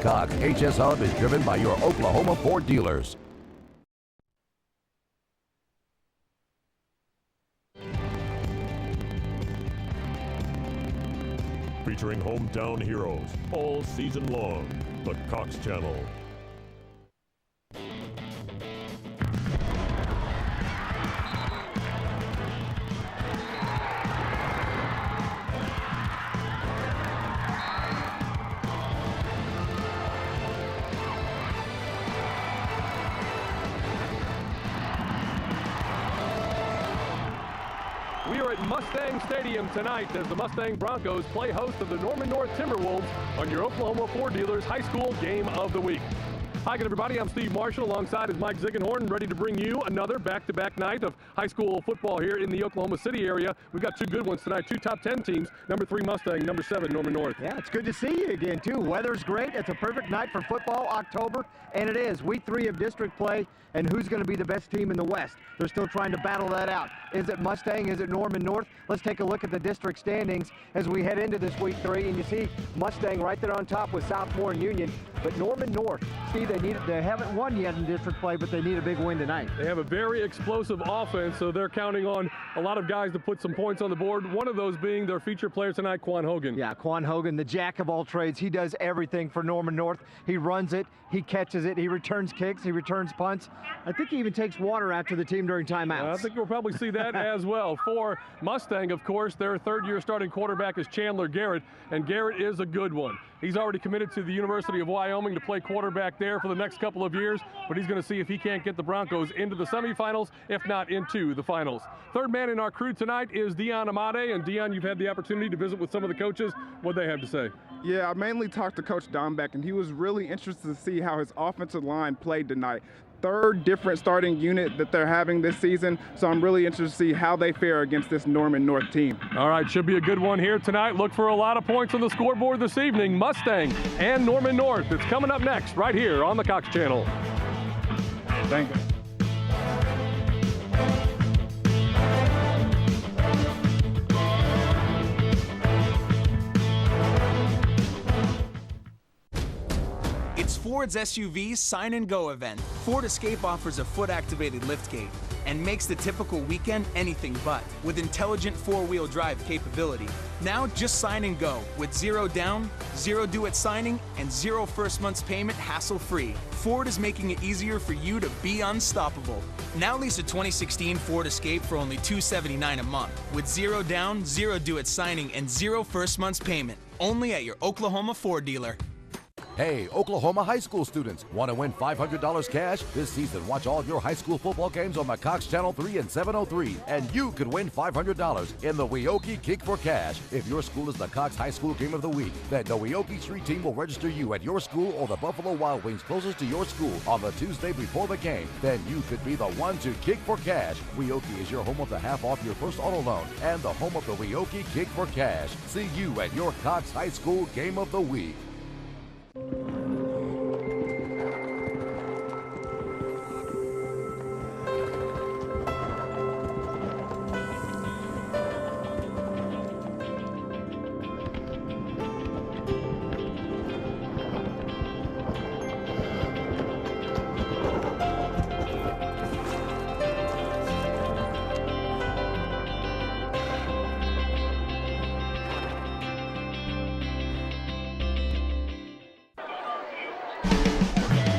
Cox, HS Hub is driven by your Oklahoma Ford dealers. Featuring hometown heroes all season long. The Cox Channel. We are at Mustang Stadium tonight as the Mustang Broncos play host of the Norman North Timberwolves on your Oklahoma Ford Dealers High School Game of the Week. Hi again, everybody. I'm Steve Marshall. Alongside is Mike Ziegenhorn, ready to bring you another back-to-back night of high school football here in the Oklahoma City area. We've got two good ones tonight, two top 10 teams, number 3 Mustang, number 7 Norman North. Yeah, it's good to see you again, too. Weather's great. It's a perfect night for football, October, and it is. Week 3 of district play, and who's going to be the best team in the West? They're still trying to battle that out. Is it Mustang? Is it Norman North? Let's take a look at the district standings as we head into this week 3, and you see Mustang right there on top with Southmore and Union, but Norman North, Steve, they haven't won yet in district play, but they need a big win tonight. They have a very explosive offense, so they're counting on a lot of guys to put some points on the board, one of those being their feature player tonight, Quan Hogan. Yeah, Quan Hogan, the jack of all trades. He does everything for Norman North. He runs it, he catches it, he returns kicks, he returns punts. I think he even takes water after the team during timeouts. I think we'll probably see that as well. For Mustang, of course, their third-year starting quarterback is Chandler Garrett, and Garrett is a good one. He's already committed to the University of Wyoming to play quarterback there for the next couple of years, but he's going to see if he can't get the Broncos into the semifinals, if not into the finals. Third man in our crew tonight is Dion Amade, and Dion, you've had the opportunity to visit with some of the coaches. What they have to say? Yeah, I mainly talked to Coach Dombeck, and he was really interested to see how his offensive line played tonight. Third different starting unit that they're having this season, so I'm really interested to see how they fare against this Norman North team. All right, should be a good one here tonight. Look for a lot of points on the scoreboard this evening. Mustang and Norman North. It's coming up next right here on the Cox Channel. Thank you. It's Ford's SUV Sign and Go event. Ford Escape offers a foot-activated liftgate and makes the typical weekend anything but, with intelligent four-wheel drive capability. Now just sign and go with 0 down, 0 due at signing, and 0 first month's payment hassle-free. Ford is making it easier for you to be unstoppable. Now lease a 2016 Ford Escape for only $279 a month, with 0 down, 0 due at signing, and 0 first month's payment. Only at your Oklahoma Ford dealer. Hey, Oklahoma high school students, want to win $500 cash? This season, watch all your high school football games on the Cox Channel 3 and 703, and you could win $500 in the Weoki Kick for Cash. If your school is the Cox High School Game of the Week, then the Weoki Street Team will register you at your school or the Buffalo Wild Wings closest to your school on the Tuesday before the game. Then you could be the one to kick for cash. Weoki is your home of the half off your first auto loan and the home of the Weoki Kick for Cash. See you at your Cox High School Game of the Week.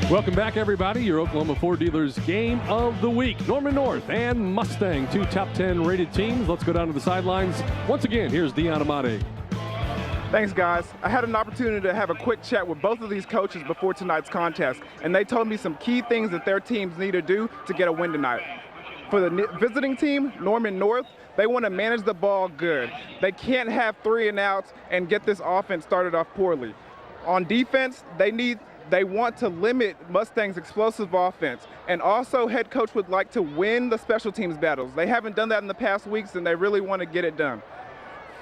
Welcome back, everybody. Your Oklahoma Ford Dealers Game of the Week. Norman North and Mustang, two top 10 rated teams. Let's go down to the sidelines. Once again, here's Dion Amade. Thanks, guys. I had an opportunity to have a quick chat with both of these coaches before tonight's contest, and they told me some key things that their teams need to do to get a win tonight. For the visiting team, Norman North, they want to manage the ball good. They can't have 3 and outs and get this offense started off poorly. On defense, they want to limit Mustang's explosive offense. And also, head coach would like to win the special teams battles. They haven't done that in the past weeks, and they really want to get it done.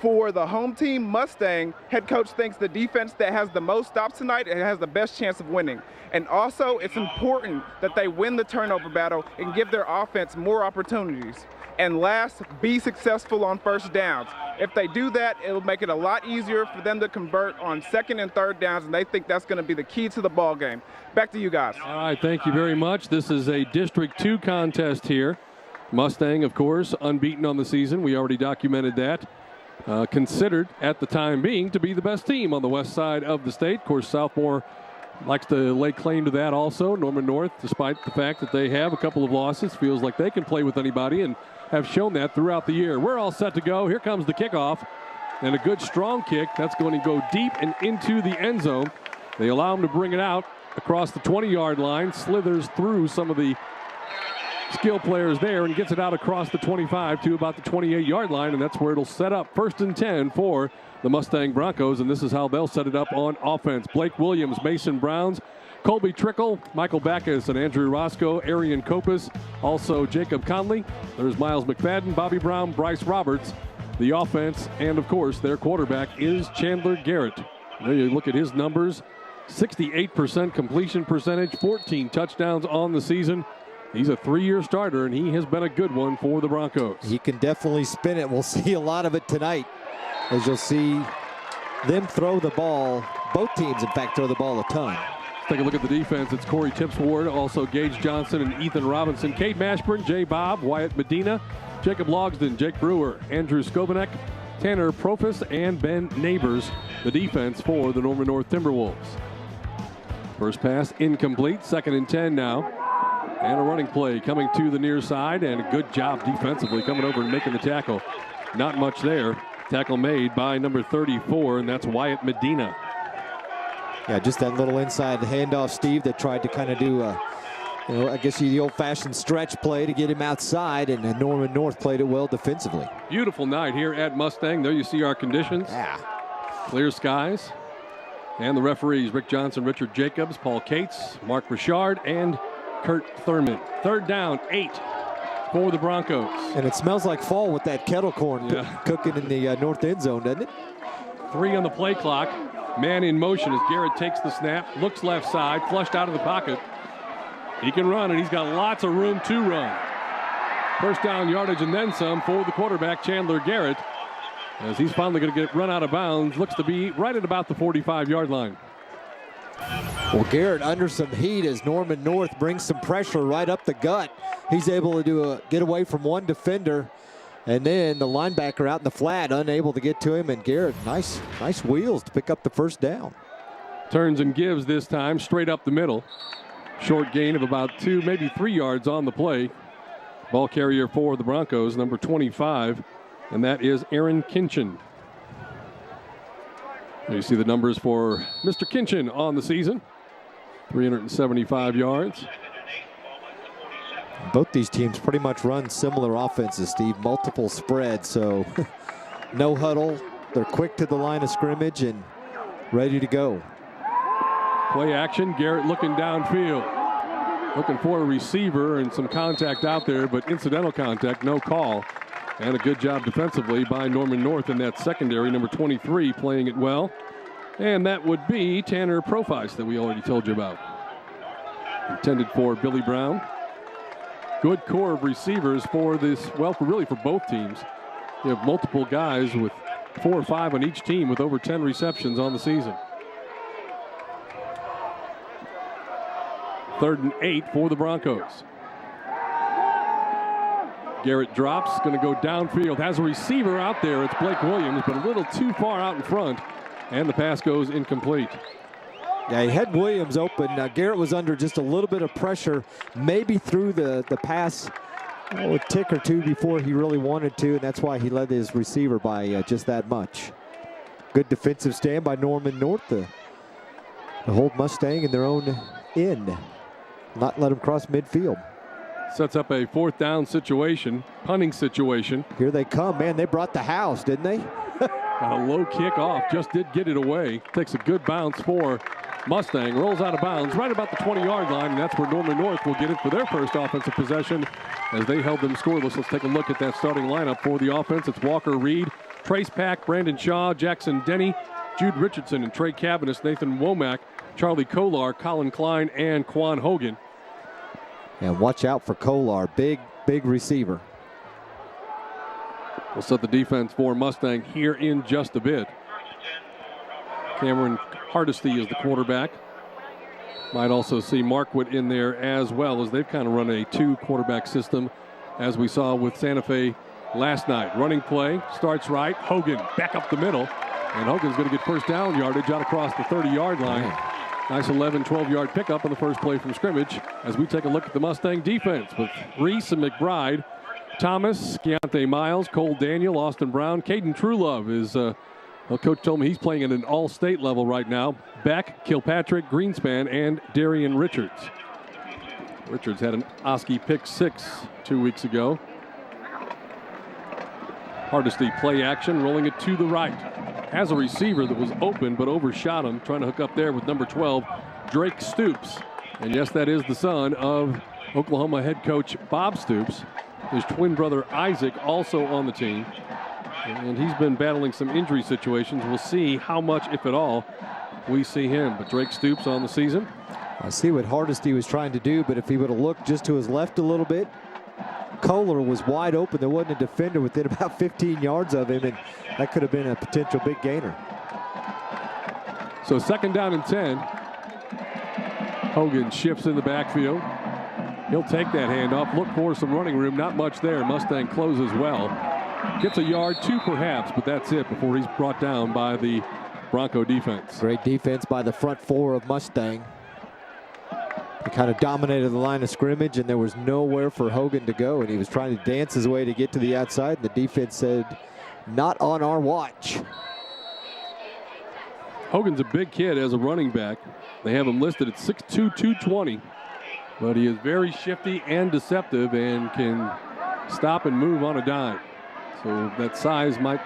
For the home team, Mustang, head coach thinks the defense that has the most stops tonight has the best chance of winning. And also, it's important that they win the turnover battle and give their offense more opportunities. And last, be successful on first downs. If they do that, it'll make it a lot easier for them to convert on second and third downs, and they think that's going to be the key to the ball game. Back to you guys. All right, thank you very much. This is a District 2 contest here. Mustang, of course, unbeaten on the season. We already documented that. Considered at the time being to be the best team on the west side of the state. Of course, Southmore likes to lay claim to that also. Norman North, despite the fact that they have a couple of losses, feels like they can play with anybody and have shown that throughout the year. We're all set to go. Here comes the kickoff, and a good strong kick. That's going to go deep and into the end zone. They allow him to bring it out across the 20-yard line, slithers through some of the skill players there and gets it out across the 25 to about the 28-yard line, and that's where it'll set up 1st and 10 for the Mustang Broncos, and this is how they'll set it up on offense. Blake Williams, Mason Browns, Colby Trickle, Michael Backus, and Andrew Roscoe, Arian Kopis, also Jacob Conley. There's Miles McFadden, Bobby Brown, Bryce Roberts. The offense, and of course their quarterback, is Chandler Garrett. There you look at his numbers, 68% completion percentage, 14 touchdowns on the season. He's a 3-year starter, and he has been a good one for the Broncos. He can definitely spin it. We'll see a lot of it tonight, as you'll see them throw the ball. Both teams, in fact, throw the ball a ton. Let's take a look at the defense. It's Corey Tipsward, also Gage Johnson and Ethan Robinson, Cade Mashburn, Jay Bobb, Wyatt Medina, Jacob Logsdon, Jake Brewer, Andrew Skovanek, Tanner Profis, and Ben Neighbors, the defense for the Norman North Timberwolves. First pass incomplete, 2nd and 10 now. And a running play coming to the near side, and a good job defensively coming over and making the tackle. Not much there. Tackle made by number 34, and that's Wyatt Medina. Yeah, just that little inside handoff, Steve, that tried to kind of do, I guess the old-fashioned stretch play to get him outside, and Norman North played it well defensively. Beautiful night here at Mustang. There you see our conditions. Yeah. Clear skies. And the referees, Rick Johnson, Richard Jacobs, Paul Cates, Mark Richard, and Kurt Thurman. 3rd down, 8 for the Broncos. And it smells like fall with that kettle corn cooking in the north end zone, doesn't it? 3 on the play clock. Man in motion as Garrett takes the snap, looks left side, flushed out of the pocket. He can run, and he's got lots of room to run. 1st down yardage and then some for the quarterback, Chandler Garrett, as he's finally going to get run out of bounds. Looks to be right at about the 45-yard line. Well, Garrett under some heat as Norman North brings some pressure right up the gut. He's able to get away from one defender, and then the linebacker out in the flat, unable to get to him. And Garrett, nice wheels to pick up the 1st down. Turns and gives this time, straight up the middle. Short gain of about 2, maybe 3 yards on the play. Ball carrier for the Broncos, number 25, and that is Aaron Kinchin. You see the numbers for Mr. Kinchin on the season. 375 yards. Both these teams pretty much run similar offenses, Steve. Multiple spreads, so no huddle. They're quick to the line of scrimmage and ready to go. Play action. Garrett looking downfield. Looking for a receiver and some contact out there, but incidental contact, no call. And a good job defensively by Norman North in that secondary. Number 23 playing it well. And that would be Tanner Profis that we already told you about. Intended for Billy Brown. Good core of receivers for this, well, really for both teams. You have multiple guys with 4 or 5 on each team with over 10 receptions on the season. 3rd and 8 for the Broncos. Garrett drops, going to go downfield. Has a receiver out there. It's Blake Williams, but a little too far out in front. And the pass goes incomplete. Yeah, he had Williams open. Garrett was under just a little bit of pressure. Maybe threw the pass a tick or two before he really wanted to, and that's why he led his receiver by just that much. Good defensive stand by Norman North to hold Mustang in their own end. Not let him cross midfield. Sets up a 4th down situation, punting situation. Here they come, man. They brought the house, didn't they? Got a low kick off, just did get it away. Takes a good bounce for Mustang, rolls out of bounds right about the 20-yard line, and that's where Norman North will get it for their first offensive possession as they held them scoreless. Let's take a look at that starting lineup for the offense. It's Walker Reed, Trace Pack, Brandon Shaw, Jackson Denny, Jude Richardson, and Trey Cabanis, Nathan Womack, Charlie Kolar, Colin Klein, and Quan Hogan. And watch out for Kolar, big receiver. We'll set the defense for Mustang here in just a bit. Cameron Hardesty is the quarterback. Might also see Markwood in there as well, as they've kind of run a 2-quarterback system, as we saw with Santa Fe last night. Running play, starts right, Hogan back up the middle, and Hogan's going to get first down yardage out across the 30-yard line. Nice 11, 12-yard pickup on the first play from scrimmage, as we take a look at the Mustang defense with Reese and McBride, Thomas, Keontae Miles, Cole Daniel, Austin Brown. Caden Truelove is, well, Coach told me he's playing at an all-state level right now. Beck, Kilpatrick, Greenspan, and Darian Richards. Richards had an Oski pick 6 2 weeks ago. Hardesty play action, rolling it to the right. Has a receiver that was open but overshot him, trying to hook up there with number 12, Drake Stoops. And yes, that is the son of Oklahoma head coach Bob Stoops. His twin brother Isaac also on the team. And he's been battling some injury situations. We'll see how much, if at all, we see him. But Drake Stoops on the season. I see what Hardesty was trying to do, but if he would have looked just to his left a little bit, Kohler was wide open. There wasn't a defender within about 15 yards of him, and that could have been a potential big gainer. So 2nd down and 10. Hogan shifts in the backfield. He'll take that handoff, look for some running room. Not much there. Mustang closes well. Gets a yard, 2 perhaps, but that's it before he's brought down by the Bronco defense. Great defense by the front 4 of Mustang. He kind of dominated the line of scrimmage, and there was nowhere for Hogan to go, and he was trying to dance his way to get to the outside, and the defense said, not on our watch. Hogan's a big kid as a running back. They have him listed at 6'2", 220. But he is very shifty and deceptive and can stop and move on a dime. So that size might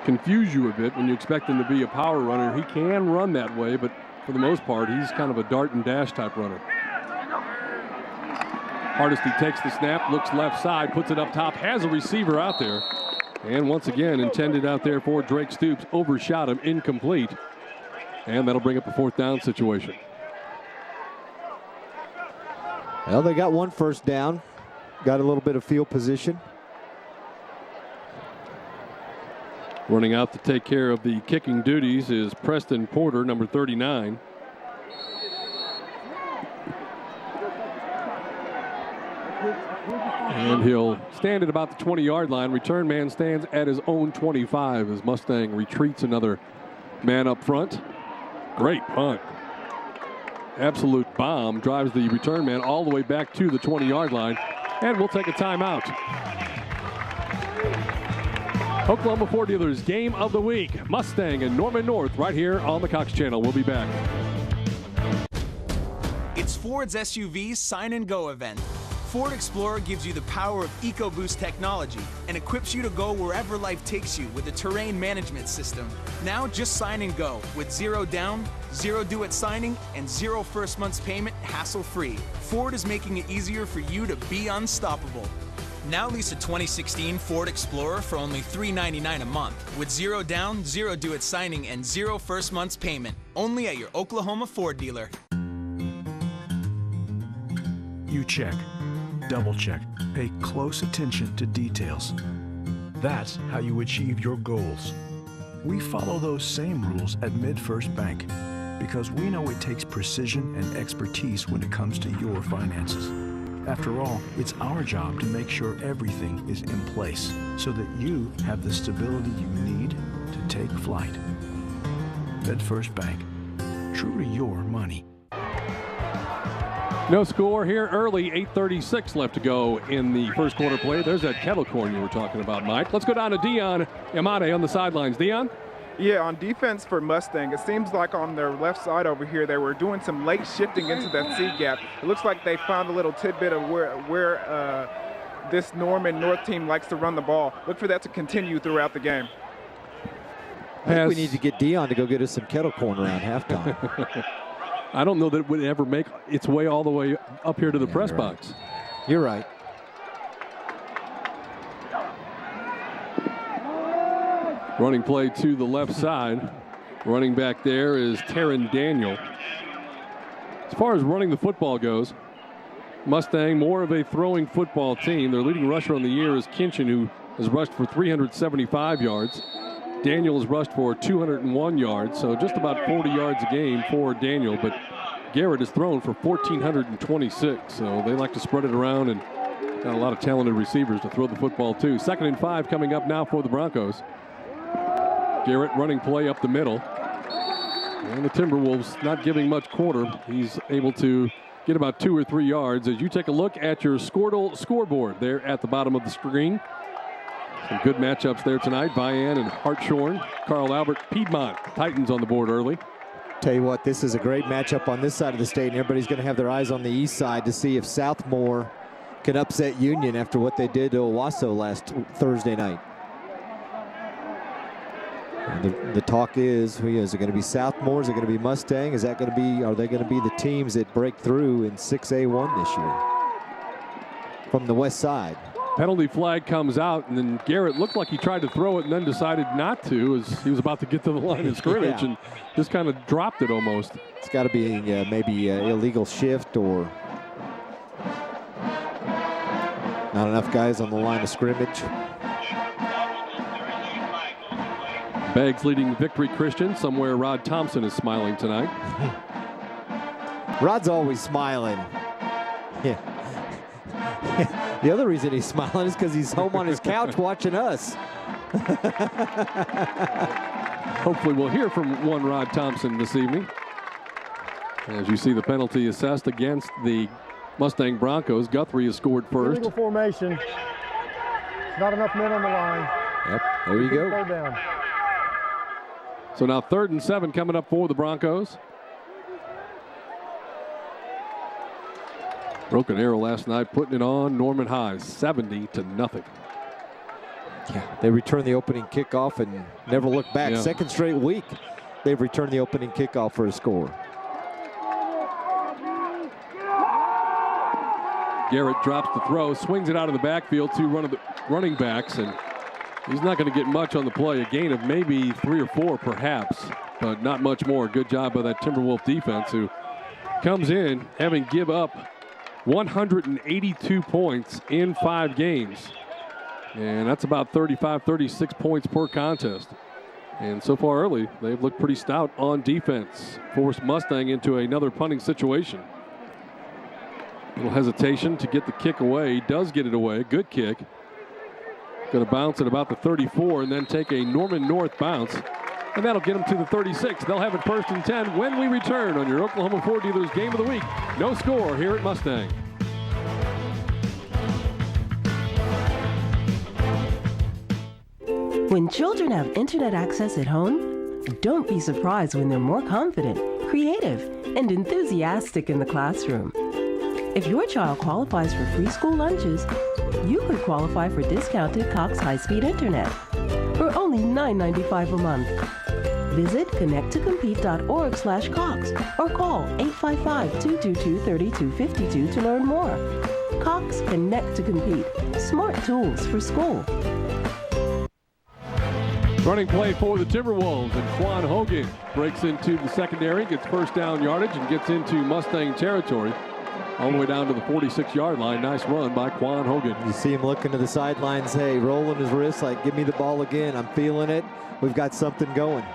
confuse you a bit when you expect him to be a power runner. He can run that way, but for the most part, he's kind of a dart and dash type runner. Hardesty takes the snap, looks left side, puts it up top, has a receiver out there. And once again, intended out there for Drake Stoops, overshot him, incomplete. And that'll bring up a 4th down situation. Well, they got 1 first down, got a little bit of field position. Running out to take care of the kicking duties is Preston Porter, number 39. And he'll stand at about the 20-yard line. Return man stands at his own 25 as Mustang retreats another man up front. Great punt. Absolute bomb, drives the return man all the way back to the 20-yard line. And we'll take a timeout. Oklahoma Ford Dealers Game of the Week. Mustang and Norman North right here on the Cox Channel. We'll be back. It's Ford's SUV Sign and Go event. Ford Explorer gives you the power of EcoBoost technology and equips you to go wherever life takes you with a terrain management system. Now just sign and go with 0 down, 0 due at signing, and 0 first month's payment hassle-free. Ford is making it easier for you to be unstoppable. Now lease a 2016 Ford Explorer for only $399 a month with 0 down, 0 due at signing, and 0 first month's payment. Only at your Oklahoma Ford dealer. You check, double check, pay close attention to details. That's how you achieve your goals. We follow those same rules at MidFirst Bank because we know it takes precision and expertise when it comes to your finances. After all, it's our job to make sure everything is in place so that you have the stability you need to take flight. MidFirst Bank, true to your money. No score here early, 8:36 left to go in the first quarter play. There's that kettle corn you were talking about, Mike. Let's go down to Dion Amade on the sidelines. Dion? Yeah, on defense for Mustang, it seems like on their left side over here, they were doing some late shifting into that C gap. It looks like they found a little tidbit of where this Norman North team likes to run the ball. Look for that to continue throughout the game. I think we need to get Dion to go get us some kettle corn around halftime. I don't know that it would ever make its way all the way up here to the press box. You're right. Running play to the left side. Running back there is Taryn Daniel. As far as running the football goes, Mustang more of a throwing football team. Their leading rusher on the year is Kinchin, who has rushed for 375 yards. Daniel has rushed for 201 yards, so just about 40 yards a game for Daniel. But Garrett has thrown for 1,426, so they like to spread it around and got a lot of talented receivers to throw the football to. 2nd and 5 coming up now for the Broncos. Garrett running play up the middle. And the Timberwolves not giving much quarter. He's able to get about 2 or 3 yards as you take a look at your scoreboard there at the bottom of the screen. Some good matchups there tonight. Vian and Hartshorn. Carl Albert, Piedmont. Titans on the board early. Tell you what, this is a great matchup on this side of the state, and everybody's going to have their eyes on the east side to see if Southmore can upset Union after what they did to Owasso last Thursday night. The talk is it going to be Southmore? Is it going to be Mustang? Are they going to be the teams that break through in 6A1 this year from the west side? Penalty flag comes out, and then Garrett looked like he tried to throw it and then decided not to as he was about to get to the line of scrimmage and just kind of dropped it almost. It's got to be maybe an illegal shift or not enough guys on the line of scrimmage. Beggs leading Victory Christian. Somewhere Rod Thompson is smiling tonight. Rod's always smiling. Yeah. The other reason he's smiling is because he's home on his couch watching us. Hopefully we'll hear from one Rod Thompson this evening. As you see the penalty assessed against the Mustang Broncos. Guthrie has scored first. Illegal formation. Not enough men on the line. Yep, there you go. Go down. So now 3rd and 7 coming up for the Broncos. Broken arrow last night, putting it on Norman High, 70-0. Yeah, they returned the opening kickoff and never looked back. Yeah. 2nd straight week, they've returned the opening kickoff for a score. Garrett drops the throw, swings it out of the backfield to running backs, and he's not going to get much on the play. A gain of maybe 3 or 4 perhaps, but not much more. Good job by that Timberwolf defense, who comes in having give up 182 points in 5 games. And that's about 35, 36 points per contest. And so far early, they've looked pretty stout on defense. Forced Mustang into another punting situation. A little hesitation to get the kick away. He does get it away. Good kick. Going to bounce at about the 34 and then take a Norman North bounce. And that'll get them to the 36. They'll have it 1st and 10 when we return on your Oklahoma Ford Dealers Game of the Week. No score here at Mustang. When children have internet access at home, don't be surprised when they're more confident, creative, and enthusiastic in the classroom. If your child qualifies for free school lunches, you could qualify for discounted Cox high-speed internet for only $9.95 a month. Visit connecttocompete.org/Cox or call 855-222-3252 to learn more. Cox Connect to Compete. Smart tools for school. Running play for the Timberwolves, and Quan Hogan breaks into the secondary, gets 1st down yardage, and gets into Mustang territory all the way down to the 46-yard line. Nice run by Quan Hogan. You see him looking to the sidelines, hey, rolling his wrist like, give me the ball again. I'm feeling it. We've got something going.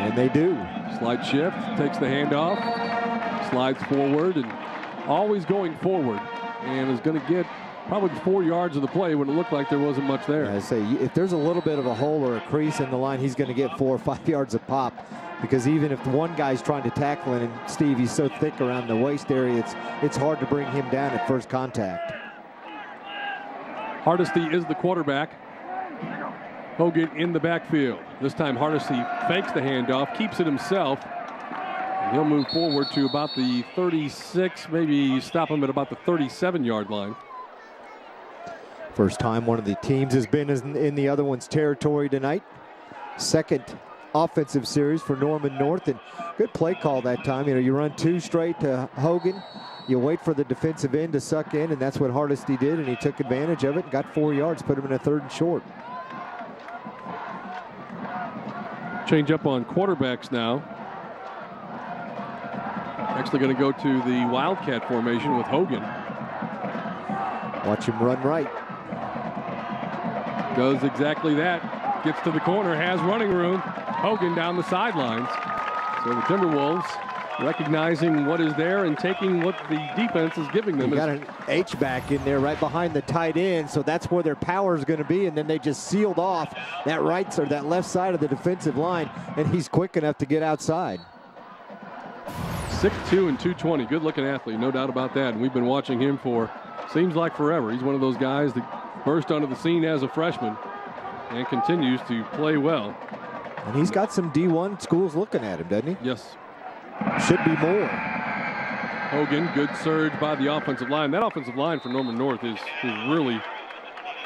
And they do. Slide shift, takes the handoff, slides forward, and always going forward, and is going to get probably 4 yards of the play when it looked like there wasn't much there. I say, if there's a little bit of a hole or a crease in the line, he's going to get 4 or 5 yards of pop, because even if one guy's trying to tackle him, and Steve, he's so thick around the waist area, it's hard to bring him down at first contact. Hardesty is the quarterback. Hogan in the backfield. This time Hardesty fakes the handoff, keeps it himself, and he'll move forward to about the 36, maybe stop him at about the 37-yard line. First time one of the teams has been in the other one's territory tonight. 2nd offensive series for Norman North, and good play call that time. You know, you run 2 straight to Hogan, you wait for the defensive end to suck in, and that's what Hardesty did, and he took advantage of it and got 4 yards, put him in a 3rd and short. Change up on quarterbacks now. Actually going to go to the Wildcat formation with Hogan. Watch him run right. Does exactly that. Gets to the corner, has running room. Hogan down the sidelines. So the Timberwolves recognizing what is there and taking what the defense is giving them. You got an H-back in there right behind the tight end, so that's where their power is going to be, and then they just sealed off that right or that left side of the defensive line, and he's quick enough to get outside. 6'2" and 220. Good-looking athlete, no doubt about that. And we've been watching him for, seems like forever. He's one of those guys that burst onto the scene as a freshman and continues to play well. And he's got some D1 schools looking at him, doesn't he? Yes. Should be more. Hogan, good surge by the offensive line. That offensive line for Norman North is really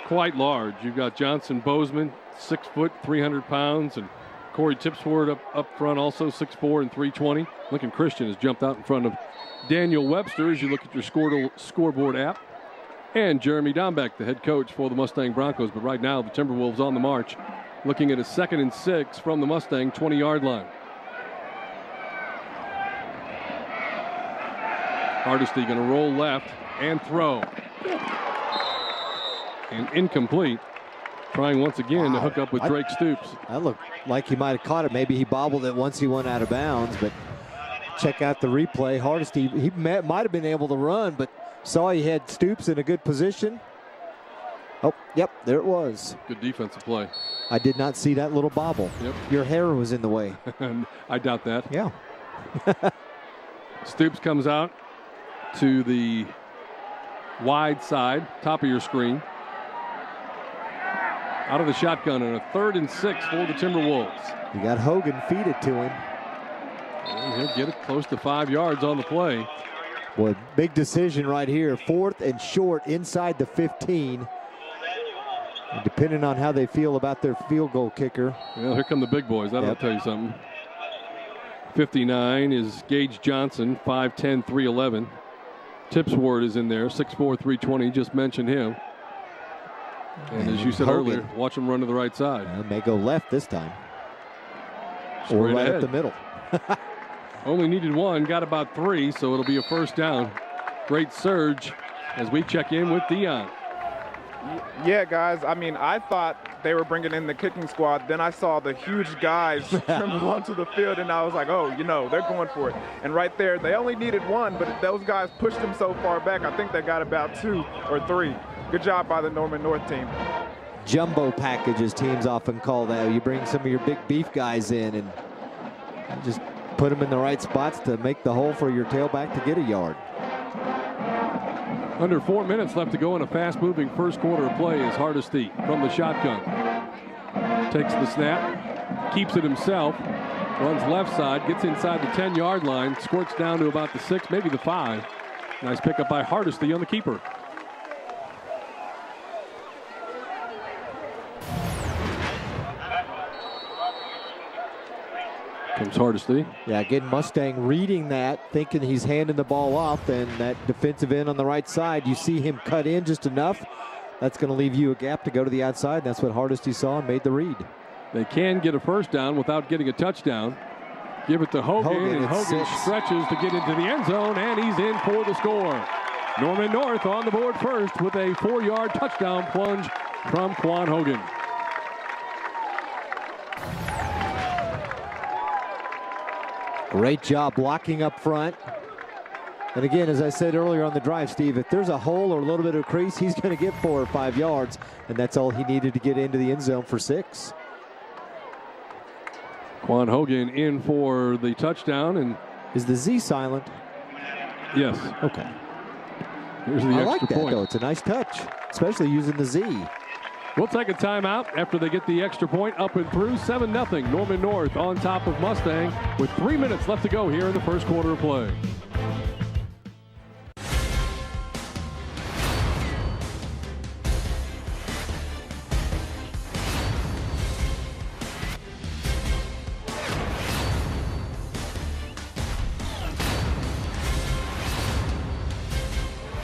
quite large. You've got Johnson Bozeman, 6 foot, 300 pounds, and Corey Tipsford up front, also 6'4" and 320. Lincoln Christian has jumped out in front of Daniel Webster as you look at your scoreboard app. And Jeremy Dombeck, the head coach for the Mustang Broncos. But right now, the Timberwolves on the march, looking at a 2nd and 6 from the Mustang 20-yard line. Hardesty going to roll left and throw. And incomplete. Trying once again to hook up with Drake Stoops. That looked like he might have caught it. Maybe he bobbled it once he went out of bounds, but check out the replay. Hardesty, he might have been able to run, but saw he had Stoops in a good position. Oh, yep, there it was. Good defensive play. I did not see that little bobble. Yep. Your hair was in the way. I doubt that. Yeah. Stoops comes out to the wide side, top of your screen. Out of the shotgun and a 3rd and 6 for the Timberwolves. You got Hogan, feed it to him. And he'll get it close to 5 yards on the play. Boy, big decision right here. 4th and short inside the 15. And depending on how they feel about their field goal kicker. Well, here come the big boys. That'll tell you something. 59 is Gage Johnson, 5'10", 311. Tipsword is in there, 6'4", 320. Just mentioned him. And as you said earlier, watch him run to the right side. Well, may go left this time. Straight or right ahead. up the middle. Only needed 1, got about 3, so it'll be a 1st down. Great surge as we check in with Dion. Yeah, guys, I mean, I thought they were bringing in the kicking squad. Then I saw the huge guys tremble onto the field, and I was like, oh, you know, they're going for it. And right there, they only needed 1, but those guys pushed them so far back, I think they got about 2 or 3. Good job by the Norman North team. Jumbo packages, teams often call that. You bring some of your big beef guys in and just put them in the right spots to make the hole for your tailback to get a yard. Under 4 minutes left to go in a fast-moving first quarter of play is Hardesty from the shotgun. Takes the snap, keeps it himself, runs left side, gets inside the 10-yard line, squirts down to about the 6, maybe the 5. Nice pickup by Hardesty on the keeper. Comes Hardesty. Yeah, again, Mustang reading that, thinking he's handing the ball off, and that defensive end on the right side, you see him cut in just enough. That's going to leave you a gap to go to the outside. That's what Hardesty saw and made the read. They can get a 1st down without getting a touchdown. Give it to Hogan, and Hogan stretches to get into the end zone, and he's in for the score. Norman North on the board first with a 4-yard touchdown plunge from Quan Hogan. Great job blocking up front. And again, as I said earlier on the drive, Steve, if there's a hole or a little bit of crease, he's going to get 4 or 5 yards, and that's all he needed to get into the end zone for 6. Quan Hogan in for the touchdown. And is the Z silent? Yes. Okay. Here's the I extra like that, point. though. It's a nice touch, especially using the Z. We'll take a timeout after they get the extra point up and through. 7-0 Norman North on top of Mustang with 3 minutes left to go here in the first quarter of play.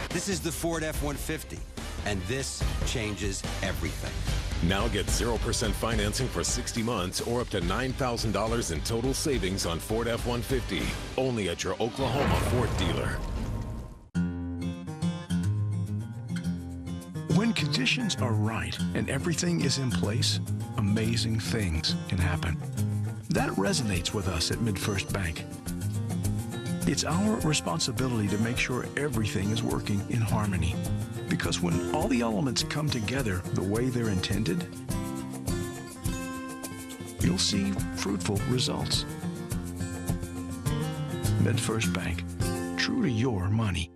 This is the Ford F-150, and this changes everything. Now get 0% financing for 60 months or up to $9,000 in total savings on Ford F-150. Only at your Oklahoma Ford dealer. When conditions are right and everything is in place, amazing things can happen. That resonates with us at MidFirst Bank. It's our responsibility to make sure everything is working in harmony. Because when all the elements come together the way they're intended, you'll see fruitful results. MidFirst Bank, true to your money.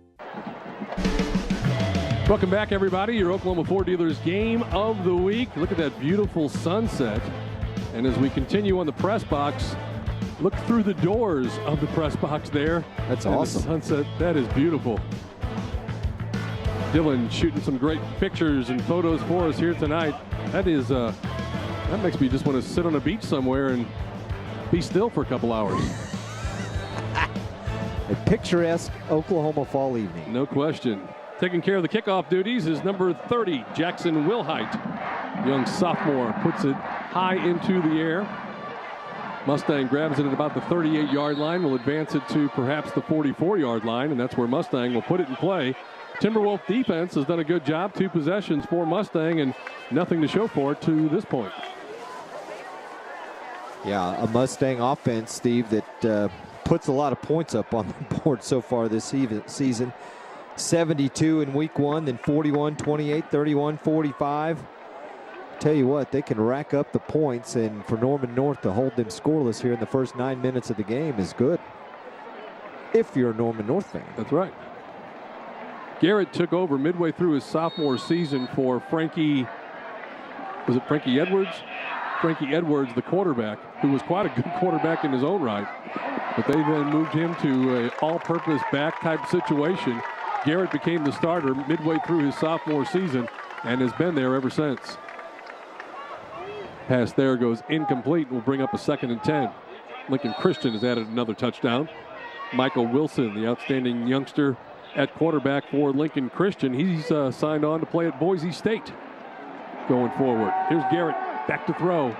Welcome back, everybody. Your Oklahoma Ford Dealers Game of the Week. Look at that beautiful sunset. And as we continue on the press box, look through the doors of the press box there. That's and awesome. The sunset, that is beautiful. Dylan shooting some great pictures and photos for us here tonight. That makes me just want to sit on a beach somewhere and be still for a couple hours. A picturesque Oklahoma fall evening. No question. Taking care of the kickoff duties is number 30, Jackson Wilhite. Young sophomore puts it high into the air. Mustang grabs it at about the 38-yard line, will advance it to perhaps the 44-yard line, and that's where Mustang will put it in play. Timberwolf defense has done a good job. 2 possessions for Mustang and nothing to show for it to this point. Yeah, a Mustang offense, Steve, that puts a lot of points up on the board so far this season. 72 in week 1, then 41, 28, 31, 45. Tell you what, they can rack up the points, and for Norman North to hold them scoreless here in the first 9 minutes of the game is good. If you're a Norman North fan. That's right. Garrett took over midway through his sophomore season for Frankie Edwards? Frankie Edwards, the quarterback, who was quite a good quarterback in his own right. But they then moved him to an all-purpose back type situation. Garrett became the starter midway through his sophomore season and has been there ever since. Pass there goes incomplete. Will bring up a 2nd and 10. Lincoln Christian has added another touchdown. Michael Wilson, the outstanding youngster at quarterback for Lincoln Christian. He's signed on to play at Boise State going forward. Here's Garrett back to throw.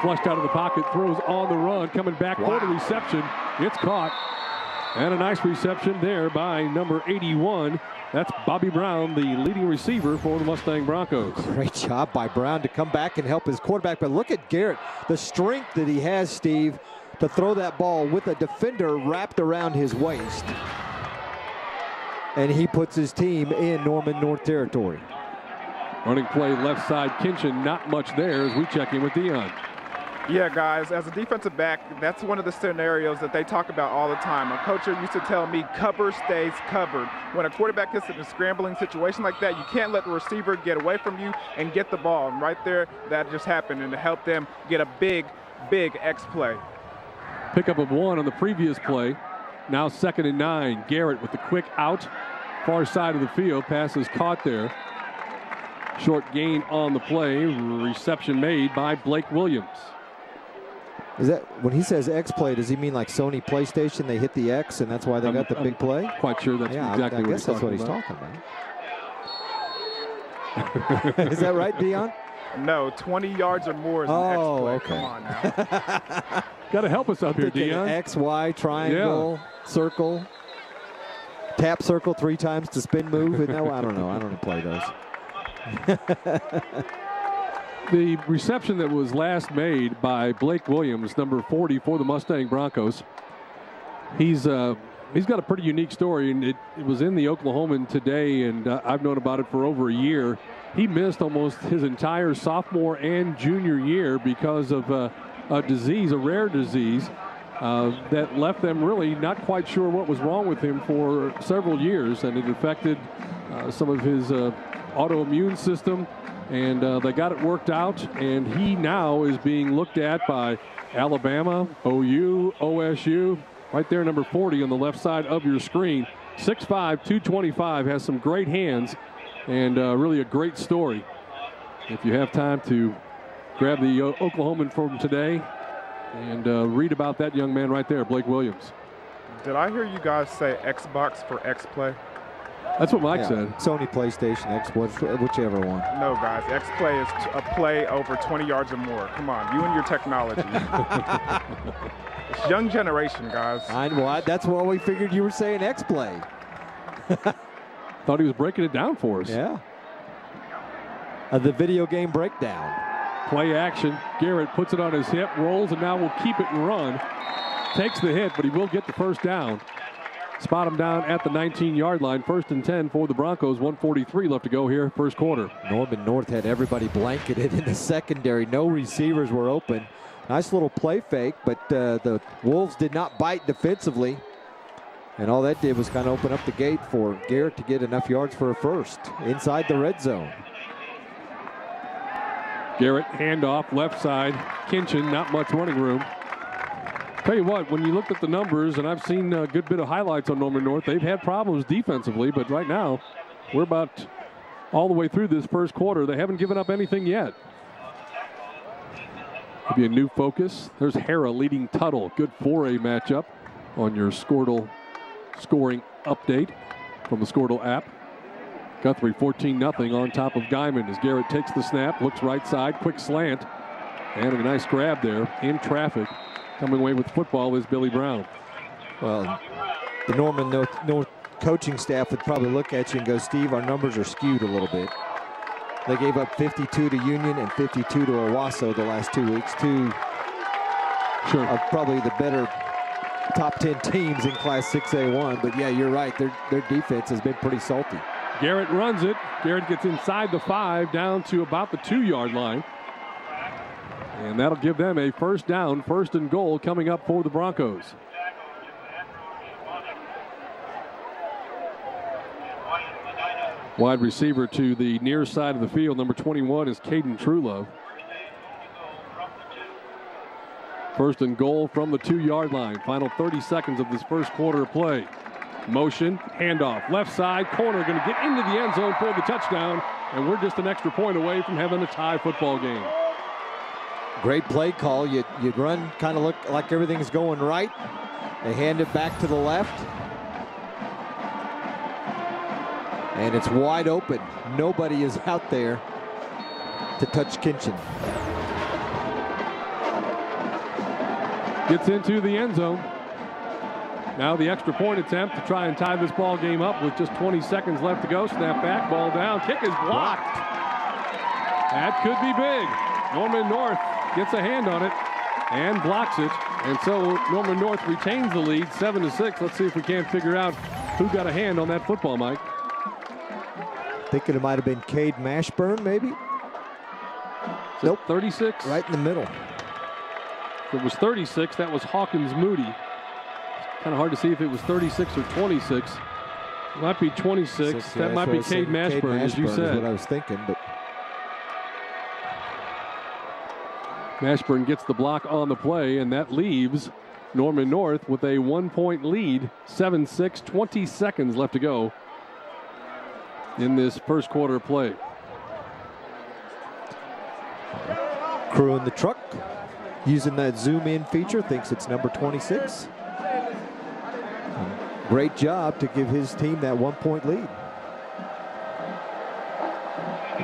Flushed out of the pocket, throws on the run, coming back for the reception. It's caught. And a nice reception there by number 81. That's Bobby Brown, the leading receiver for the Mustang Broncos. Great job by Brown to come back and help his quarterback. But look at Garrett, the strength that he has, Steve, to throw that ball with a defender wrapped around his waist. And he puts his team in Norman North territory. Running play left side, Kinchin, not much there as we check in with Dion. Yeah, guys, as a defensive back, that's one of the scenarios that they talk about all the time. A coach used to tell me, cover stays covered. When a quarterback gets in a scrambling situation like that, you can't let the receiver get away from you and get the ball. And right there, that just happened, and to help them get a big, big X play. Pickup of 1 on the previous play. Now 2nd and 9. Garrett with the quick out, far side of the field. Pass is caught there. Short gain on the play. Reception made by Blake Williams. Is that when he says X play, does he mean like Sony PlayStation? They hit the X and that's why they got the big play? Quite sure that's exactly what he's talking about. I guess that's what he's talking about. Is that right, Dion? No, 20 yards or more is an X play. Okay. Come on now. Got to help us up here, Dion. X, Y, triangle, circle, tap circle 3 times to spin move. No, I don't know. I don't play those. The reception that was last made by Blake Williams, number 40 for the Mustang Broncos. He's got a pretty unique story, and it was in the Oklahoman today, and I've known about it for over a year. He missed almost his entire sophomore and junior year because of a disease, a rare disease, that left them really not quite sure what was wrong with him for several years, and it affected some of his autoimmune system. And they got it worked out, and he now is being looked at by Alabama, OU, OSU. Right there, number 40 on the left side of your screen. 6'5", 225, has some great hands, and really a great story. If you have time to grab the Oklahoman from today and read about that young man right there, Blake Williams. Did I hear you guys say Xbox for X play? That's what Mike said. Sony PlayStation, Xbox, whichever one. No, guys. X-Play is a play over 20 yards or more. Come on, you and your technology. It's young generation, guys. That's what we figured you were saying, X-Play. Thought he was breaking it down for us. Yeah. The video game breakdown. Play action. Garrett puts it on his hip, rolls, and now will keep it and run. Takes the hit, but he will get the first down. Spot him down at the 19-yard line. 1st and 10 for the Broncos. 1:43 left to go here, first quarter. Norman North had everybody blanketed in the secondary. No receivers were open. Nice little play fake, but the Wolves did not bite defensively. And all that did was kind of open up the gate for Garrett to get enough yards for a first inside the red zone. Garrett, handoff, left side. Kinchin, not much running room. Tell you what, when you looked at the numbers, and I've seen a good bit of highlights on Norman North, they've had problems defensively, but right now, we're about all the way through this first quarter. They haven't given up anything yet. Could be a new focus. There's Hara leading Tuttle. Good 4A matchup on your Squirtle scoring update from the Squirtle app. Guthrie 14-0 on top of Guyman as Garrett takes the snap, looks right side, quick slant, and a nice grab there in traffic. Coming away with football is Billy Brown. Well, the Norman North coaching staff would probably look at you and go, Steve, our numbers are skewed a little bit. They gave up 52 to Union and 52 to Owasso the last 2 weeks. Two of probably the better top 10 teams in Class 6A1. But yeah, you're right. Their defense has been pretty salty. Garrett runs it. Garrett gets inside the 5 down to about the 2-yard line. And that'll give them a first down, 1st and goal coming up for the Broncos. Wide receiver to the near side of the field, number 21 is Caden Trulove. 1st and goal from the 2-yard line. Final 30 seconds of this first quarter of play. Motion, handoff, left side, corner, going to get into the end zone for the touchdown, and we're just an extra point away from having a tie football game. Great play call. You'd run, kind of look like everything's going right. They hand it back to the left. And it's wide open. Nobody is out there to touch Kinchin. Gets into the end zone. Now the extra point attempt to try and tie this ball game up with just 20 seconds left to go. Snap back, ball down, kick is blocked. That could be big. Norman North gets a hand on it and blocks it. And so Norman North retains the lead, 7-6. Let's see if we can't figure out who got a hand on that football, Mike. Thinking it might have been Cade Mashburn, maybe? Nope. 36? Right in the middle. If it was 36, that was Hawkins Moody. Kind of hard to see if it was 36 or 26. It might be 26. That might be Cade Mashburn, as you said. That's what I was thinking, but Mashburn gets the block on the play, and that leaves Norman North with a 1-point lead. 7-6, 20 seconds left to go in this first quarter of play. Crew in the truck using that zoom in feature thinks it's number 26. Great job to give his team that 1-point lead.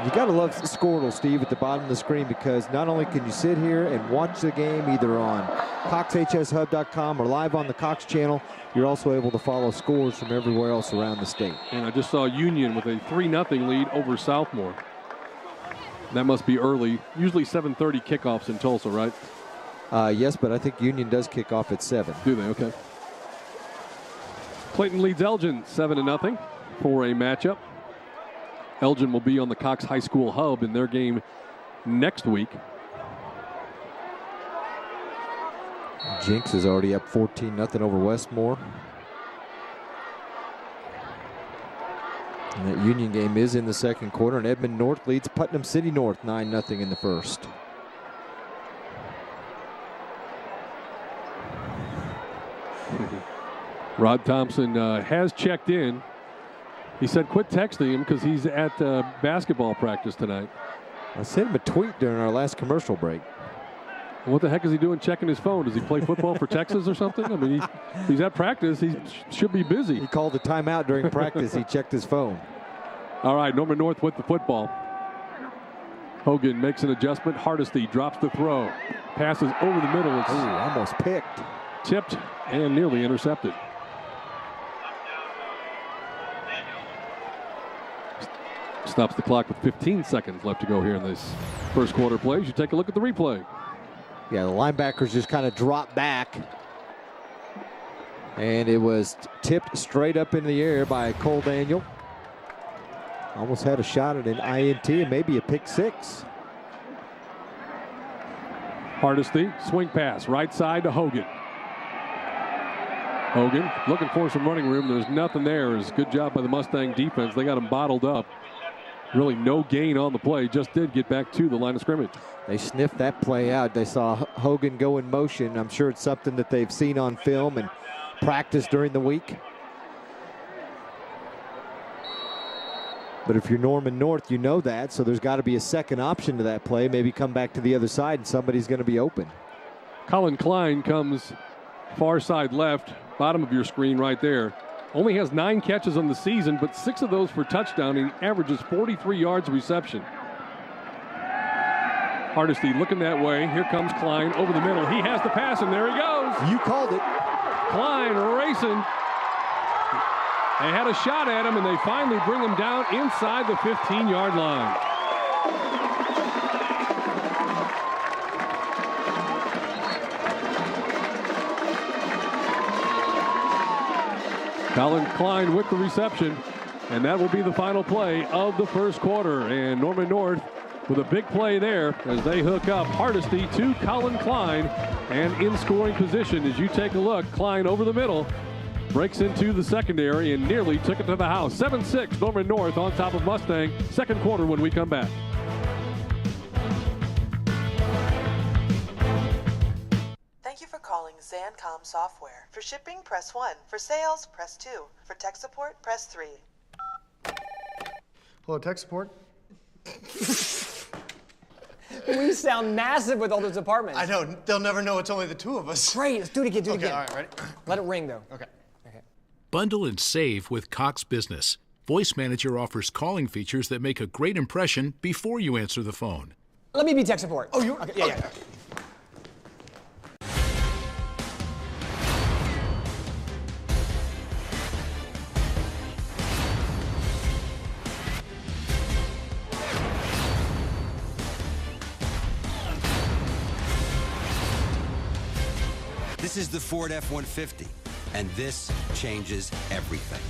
You got to love Squirtle, Steve, at the bottom of the screen, because not only can you sit here and watch the game either on CoxHSHub.com or live on the Cox channel, you're also able to follow scores from everywhere else around the state. And I just saw Union with a 3-0 lead over Southmore. That must be early. Usually 7:30 kickoffs in Tulsa, right? Yes, but I think Union does kick off at 7. Do they? Okay. Clayton leads Elgin 7-0 for a matchup. Elgin will be on the Cox High School Hub in their game next week. Jinx is already up 14-0 over Westmore. And that Union game is in the second quarter, and Edmond North leads Putnam City North 9-0 in the first. Rod Thompson has checked in. He said quit texting him because he's at basketball practice tonight. I sent him a tweet during our last commercial break. What the heck is he doing checking his phone? Does he play football for Texas or something? I mean, he's at practice. He should be busy. He called a timeout during practice. He checked his phone. All right, Norman North with the football. Hogan makes an adjustment. Hardesty drops the throw. Passes over the middle. It's almost picked. Tipped and nearly intercepted. Stops the clock with 15 seconds left to go here in this first quarter plays. You take a look at the replay. Yeah, the linebackers just kind of dropped back. And it was tipped straight up in the air by Cole Daniel. Almost had a shot at an INT and maybe a pick six. Hardesty, swing pass, right side to Hogan. Hogan looking for some running room. There's nothing there. It's a good job by the Mustang defense. They got him bottled up. Really no gain on the play. Just did get back to the line of scrimmage. They sniffed that play out. They saw Hogan go in motion. I'm sure it's something that they've seen on film and practiced during the week. But if you're Norman North, you know that, so there's got to be a second option to that play. Maybe come back to the other side and somebody's going to be open. Colin Klein comes far side left, bottom of your screen right there. Only has 9 catches on the season, but 6 of those for touchdown, and he averages 43 yards reception. Hardesty looking that way. Here comes Klein over the middle. He has the pass, and there he goes. You called it. Klein racing. They had a shot at him, and they finally bring him down inside the 15-yard line. Colin Klein with the reception, and that will be the final play of the first quarter. And Norman North with a big play there as they hook up Hardesty to Colin Klein, and in scoring position as you take a look. Klein over the middle. Breaks into the secondary and nearly took it to the house. 7-6 Norman North on top of Mustang. Second quarter when we come back. Thank you for calling Zancom Software. For shipping, press 1. For sales, press 2. For tech support, press 3. Hello, tech support. We sound massive with all those apartments. I know. They'll never know it's only the two of us. Great. Let's do it again. Do it again. All right, ready? Let it ring, though. Okay. Bundle and save with Cox Business. Voice Manager offers calling features that make a great impression before you answer the phone. Let me be tech support. Oh, you? Okay, yeah. This is the Ford F-150. And this changes everything.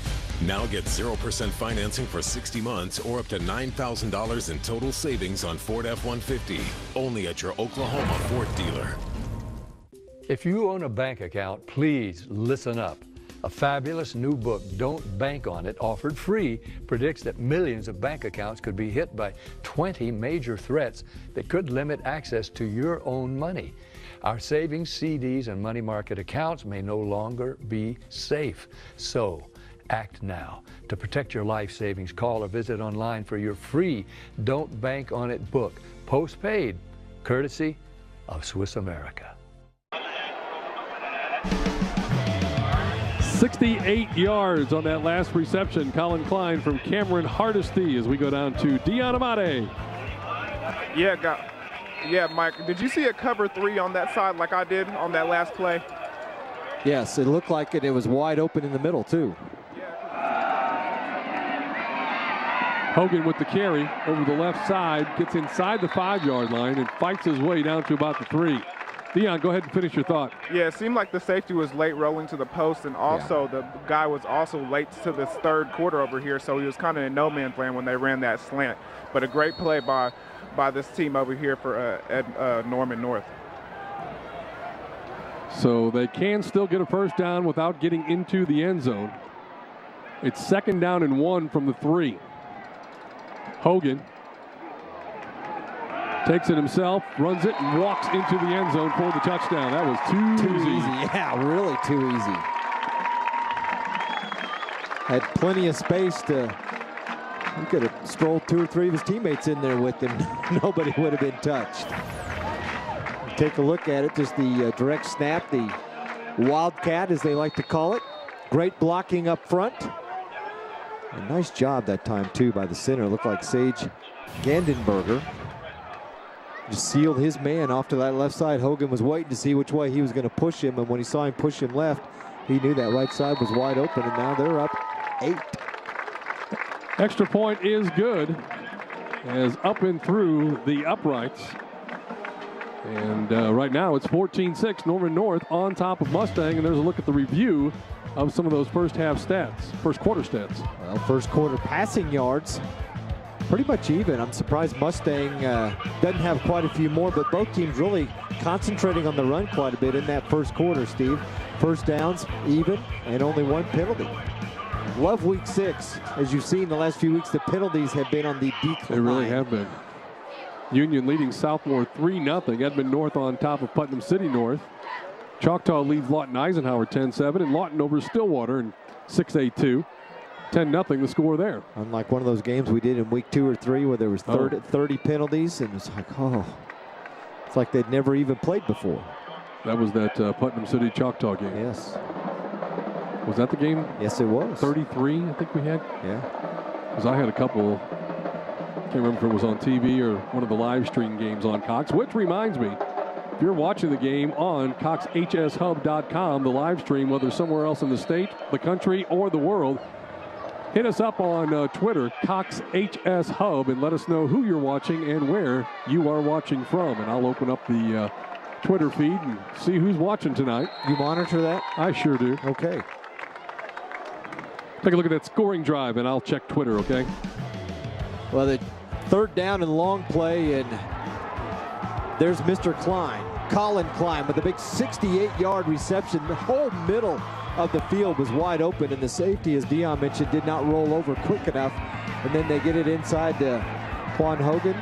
Now get 0% financing for 60 months or up to $9,000 in total savings on Ford F-150. Only at your Oklahoma Ford dealer. If you own a bank account, please listen up. A fabulous new book, Don't Bank on It, offered free, predicts that millions of bank accounts could be hit by 20 major threats that could limit access to your own money. Our savings, CDs, and money market accounts may no longer be safe. So, act now. To protect your life savings, call or visit online for your free Don't Bank on It book. Postpaid, courtesy of Swiss America. 68 yards on that last reception. Colin Klein from Cameron Hardesty as we go down to Dion Amate. Yeah, Mike, did you see a cover 3 on that side like I did on that last play? Yes, it looked like it. It was wide open in the middle, too. Hogan with the carry over the left side, gets inside the 5-yard line and fights his way down to about the 3. Dion, go ahead and finish your thought. Yeah, it seemed like the safety was late rolling to the post, and also the guy was also late to this third quarter over here, so he was kind of in no man's land when they ran that slant. But a great play by this team over here for Norman North. So they can still get a first down without getting into the end zone. It's 2nd down and 1 from the 3. Hogan takes it himself, runs it, and walks into the end zone for the touchdown. That was too easy. Yeah, really too easy. Had plenty of space to. He could have strolled 2 or 3 of his teammates in there with him. Nobody would have been touched. take a look at it, just the direct snap, the wildcat as they like to call it. Great blocking up front. A nice job that time too by the center. Looked like Sage Gandenberger just sealed his man off to that left side. Hogan was waiting to see which way he was going to push him, and when he saw him push him left, he knew that right side was wide open, and now they're up 8. Extra point is good, as up and through the uprights. And right now it's 14-6, Norman North on top of Mustang, and there's a look at the review of some of those first quarter stats. Well, first quarter passing yards, pretty much even. I'm surprised Mustang doesn't have quite a few more, but both teams really concentrating on the run quite a bit in that first quarter, Steve. First downs, even, and only 1 penalty. Love week 6. As you've seen the last few weeks, the penalties have been on the decline. They really have been. Union leading Southmore 3-0. Edmond North on top of Putnam City North. Choctaw leads Lawton Eisenhower 10-7, and Lawton over Stillwater in 6A2. 10-0 the score there. Unlike one of those games we did in week 2 or 3 where there was 30 penalties, and it's like, it's like they'd never even played before. That was that Putnam City Choctaw game. Yes. Was that the game? Yes, it was. 33, I think we had. Yeah. Because I had a couple. Can't remember if it was on TV or one of the live stream games on Cox. Which reminds me, if you're watching the game on CoxHSHub.com, the live stream, whether somewhere else in the state, the country, or the world, hit us up on Twitter, CoxHSHub, and let us know who you're watching and where you are watching from. And I'll open up the Twitter feed and see who's watching tonight. You monitor that? I sure do. Okay. Take a look at that scoring drive, and I'll check Twitter, okay? Well, the third down and long play, and there's Mr. Klein, Colin Klein, with a big 68-yard reception. The whole middle of the field was wide open, and the safety, as Dion mentioned, did not roll over quick enough. And then they get it inside to Quan Hogan.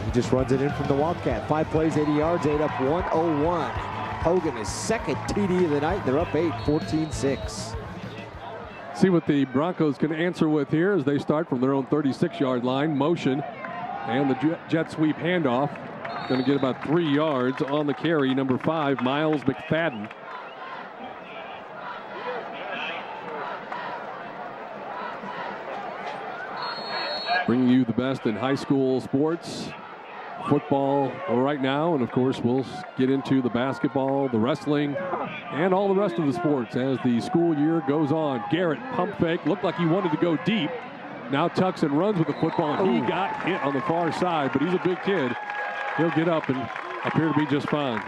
He just runs it in from the Wildcat. 5 plays, 80 yards, 8 up, 101. Hogan is second TD of the night. They're up 8, 14-6. See what the Broncos can answer with here as they start from their own 36-yard line. Motion and the jet sweep handoff. Going to get about 3 yards on the carry. Number 5, Miles McFadden. Bringing you the best in high school sports, football right now, and of course we'll get into the basketball, the wrestling, and all the rest of the sports as the school year goes on. Garrett, pump fake, looked like he wanted to go deep. Now tucks and runs with the football, and he got hit on the far side, but he's a big kid. He'll get up and appear to be just fine.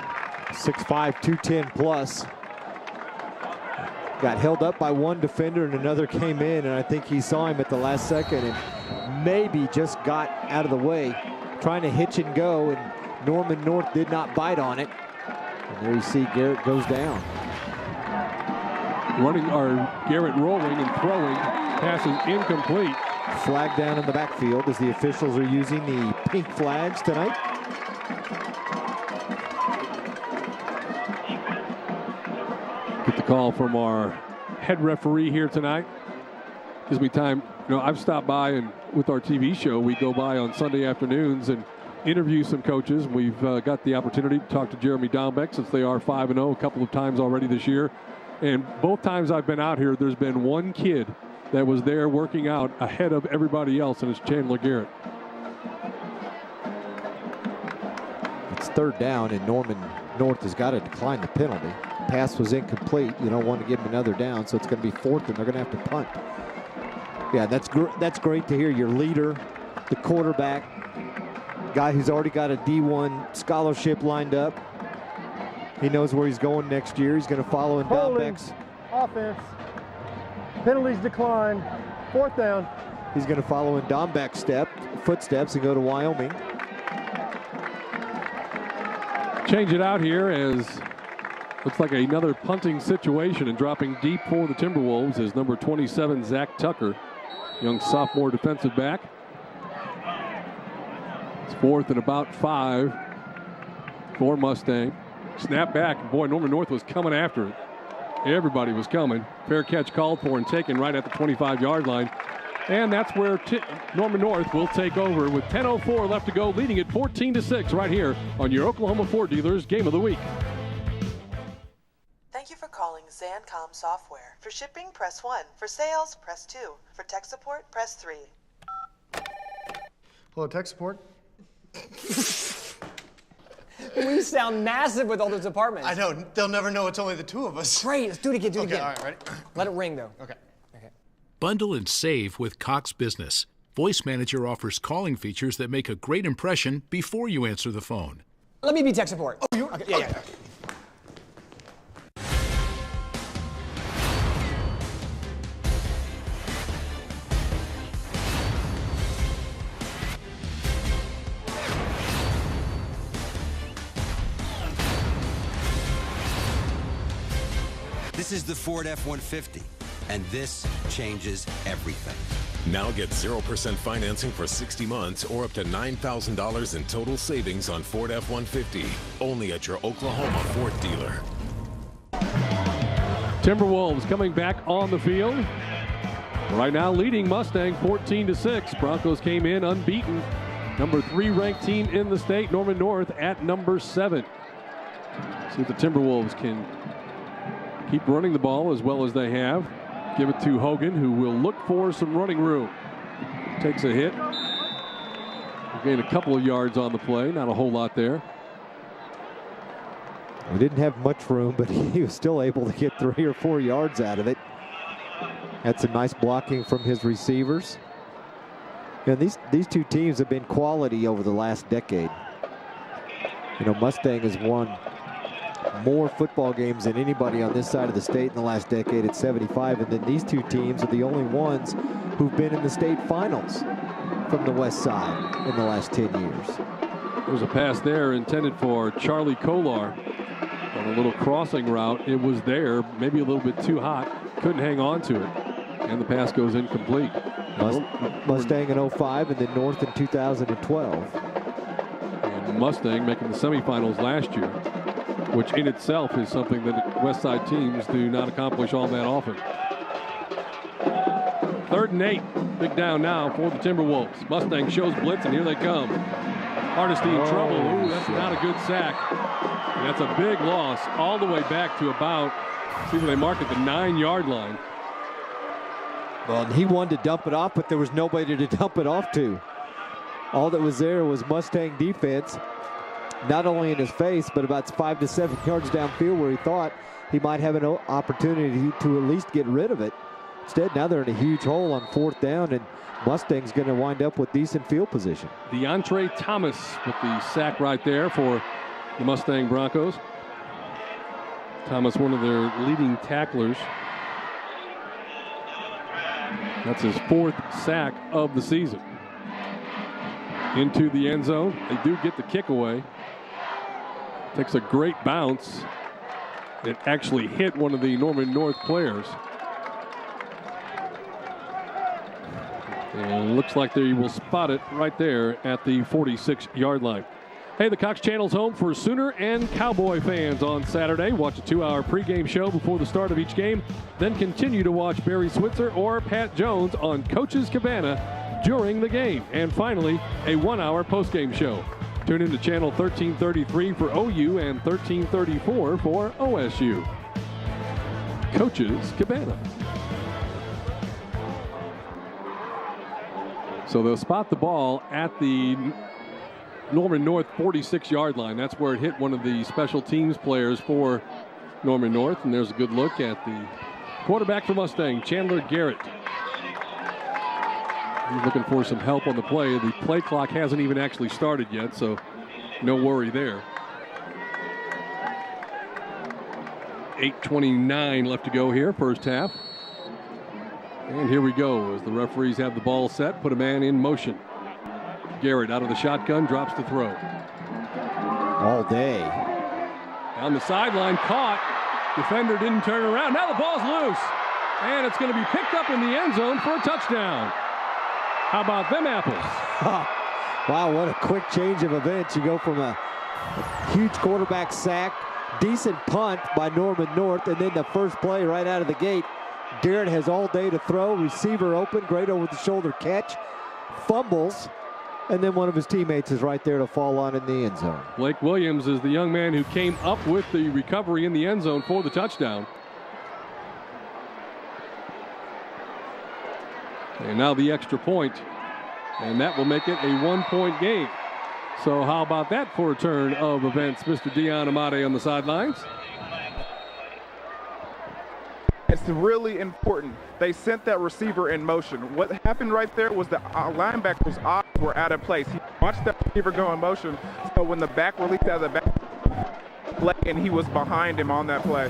6'5", 210 plus. Got held up by one defender and another came in, and I think he saw him at the last second and maybe just got out of the way, trying to hitch and go, and Norman North did not bite on it. And there you see Garrett goes down. Garrett rolling and throwing, passes incomplete. Flag down in the backfield as the officials are using the pink flags tonight. Get the call from our head referee here tonight. Gives me time. You know, I've stopped by, and with our TV show, we go by on Sunday afternoons and interview some coaches. We've got the opportunity to talk to Jeremy Dombeck since they are 5-0 a couple of times already this year. And both times I've been out here, there's been one kid that was there working out ahead of everybody else, and it's Chandler Garrett. It's third down, and Norman North has got to decline the penalty. Pass was incomplete. You don't want to give him another down, so it's going to be fourth, and they're going to have to punt. Yeah, that's great to hear. Your leader, the quarterback, guy who's already got a D1 scholarship lined up. He knows where he's going next year. He's going to follow in Dombeck's offense. Penalties decline. Fourth down. He's going to follow in Dombeck's footsteps and go to Wyoming. Change it out here as looks like another punting situation, and dropping deep for the Timberwolves is number 27, Zach Tucker, young sophomore defensive back. It's fourth and about 5 for Mustang. Snap back. Boy, Norman North was coming after it. Everybody was coming. Fair catch called for and taken right at the 25-yard line. And that's where Norman North will take over with 10:04 left to go, leading it 14-6 right here on your Oklahoma Ford Dealers Game of the Week. Thank you for calling Zancom Software. For shipping, press 1. For sales, press 2. For tech support, press 3. Hello, tech support. We sound massive with all those apartments. I know. They'll never know it's only the two of us. Great. Let's do it again. Do it again. All right, ready? Let it ring, though. Okay. Bundle and save with Cox Business. Voice Manager offers calling features that make a great impression before you answer the phone. Let me be tech support. Oh, you? Okay. Yeah. This is the Ford F-150, and this changes everything. Now get 0% financing for 60 months or up to $9,000 in total savings on Ford F-150. Only at your Oklahoma Ford dealer. Timberwolves coming back on the field. Right now leading Mustang 14-6. Broncos came in unbeaten. Number 3 ranked team in the state, Norman North at number 7. See if the Timberwolves can keep running the ball as well as they have. Give it to Hogan, who will look for some running room. Takes a hit. Gained a couple of yards on the play, not a whole lot there. He didn't have much room, but he was still able to get 3 or 4 yards out of it. Had some nice blocking from his receivers. And these two teams have been quality over the last decade. You know, Mustang has won more football games than anybody on this side of the state in the last decade at 75, and then these two teams are the only ones who've been in the state finals from the west side in the last 10 years. There's a pass there intended for Charlie Kolar on a little crossing route. It was there, maybe a little bit too hot, couldn't hang on to it, and the pass goes incomplete. Mustang in 05 and then North in 2012. And Mustang making the semifinals last year, which in itself is something that West Side teams do not accomplish all that often. 3rd and 8. Big down now for the Timberwolves. Mustang shows blitz, and here they come. Hardesty in trouble. Ooh, that's not a good sack. And that's a big loss all the way back to about, see where they mark at the 9-yard line. Well, and he wanted to dump it off, but there was nobody to dump it off to. All that was there was Mustang defense, not only in his face, but about 5 to 7 yards downfield where he thought he might have an opportunity to at least get rid of it. Instead, now they're in a huge hole on 4th down, and Mustang's going to wind up with decent field position. DeAndre Thomas with the sack right there for the Mustang Broncos. Thomas, one of their leading tacklers. That's his 4th sack of the season. Into the end zone. They do get the kick away. Takes a great bounce. It actually hit one of the Norman North players. And it looks like they will spot it right there at the 46-yard line. Hey, the Cox Channel's home for Sooner and Cowboy fans on Saturday. Watch a 2-hour pregame show before the start of each game. Then continue to watch Barry Switzer or Pat Jones on Coach's Cabana during the game. And finally, a 1-hour postgame show. Tune in to channel 1333 for OU and 1334 for OSU. Coach's Cabana. So they'll spot the ball at the Norman North 46-yard line. That's where it hit one of the special teams players for Norman North. And there's a good look at the quarterback for Mustang, Chandler Garrett. He's looking for some help on the play. The play clock hasn't even actually started yet, so no worry there. 8:29 left to go here, first half. And here we go as the referees have the ball set, put a man in motion. Garrett out of the shotgun, drops to throw. All day. Down the sideline, caught. Defender didn't turn around. Now the ball's loose. And it's going to be picked up in the end zone for a touchdown. How about them apples? Wow, what a quick change of events. You go from a huge quarterback sack, decent punt by Norman North, and then the first play right out of the gate, Garrett has all day to throw. Receiver open, great over-the-shoulder catch. Fumbles, and then one of his teammates is right there to fall on in the end zone. Blake Williams is the young man who came up with the recovery in the end zone for the touchdown. And now the extra point, and that will make it a 1-point game. So how about that for a turn of events, Mr. Dion Amade on the sidelines? It's really important. They sent that receiver in motion. What happened right there was the linebacker's eyes were out of place. He watched that receiver go in motion, so when the back released out of the back play, and he was behind him on that play.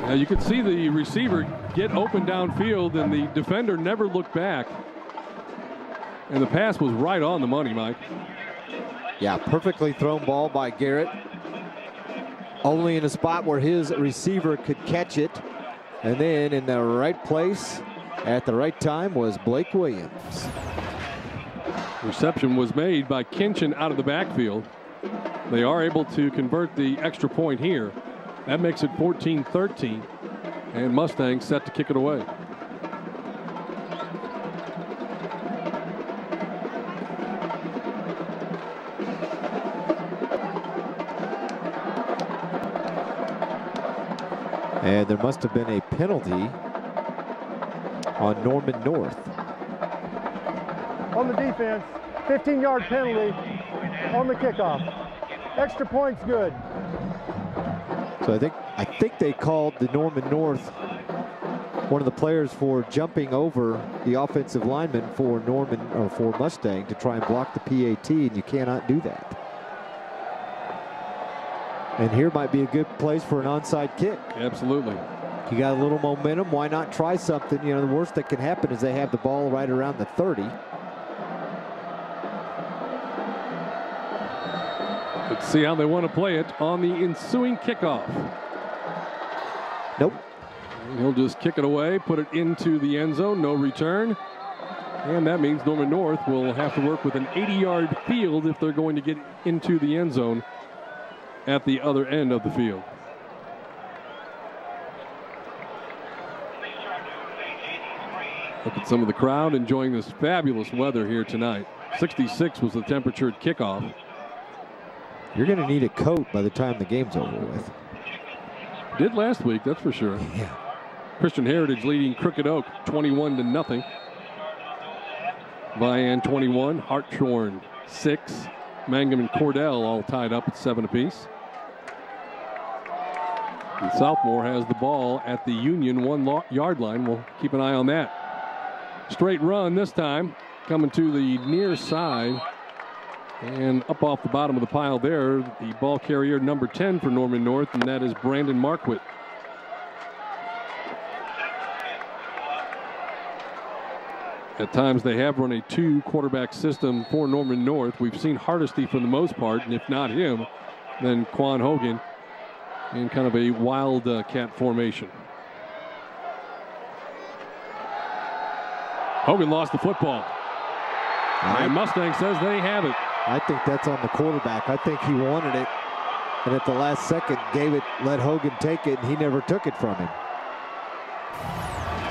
Now you could see the receiver get open downfield, and the defender never looked back. And the pass was right on the money, Mike. Yeah, perfectly thrown ball by Garrett. Only in a spot where his receiver could catch it. And then in the right place at the right time was Blake Williams. Reception was made by Kinchin out of the backfield. They are able to convert the extra point here. That makes it 14-13. And Mustang set to kick it away. And there must have been a penalty on Norman North. On the defense, 15-yard penalty on the kickoff. Extra point's good. So I think they called the Norman North, one of the players, for jumping over the offensive lineman for Mustang to try and block the PAT, and you cannot do that. And here might be a good place for an onside kick. Absolutely. You got a little momentum, why not try something? You know, the worst that can happen is they have the ball right around the 30. Let's see how they want to play it on the ensuing kickoff. Nope. He'll just kick it away, put it into the end zone, no return. And that means Norman North will have to work with an 80-yard field if they're going to get into the end zone at the other end of the field. Look at some of the crowd enjoying this fabulous weather here tonight. 66 was the temperature at kickoff. You're going to need a coat by the time the game's over with. Did last week, that's for sure. Yeah. Christian Heritage leading Crooked Oak 21-0. Vian 21, Hartshorn 6. Mangum and Cordell all tied up at 7 apiece. And Southmore has the ball at the Union 1-yard line. We'll keep an eye on that. Straight run this time, coming to the near side. And up off the bottom of the pile there, the ball carrier number 10 for Norman North, and that is Brandon Marquit. At times they have run a 2-quarterback system for Norman North. We've seen Hardesty for the most part, and if not him, then Quan Hogan in kind of a wildcat formation. Hogan lost the football. And Mustang says they have it. I think that's on the quarterback. I think he wanted it, and at the last second gave it, let Hogan take it, and he never took it from him.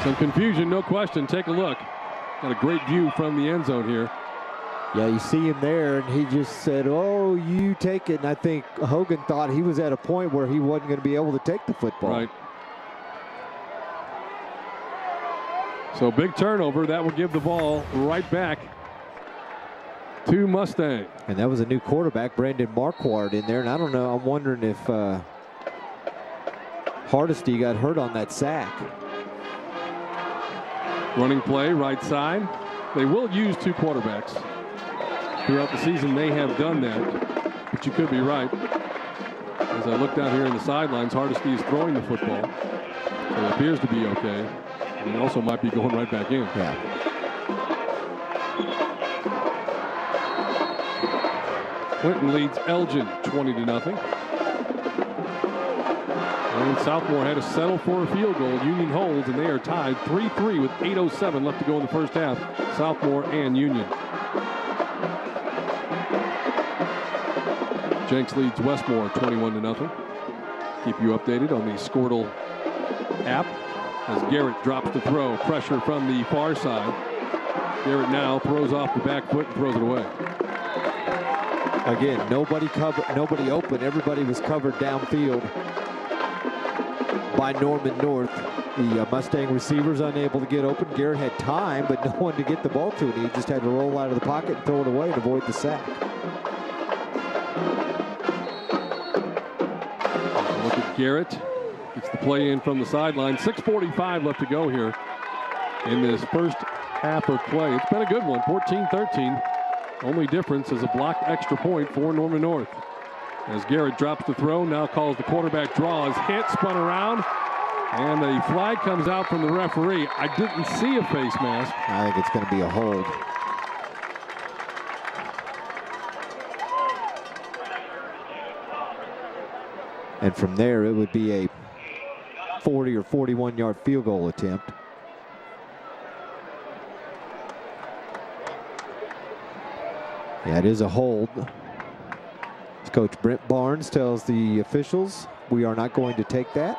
Some confusion, no question. Take a look. Got a great view from the end zone here. Yeah, you see him there, and he just said, oh, you take it. And I think Hogan thought he was at a point where he wasn't going to be able to take the football. Right. So big turnover. That will give the ball right back to Mustang. And that was a new quarterback, Brandon Marquardt, in there. And I don't know, I'm wondering if Hardesty got hurt on that sack. Running play, right side. They will use 2 quarterbacks. Throughout the season, they have done that. But you could be right. As I look down here in the sidelines, Hardesty is throwing the football. So it appears to be okay. And he also might be going right back in. Yeah. Clinton leads Elgin 20-0. And Southmore had to settle for a field goal. Union holds, and they are tied 3-3 with 8:07 left to go in the first half. Southmore and Union. Jenks leads Westmore 21-0. Keep you updated on the Squirtle app as Garrett drops to throw. Pressure from the far side. Garrett now throws off the back foot and throws it away. Again, nobody open. Everybody was covered downfield by Norman North. The Mustang receivers unable to get open. Garrett had time, but no one to get the ball to, and he just had to roll out of the pocket and throw it away and avoid the sack. Look at Garrett. Gets the play in from the sideline. 6:45 left to go here in this first half of play. It's been a good one, 14-13. Only difference is a blocked extra point for Norman North. As Garrett drops the throw, now calls the quarterback draw. Is hit, spun around, and a flag comes out from the referee. I didn't see a face mask. I think it's going to be a hold. And from there, it would be a 40 or 41-yard field goal attempt. Yeah, it is a hold. As Coach Brent Barnes tells the officials, we are not going to take that.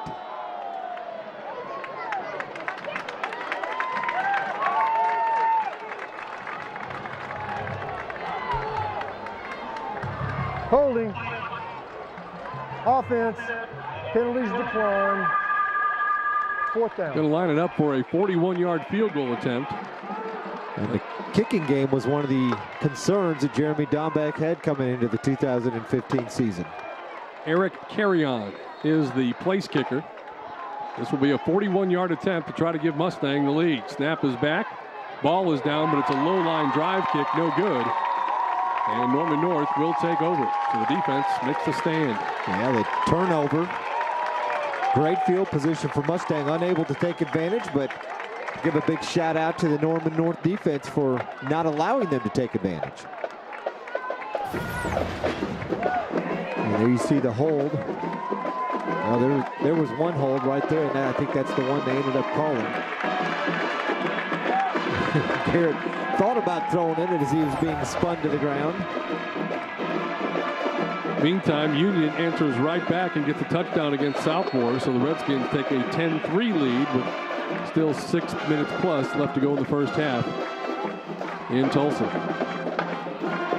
Holding. Offense. Penalties declined. 4th down. Going to line it up for a 41-yard field goal attempt. And the kicking game was one of the concerns that Jeremy Dombeck had coming into the 2015 season. Eric Carrion is the place kicker. This will be a 41-yard attempt to try to give Mustang the lead. Snap is back. Ball is down, but it's a low-line drive kick, no good. And Norman North will take over. So the defense makes the stand. Yeah, the turnover. Great field position for Mustang, unable to take advantage, but give a big shout out to the Norman North defense for not allowing them to take advantage. And there you see the hold. Well, there was one hold right there, and I think that's the one they ended up calling. Garrett thought about throwing it as he was being spun to the ground. Meantime, Union answers right back and gets a touchdown against Southmore, so the Redskins take a 10-3 lead with still 6 minutes plus left to go in the first half in Tulsa.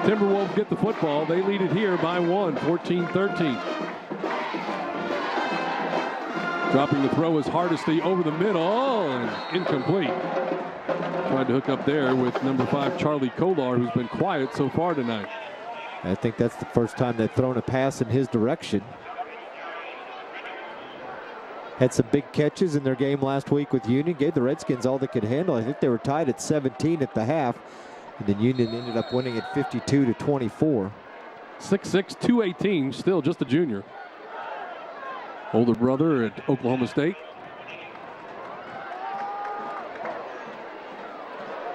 Timberwolves get the football. They lead it here by 1, 14-13. Dropping the throw is Hardesty over the middle and incomplete. Tried to hook up there with number 5 Charlie Kolar, who's been quiet so far tonight. I think that's the first time they've thrown a pass in his direction. Had some big catches in their game last week with Union. Gave the Redskins all they could handle. I think they were tied at 17 at the half. And then Union ended up winning at 52-24. 6'6", 218, still just a junior. Older brother at Oklahoma State.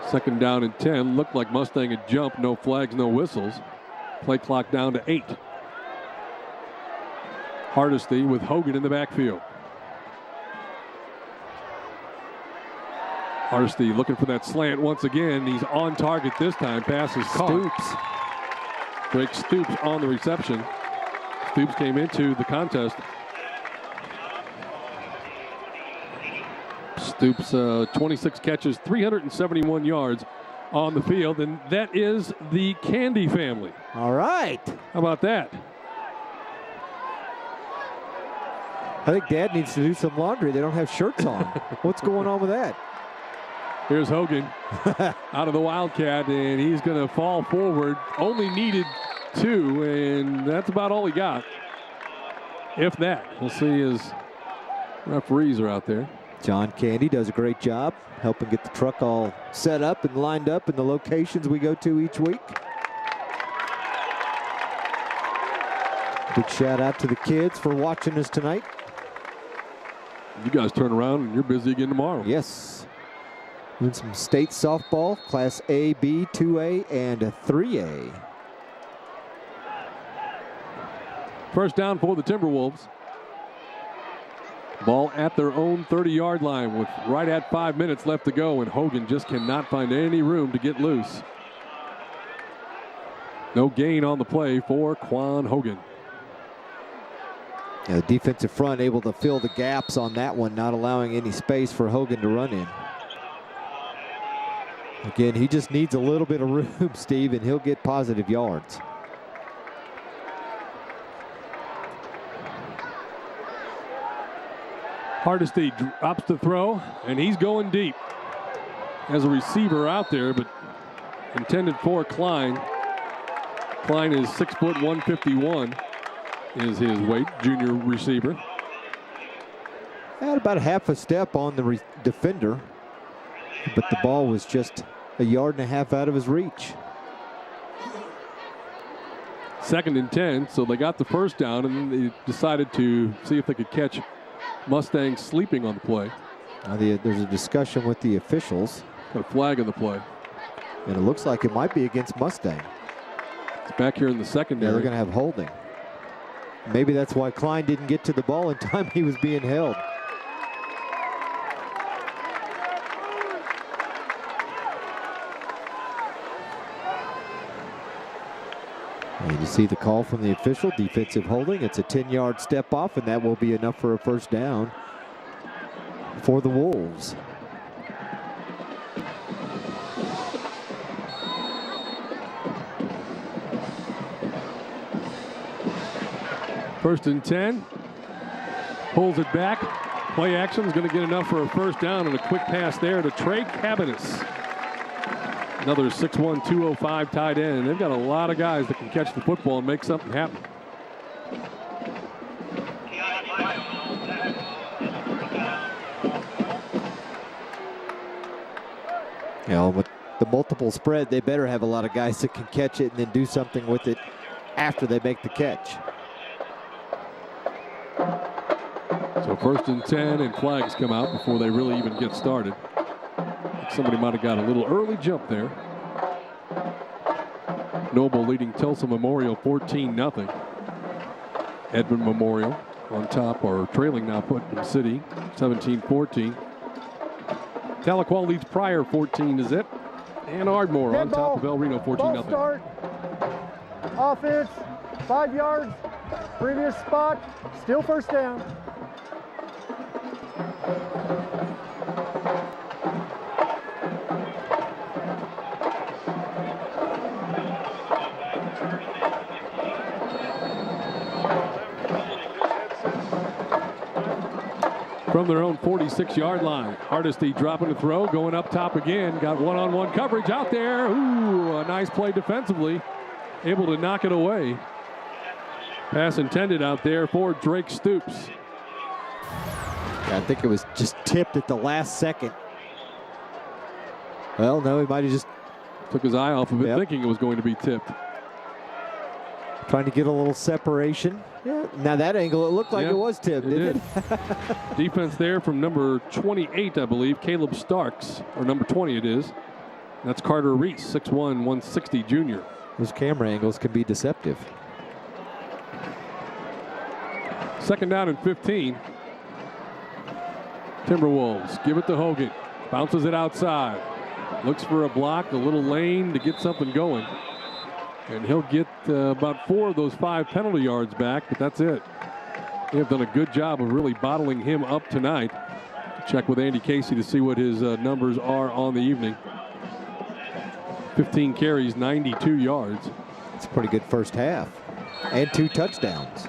Second down and 10. Looked like Mustang had jumped. No flags, no whistles. Play clock down to 8. Hardesty with Hogan in the backfield. Hardesty looking for that slant once again. He's on target this time. Pass is caught. Stoops. Drake Stoops on the reception. Stoops came into the contest. Stoops, 26 catches, 371 yards on the field, and that is the Candy family. All right. How about that? I think Dad needs to do some laundry. They don't have shirts on. What's going on with that? Here's Hogan out of the Wildcat, and he's going to fall forward. Only needed 2, and that's about all he got. If that. We'll see as referees are out there. John Candy does a great job helping get the truck all set up and lined up in the locations we go to each week. Big shout out to the kids for watching us tonight. You guys turn around and you're busy again tomorrow. Yes. Doing some state softball, Class A, B, 2A, and 3A. First down for the Timberwolves. Ball at their own 30-yard line with right at 5 minutes left to go, and Hogan just cannot find any room to get loose. No gain on the play for Quan Hogan. Yeah, the defensive front able to fill the gaps on that one, not allowing any space for Hogan to run in. Again, he just needs a little bit of room, Steve, and he'll get positive yards. Hardesty drops the throw, and he's going deep. As a receiver out there, but intended for Klein. Klein is 6 foot 151 is his weight, junior receiver. Had about a half a step on the defender, but the ball was just a yard and a half out of his reach. 2nd and 10, so they got the first down, and then they decided to see if they could catch Mustang sleeping on the play. Now there's a discussion with the officials. Got a flag on the play. And it looks like it might be against Mustang. It's back here in the secondary. Yeah, they're going to have holding. Maybe that's why Klein didn't get to the ball in time he was being held. And you see the call from the official, defensive holding. It's a 10-yard step off, and that will be enough for a first down for the Wolves. First and 10. Pulls it back. Play action is going to get enough for a first down, and a quick pass there to Trey Cabanis. Another 6'1", 205 tight end. They've got a lot of guys that can catch the football and make something happen. You know, with the multiple spread, they better have a lot of guys that can catch it and then do something with it after they make the catch. So 1st and 10, and flags come out before they really even get started. Somebody might have got a little early jump there. Noble leading Tulsa Memorial 14-0. Edmond Memorial on top, or trailing now Putnam City 17-14. Tahlequah leads Pryor 14-0. And Ardmore on top of El Reno 14-0. Start. Offense, 5 yards. Previous spot, still first down. From their own 46-yard line. Hardesty dropping the throw, going up top again. Got one-on-one coverage out there. Ooh, a nice play defensively. Able to knock it away. Pass intended out there for Drake Stoops. Yeah, I think it was just tipped at the last second. Well, no, he might have just took his eye off of it, thinking it was going to be tipped. Trying to get a little separation. Yeah. Now that angle, it looked like it was tipped, didn't it? Defense there from number 28, I believe, Caleb Starks, or number 20 it is. That's Carter Reese, 6'1", 160 junior. Those camera angles can be deceptive. 2nd down and 15. Timberwolves give it to Hogan. Bounces it outside. Looks for a block, a little lane to get something going. And he'll get about 4 of those 5 penalty yards back, but that's it. They have done a good job of really bottling him up tonight. Check with Andy Casey to see what his numbers are on the evening. 15 carries, 92 yards. It's a pretty good first half. And 2 touchdowns.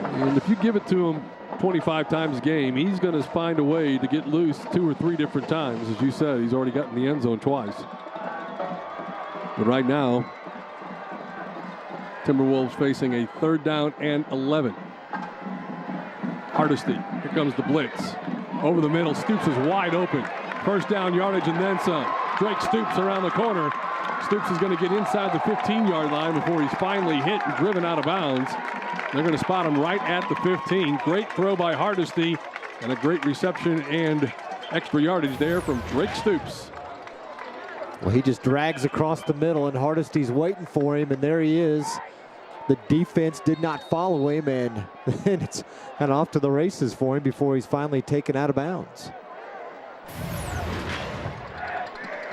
And if you give it to him 25 times a game, he's going to find a way to get loose 2 or 3 different times. As you said, he's already gotten in the end zone twice. But right now, Timberwolves facing a 3rd down and 11. Hardesty, here comes the blitz. Over the middle, Stoops is wide open. First down yardage and then some. Drake Stoops around the corner. Stoops is going to get inside the 15-yard line before he's finally hit and driven out of bounds. They're going to spot him right at the 15. Great throw by Hardesty, and a great reception and extra yardage there from Drake Stoops. Well, he just drags across the middle, and Hardesty's waiting for him, and there he is. The defense did not follow him, and then it's kind of off to the races for him before he's finally taken out of bounds.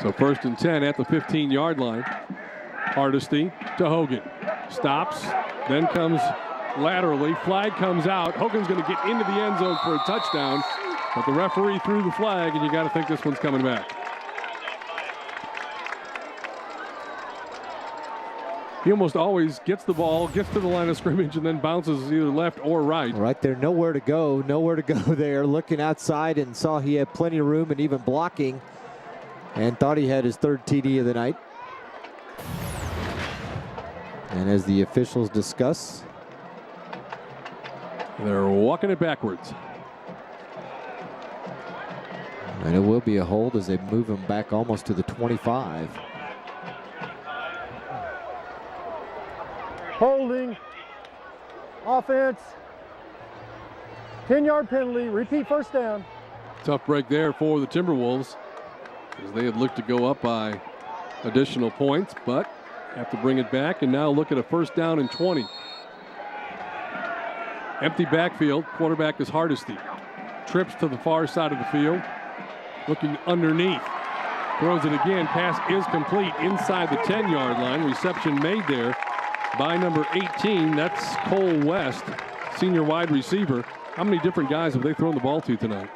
So 1st and 10 at the 15-yard line. Hardesty to Hogan. Stops, then comes laterally. Flag comes out. Hogan's going to get into the end zone for a touchdown, but the referee threw the flag, and you got to think this one's coming back. He almost always gets the ball, gets to the line of scrimmage, and then bounces either left or right. Right there, nowhere to go there. Looking outside and saw he had plenty of room and even blocking, and thought he had his third TD of the night. And as the officials discuss, they're walking it backwards. And it will be a hold as they move him back almost to the 25. Holding. Offense. 10-yard penalty. Repeat first down. Tough break there for the Timberwolves, as they had looked to go up by additional points, but have to bring it back and now look at a first down and 20. Empty backfield. Quarterback is Hardesty. Trips to the far side of the field. Looking underneath. Throws it again. Pass is complete inside the 10-yard line. Reception made there by number 18. That's Cole West, senior wide receiver. How many different guys have they thrown the ball to tonight?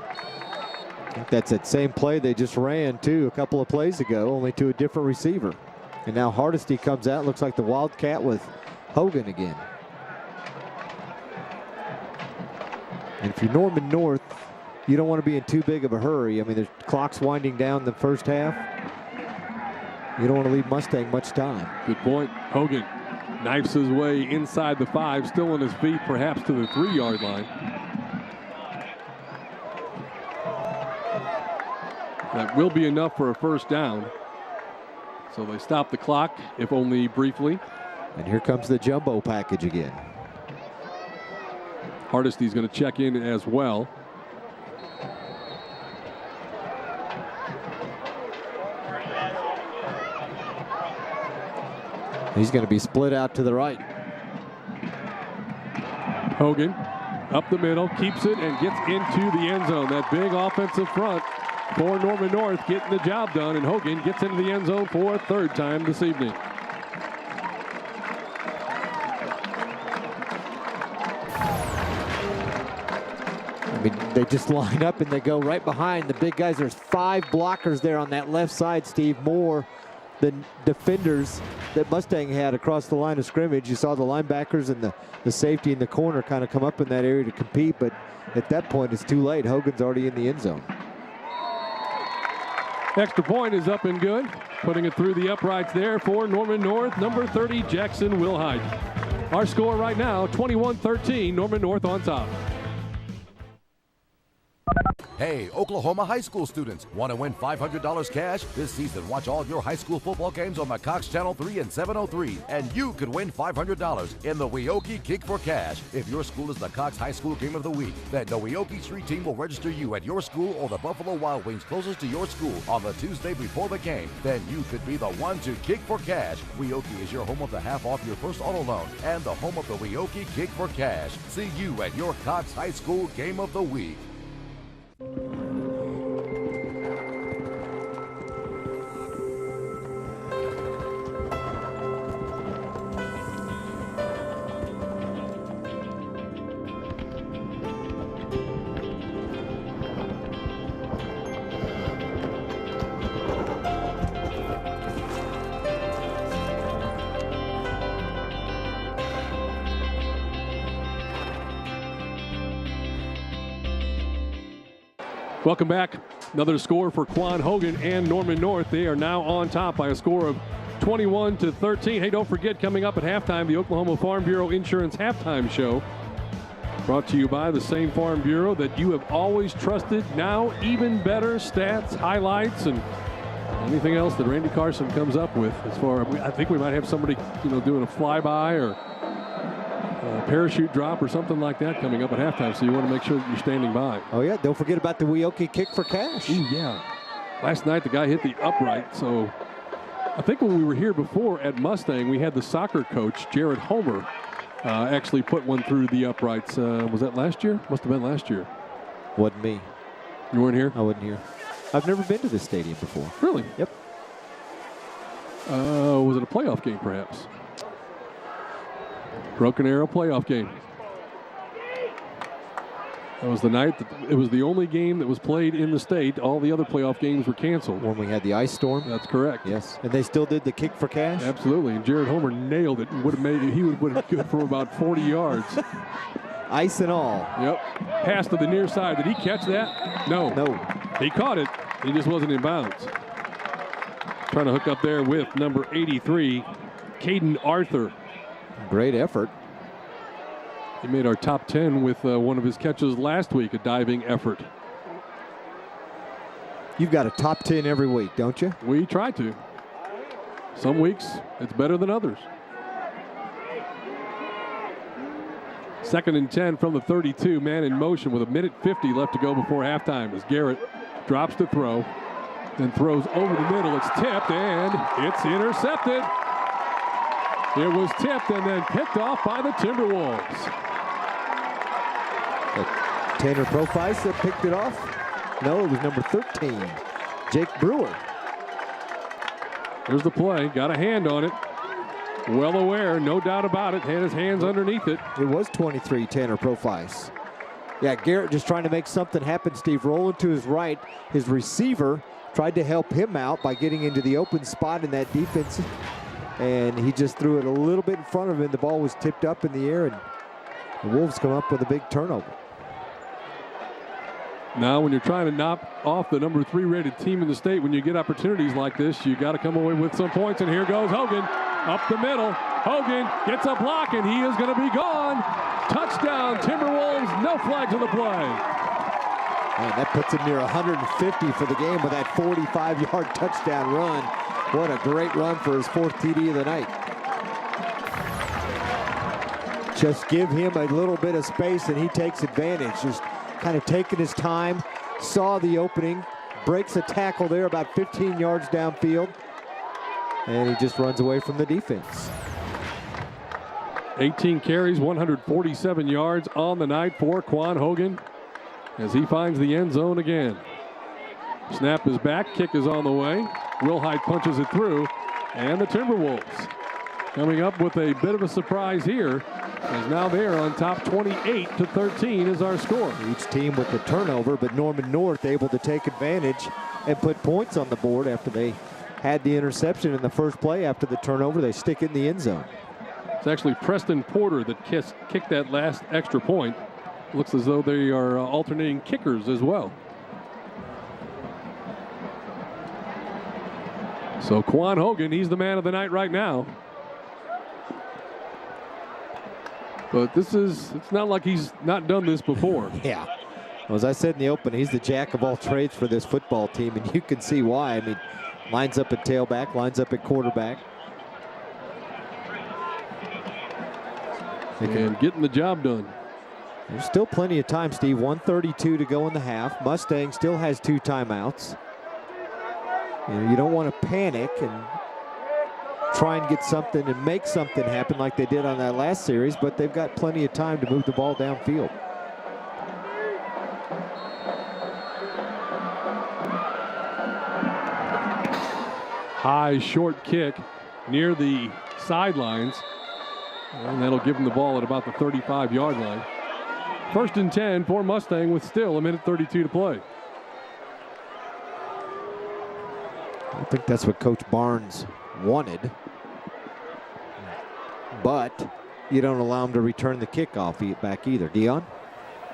I think that's that same play they just ran too a couple of plays ago, only to a different receiver. And now Hardesty comes out. Looks like the Wildcat with Hogan again. And if you're Norman North, you don't want to be in too big of a hurry. I mean, the clock's winding down the first half. You don't want to leave Mustang much time. Good point. Hogan knifes his way inside the 5, still on his feet, perhaps to the 3-yard line. That will be enough for a first down. So they stop the clock, if only briefly. And here comes the jumbo package again. Hardesty's going to check in as well. He's going to be split out to the right. Hogan up the middle, keeps it, and gets into the end zone. That big offensive front for Norman North getting the job done, and Hogan gets into the end zone for a third time this evening. I mean, they just line up and they go right behind the big guys. There's 5 blockers there on that left side, Steve, more than defenders that Mustang had across the line of scrimmage. You saw the linebackers and the safety in the corner kind of come up in that area to compete, but at that point it's too late. Hogan's already in the end zone. Extra point is up and good. Putting it through the uprights there for Norman North. Number 30, Jackson Wilhite. Our score right now, 21-13, Norman North on top. Hey, Oklahoma high school students, want to win $500 cash? This season, watch all your high school football games on my Cox Channel 3 and 703, and you could win $500 in the Weoki Kick for Cash. If your school is the Cox High School Game of the Week, then the Weoki Street Team will register you at your school or the Buffalo Wild Wings closest to your school on the Tuesday before the game. Then you could be the one to kick for cash. Weoki is your home of the half off your first auto loan and the home of the Weoki Kick for Cash. See you at your Cox High School Game of the Week. Welcome back. Another score for Quan Hogan and Norman North. They are now on top by a score of 21-13. Hey, don't forget, coming up at halftime, the Oklahoma Farm Bureau Insurance Halftime Show. Brought to you by the same Farm Bureau that you have always trusted. Now even better stats, highlights, and anything else that Randy Carson comes up with. As far, I think we might have somebody, doing a flyby or a parachute drop or something like that coming up at halftime. So you want to make sure that you're standing by. Oh yeah, don't forget about the Weoki Kick for Cash. Ooh, yeah. Last night the guy hit the upright. So I think when we were here before at Mustang, we had the soccer coach, Jared Homer, actually put one through the uprights. Was that last year? Must have been last year. Wasn't me. You weren't here? I wasn't here. I've never been to this stadium before. Really? Yep. Was it a playoff game perhaps? Broken Arrow playoff game. That was the night that it was the only game that was played in the state. All the other playoff games were canceled. When we had the ice storm? That's correct. Yes. And they still did the kick for cash? Absolutely. And Jared Homer nailed it. Would have made it. He would have good for about 40 yards. Ice and all. Yep. Pass to the near side. Did he catch that? No. No. He caught it. He just wasn't in bounds. Trying to hook up there with number 83, Caden Arthur. Great effort. He made our top 10 with one of his catches last week, a diving effort. You've got a top 10 every week, don't you? We try to. Some weeks, it's better than others. 2nd and 10 from the 32, man in motion with 1:50 left to go before halftime as Garrett drops to throw, then throws over the middle. It's tipped, and it's intercepted. It was tipped and then picked off by the Timberwolves. Tanner Profice that picked it off? No, it was number 13, Jake Brewer. Here's the play. Got a hand on it. Well aware, no doubt about it. Had his hands underneath it. It was 23, Tanner Profice. Yeah, Garrett just trying to make something happen, Steve. Rolling to his right. His receiver tried to help him out by getting into the open spot in that defense. And he just threw it a little bit in front of him. The ball was tipped up in the air, and the Wolves come up with a big turnover. Now, when you're trying to knock off the number 3 rated team in the state, when you get opportunities like this, you got to come away with some points. And here goes Hogan up the middle. Hogan gets a block, and he is going to be gone. Touchdown, Timberwolves. No flags on the play. Man, that puts him near 150 for the game with that 45-yard touchdown run. What a great run for his 4th TD of the night. Just give him a little bit of space, and he takes advantage. Just kind of taking his time, saw the opening, breaks a tackle there about 15 yards downfield, and he just runs away from the defense. 18 carries, 147 yards on the night for Quan Hogan as he finds the end zone again. Snap is back, kick is on the way. Wilhite punches it through, and the Timberwolves coming up with a bit of a surprise here, as now they're on top 28-13 is our score. Each team with the turnover, but Norman North able to take advantage and put points on the board after they had the interception in the first play. After the turnover, they stick it in the end zone. It's actually Preston Porter that kicked that last extra point. Looks as though they are alternating kickers as well. So Quan Hogan, he's the man of the night right now. But it's not like he's not done this before. Yeah. Well, as I said in the open, he's the jack of all trades for this football team, and you can see why. I mean, lines up at tailback, lines up at quarterback. And getting the job done. There's still plenty of time, Steve. 1:32 to go in the half. Mustang still has 2 timeouts. You don't want to panic and try and get something and make something happen like they did on that last series, but they've got plenty of time to move the ball downfield. High short kick near the sidelines, and that'll give them the ball at about the 35-yard line. 1st and 10 for Mustang with still 1:32 to play. I think that's what Coach Barnes wanted, but you don't allow him to return the kickoff back either. Dion?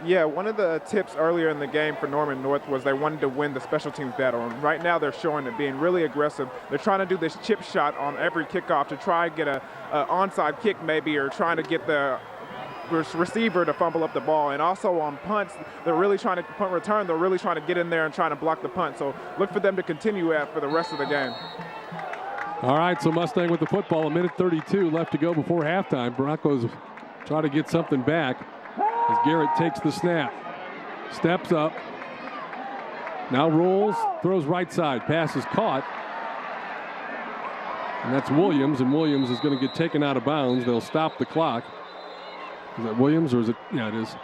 Yeah, one of the tips earlier in the game for Norman North was they wanted to win the special teams battle. And right now they're showing it, being really aggressive. They're trying to do this chip shot on every kickoff to try and get a onside kick maybe, or trying to get the receiver to fumble up the ball. And also on punts, they're really trying to punt return. They're really trying to get in there and trying to block the punt. So look for them to continue that for the rest of the game. All right, so Mustang with the football, 1:32 left to go before halftime. Broncos try to get something back as Garrett takes the snap. Steps up. Now rolls, throws right side. Pass is caught. And that's Williams, and Williams is going to get taken out of bounds. They'll stop the clock. Is that Williams, or is it? Yeah, it is.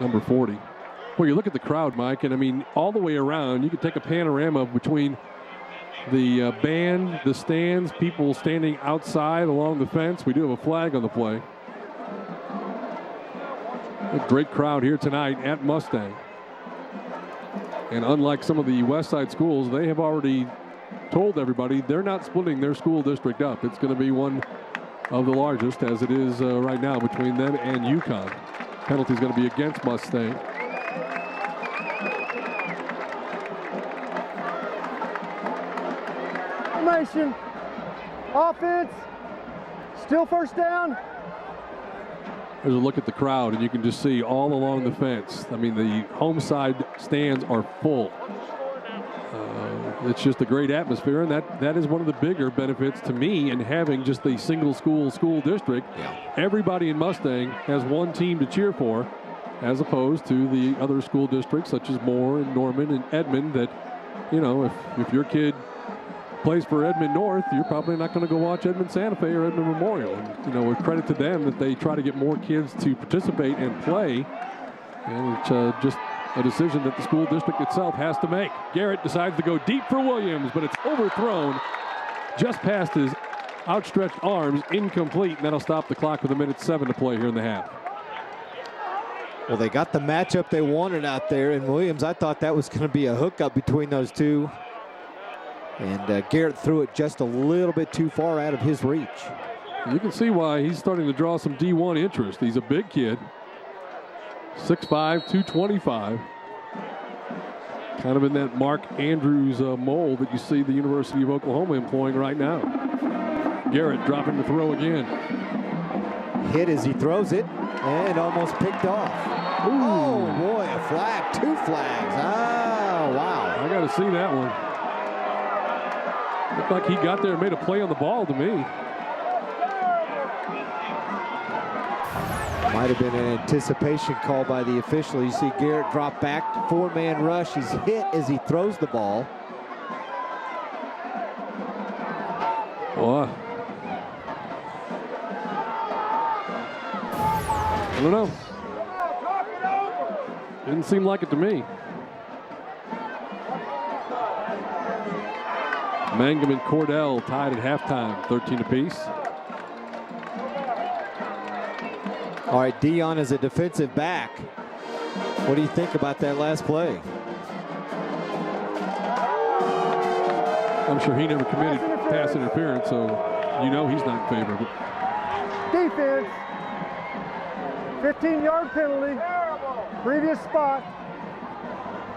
Number 40. Well, you look at the crowd, Mike, and I mean, all the way around, you could take a panorama between the band, the stands, people standing outside along the fence. We do have a flag on the play. A great crowd here tonight at Mustang. And unlike some of the West Side schools, they have already told everybody they're not splitting their school district up. It's going to be one of the largest, as it is right now between them and UConn. Penalty is going to be against Mustang. Formation. Offense. Still first down. There's a look at the crowd, and you can just see all along the fence. I mean, the home side stands are full. It's just a great atmosphere, and that is one of the bigger benefits to me in having just a single school district. Yeah. Everybody in Mustang has one team to cheer for, as opposed to the other school districts such as Moore and Norman and Edmond that, you know, if your kid plays for Edmond North, you're probably not going to go watch Edmond Santa Fe or Edmond Memorial. And, you know, with credit to them that they try to get more kids to participate and play, and it's just a decision that the school district itself has to make. Garrett decides to go deep for Williams, but it's overthrown just past his outstretched arms, incomplete, and that'll stop the clock with 1:07 to play here in the half. Well, they got the matchup they wanted out there, and Williams, I thought that was going to be a hookup between those two. And Garrett threw it just a little bit too far out of his reach. You can see why he's starting to draw some D1 interest. He's a big kid. 6'5", 225. Kind of in that Mark Andrews mold that you see the University of Oklahoma employing right now. Garrett dropping the throw again. Hit as he throws it, and almost picked off. Ooh. Oh, boy, a flag, 2 flags. Oh, wow. I got to see that one. Looked like he got there and made a play on the ball to me. Might have been an anticipation call by the official. You see Garrett drop back, 4-man rush. He's hit as he throws the ball. Boy. I don't know. Didn't seem like it to me. Mangum and Cordell tied at halftime, 13 apiece. All right, Dion is a defensive back. What do you think about that last play? I'm sure he never committed pass interference, so you know he's not in favor of it. Defense. 15-yard penalty. Previous spot.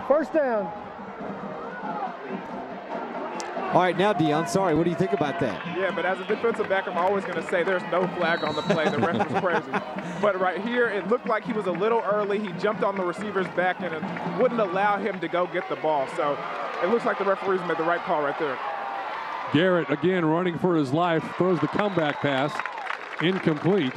First down. All right, now, Dion, sorry, what do you think about that? Yeah, but as a defensive back, I'm always going to say there's no flag on the play. The ref was crazy. But right here, it looked like he was a little early. He jumped on the receiver's back, and it wouldn't allow him to go get the ball. So it looks like the referees made the right call right there. Garrett, again, running for his life, throws the comeback pass. Incomplete.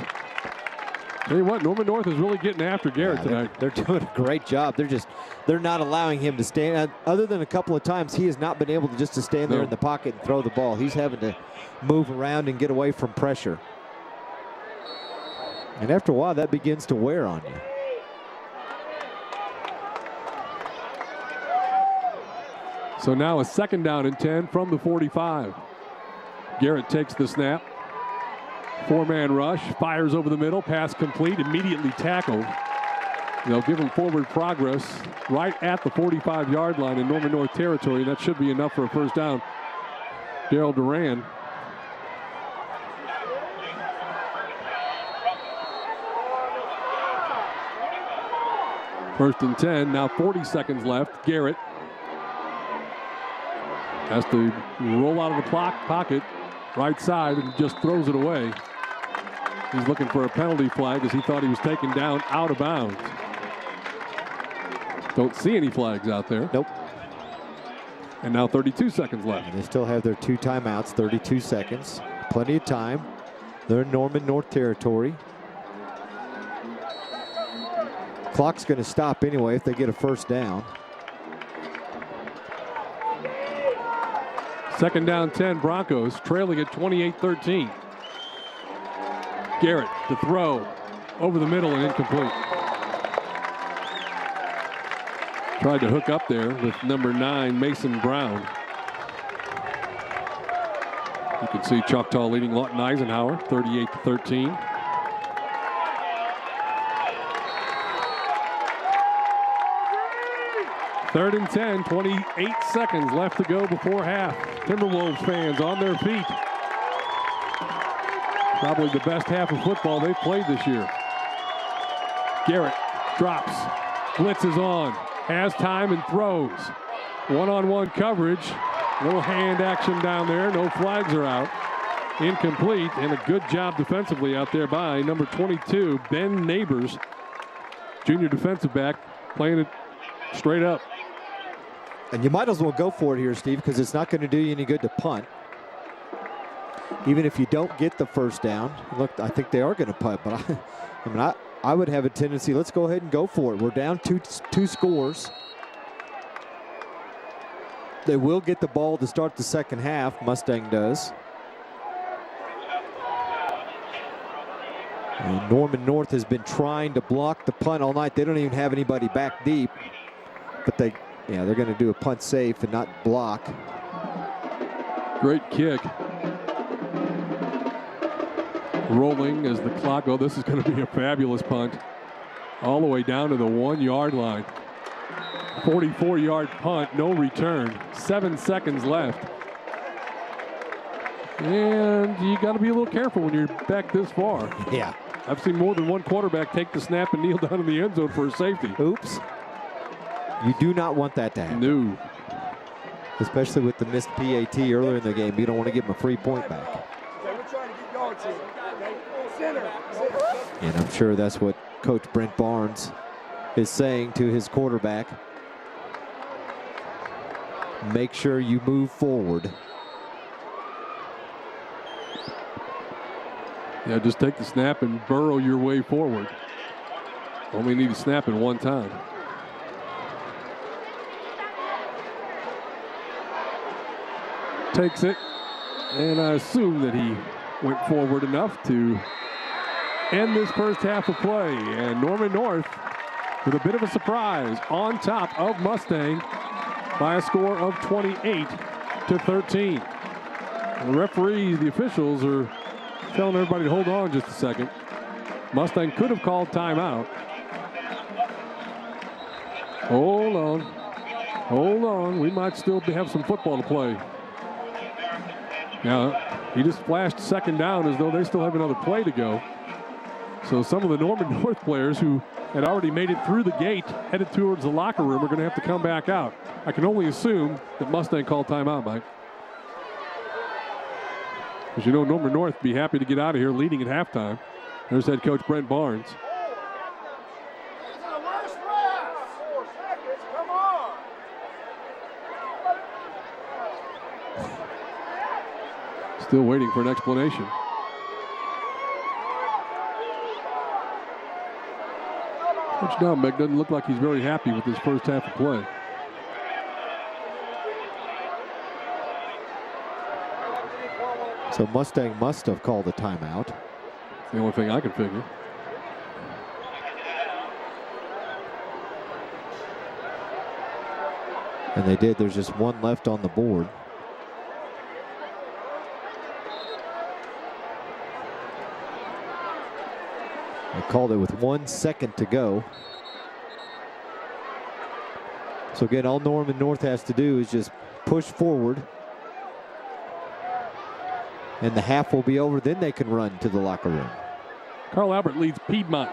Tell you what, Norman North is really getting after Garrett tonight. They're doing a great job. They're not allowing him to stand. Other than a couple of times, he has not been able to stand there in the pocket and throw the ball. He's having to move around and get away from pressure. And after a while, that begins to wear on you. So now a 2nd down and 10 from the 45. Garrett takes the snap. 4-man rush, fires over the middle, pass complete, immediately tackled. They'll give him forward progress right at the 45-yard line in Norman North territory. That should be enough for a first down. Daryl Duran. First and 10, now 40 seconds left. Garrett has to roll out of the pocket, right side, and just throws it away. He's looking for a penalty flag as he thought he was taken down out of bounds. Don't see any flags out there. Nope. And now 32 seconds left. And they still have their 2 timeouts, 32 seconds. Plenty of time. They're in Norman North territory. Clock's going to stop anyway if they get a first down. 2nd down 10, Broncos trailing at 28-13. Garrett to throw over the middle and incomplete. Tried to hook up there with number 9, Mason Brown. You can see Choctaw leading Lawton Eisenhower, 38-13. Third and 10, 28 seconds left to go before half. Timberwolves fans on their feet. Probably the best half of football they've played this year. Garrett drops, blitz is on, has time and throws. One-on-one coverage, little hand action down there, no flags are out. Incomplete, and a good job defensively out there by number 22, Ben Neighbors, junior defensive back, playing it straight up. And you might as well go for it here, Steve, because it's not going to do you any good to punt. Even if you don't get the first down. Look, I think they are going to punt, but I would have a tendency, let's go ahead and go for it. We're down two scores. They will get the ball to start the second half, Mustang does. And Norman North has been trying to block the punt all night. They don't even have anybody back deep, but they're going to do a punt safe and not block. Great kick. Rolling as the clock, this is going to be a fabulous punt. All the way down to the 1 yard line. 44-yard punt, no return. 7 seconds left. And you got to be a little careful when you're back this far. Yeah. I've seen more than one quarterback take the snap and kneel down in the end zone for a safety. Oops. You do not want that to happen. No. Especially with the missed PAT earlier in the game. You don't want to give them a free point back. And I'm sure that's what Coach Brent Barnes is saying to his quarterback. Make sure you move forward. Yeah, just take the snap and burrow your way forward. Only need to snap it one time. Takes it, and I assume that he went forward enough to end this first half of play. And Norman North with a bit of a surprise on top of Mustang by a score of 28-13. The referees, the officials are telling everybody to hold on just a second. Mustang could have called timeout. Hold on. Hold on. We might still have some football to play. Now, he just flashed second down as though they still have another play to go. So some of the Norman North players who had already made it through the gate, headed towards the locker room, are going to have to come back out. I can only assume that Mustang called timeout, Mike. Because you know Norman North be happy to get out of here leading at halftime. There's head coach Brent Barnes. Still waiting for an explanation. Coach Dombeck doesn't look like he's very happy with this first half of play. So Mustang must have called a timeout. It's the only thing I can figure. And they did. There's just one left on the board. They called it with 1 second to go. So again, all Norman North has to do is just push forward. And the half will be over, then they can run to the locker room. Carl Albert leads Piedmont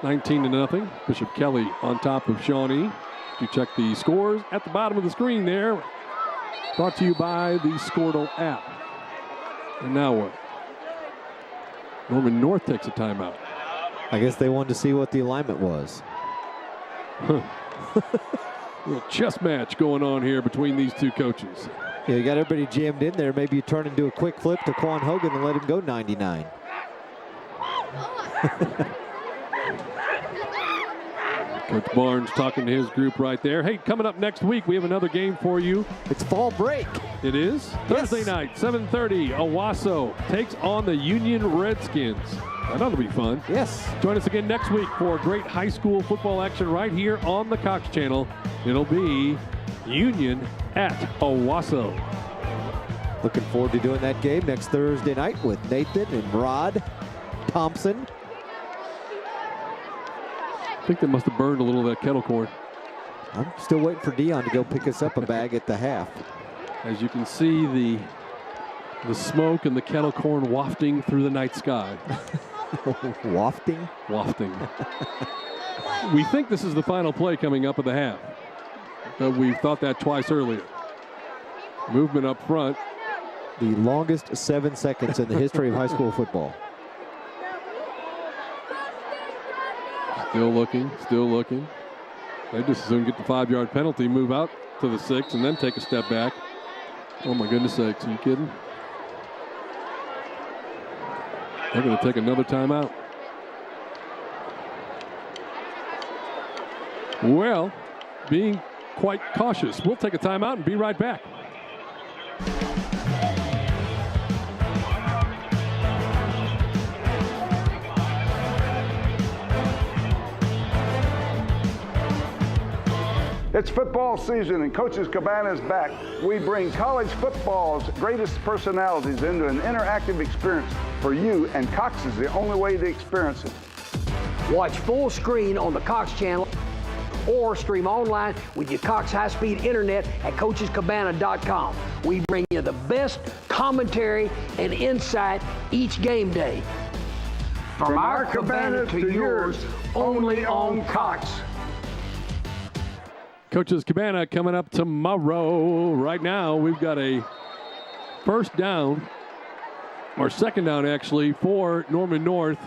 19-0. Bishop Kelly on top of Shawnee. You check the scores at the bottom of the screen there. Brought to you by the Scoredle app. And now what? Norman North takes a timeout. I guess they wanted to see what the alignment was. Little chess match going on here between these two coaches. Yeah, you got everybody jammed in there. Maybe you turn and do a quick flip to Quan Hogan and let him go 99. Coach Barnes talking to his group right there. Hey, coming up next week, we have another game for you. It's fall break. It is? Yes. Thursday night, 7:30, Owasso takes on the Union Redskins. That ought to be fun. Yes. Join us again next week for great high school football action right here on the Cox Channel. It'll be Union at Owasso. Looking forward to doing that game next Thursday night with Nathan and Rod Thompson. I think they must have burned a little of that kettle corn. I'm still waiting for Dion to go pick us up a bag at the half. As you can see, the smoke and the kettle corn wafting through the night sky. Wafting? Wafting. We think this is the final play coming up at the half. But we've thought that twice earlier. Movement up front. The longest 7 seconds in the history of high school football. Still looking, still looking. They just as soon get the 5-yard penalty, move out to the 6, and then take a step back. Oh my goodness sakes, are you kidding? They're going to take another timeout. Well, being quite cautious. We'll take a timeout and be right back. It's football season and Coach's Cabana is back. We bring college football's greatest personalities into an interactive experience for you, and Cox is the only way to experience it. Watch full screen on the Cox channel or stream online with your Cox high-speed internet at coachescabana.com. We bring you the best commentary and insight each game day. From our cabana to yours, only on Cox. Coach's Cabana coming up tomorrow. Right now, we've got a first down, or second down actually, for Norman North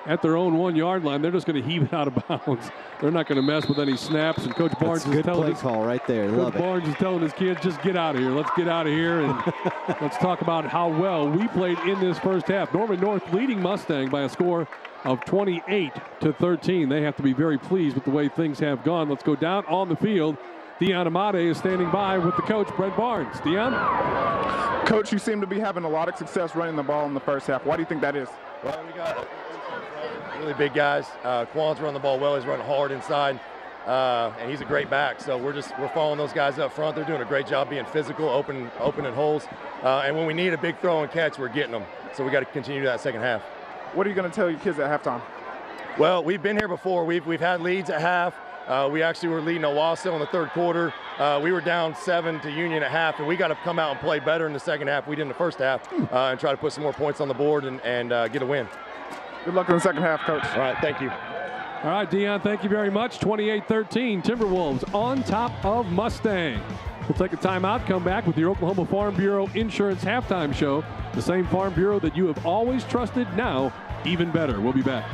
at their own 1-yard line. They're just going to heave it out of bounds. They're not going to mess with any snaps. And Coach Barnes is telling play call right there. Coach Barnes is telling his kids, just get out of here. Let's get out of here and let's talk about how well we played in this first half. Norman North leading Mustang by a score of 28-13. They have to be very pleased with the way things have gone. Let's go down on the field. Dion Amade is standing by with the coach, Brent Barnes. Dion? Coach, you seem to be having a lot of success running the ball in the first half. Why do you think that is? Well, we got really big guys. Quan's running the ball well. He's running hard inside, and he's a great back. So we're following those guys up front. They're doing a great job being physical, opening holes. And when we need a big throw and catch, we're getting them. So we got to continue that second half. What are you going to tell your kids at halftime? Well, we've been here before. We've had leads at half. We actually were leading Owasso in the third quarter. We were down 7 to Union at half, and we got to come out and play better in the second half. We did in the first half and try to put some more points on the board and get a win. Good luck in the second half, Coach. All right, thank you. All right, Dion, thank you very much. 28-13, Timberwolves on top of Mustang. We'll take a timeout, come back with your Oklahoma Farm Bureau Insurance Halftime Show. The same Farm Bureau that you have always trusted, now even better. We'll be back.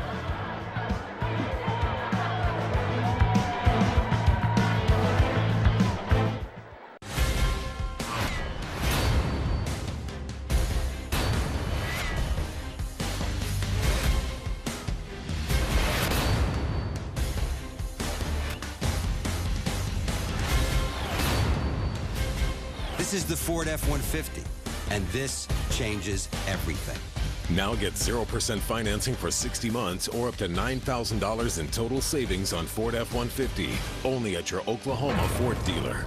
This is the Ford F-150, and this changes everything. Now get 0% financing for 60 months or up to $9,000 in total savings on Ford F-150. Only at your Oklahoma Ford dealer.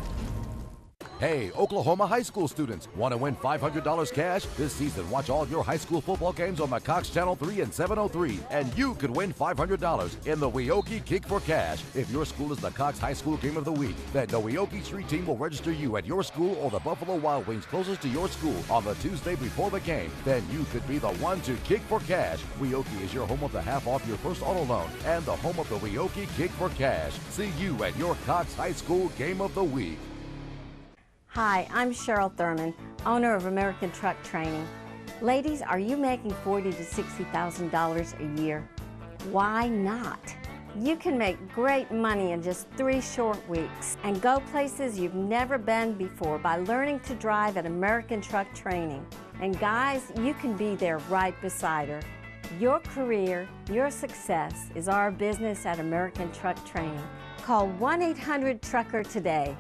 Hey, Oklahoma high school students, want to win $500 cash? This season, watch all your high school football games on the Cox Channel 3 and 703, and you could win $500 in the Weoki Kick for Cash. If your school is the Cox High School Game of the Week, then the Weoki Street Team will register you at your school or the Buffalo Wild Wings closest to your school on the Tuesday before the game. Then you could be the one to kick for cash. Weoki is your home of the half off your first auto loan and the home of the Weoki Kick for Cash. See you at your Cox High School Game of the Week. Hi, I'm Cheryl Thurman, owner of American Truck Training. Ladies, are you making $40,000 to $60,000 a year? Why not? You can make great money in just 3 short weeks and go places you've never been before by learning to drive at American Truck Training. And guys, you can be there right beside her. Your career, your success is our business at American Truck Training. Call 1-800-TRUCKER today.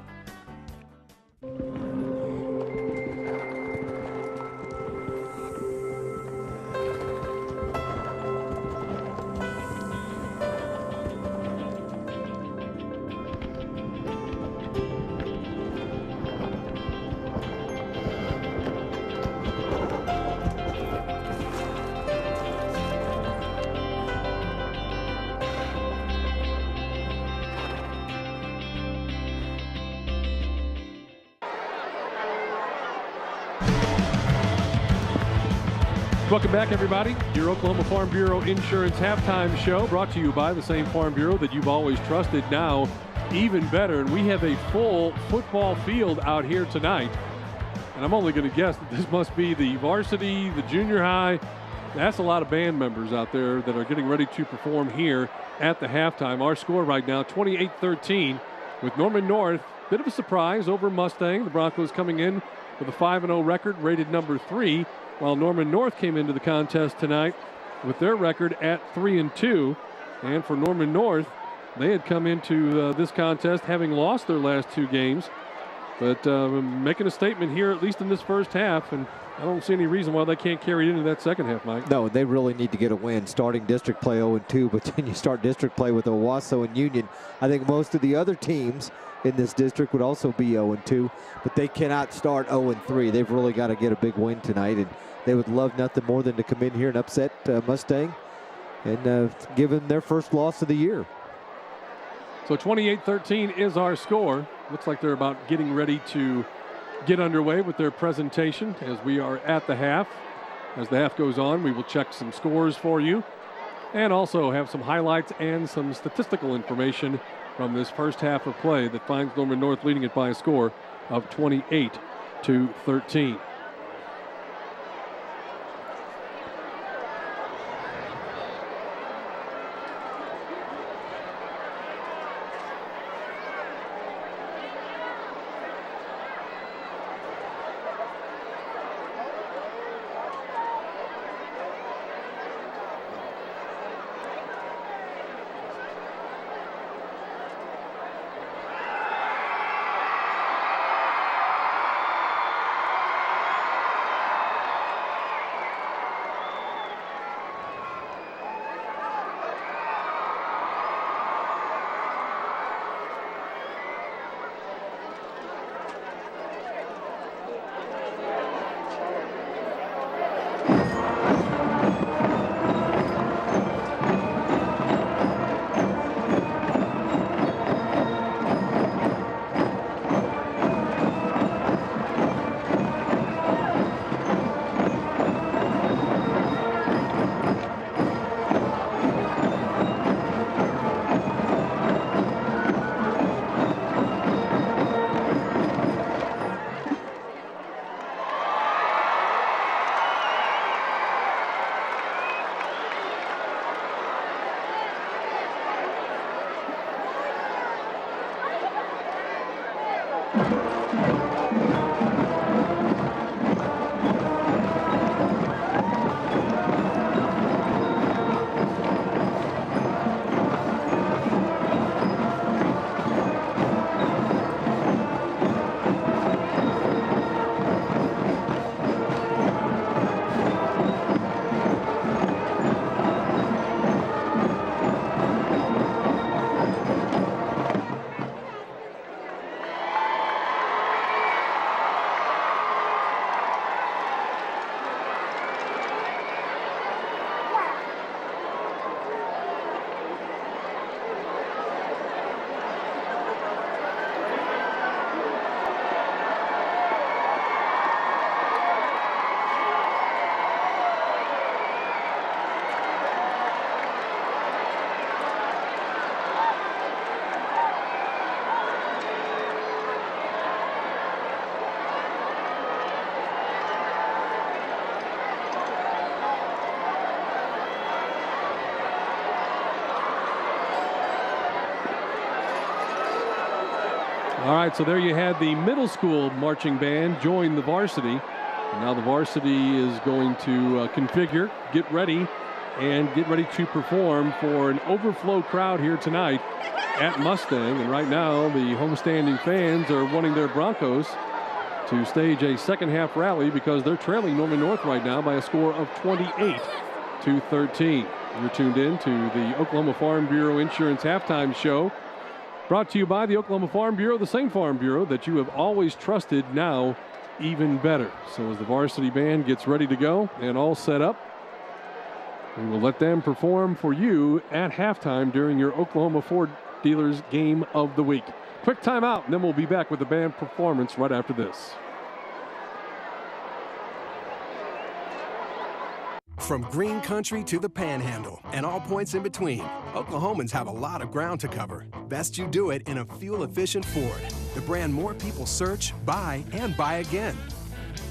Welcome back, everybody. Your Oklahoma Farm Bureau Insurance Halftime Show, brought to you by the same Farm Bureau that you've always trusted, now even better. And we have a full football field out here tonight. And I'm only going to guess that this must be the varsity, the junior high. That's a lot of band members out there that are getting ready to perform here at the halftime. Our score right now, 28-13, with Norman North. Bit of a surprise over Mustang. The Broncos coming in with a 5-0 record, rated number 3, while Norman North came into the contest tonight with their record at 3-2. And for Norman North, they had come into this contest having lost their last 2 games, but making a statement here, at least in this first half, and I don't see any reason why they can't carry it into that second half, Mike. No, they really need to get a win. Starting district play 0-2, but then you start district play with Owasso and Union. I think most of the other teams in this district would also be 0-2, but they cannot start 0-3. They've really got to get a big win tonight, and they would love nothing more than to come in here and upset Mustang and give them their first loss of the year. So 28-13 is our score. Looks like they're about getting ready to get underway with their presentation as we are at the half. As the half goes on, we will check some scores for you and also have some highlights and some statistical information from this first half of play that finds Norman North leading it by a score of 28-13. All right, so there you had the middle school marching band join the varsity. And now the varsity is going to configure, get ready to perform for an overflow crowd here tonight at Mustang. And right now, the homestanding fans are wanting their Broncos to stage a second half rally because they're trailing Norman North right now by a score of 28-13. You're tuned in to the Oklahoma Farm Bureau Insurance Halftime Show, brought to you by the Oklahoma Farm Bureau, the same Farm Bureau that you have always trusted, now even better. So as the varsity band gets ready to go and all set up, we will let them perform for you at halftime during your Oklahoma Ford Dealers Game of the Week. Quick timeout, and then we'll be back with the band performance right after this. From green country to the panhandle and all points in between, Oklahomans have a lot of ground to cover. Best you do it in a fuel-efficient Ford, the brand more people search, buy, and buy again.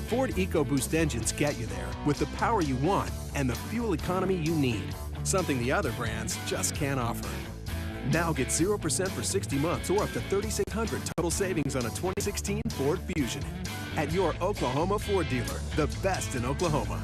Ford EcoBoost engines get you there with the power you want and the fuel economy you need, something the other brands just can't offer. Now get 0% for 60 months or up to $3,600 total savings on a 2016 Ford Fusion at your Oklahoma Ford dealer, the best in Oklahoma.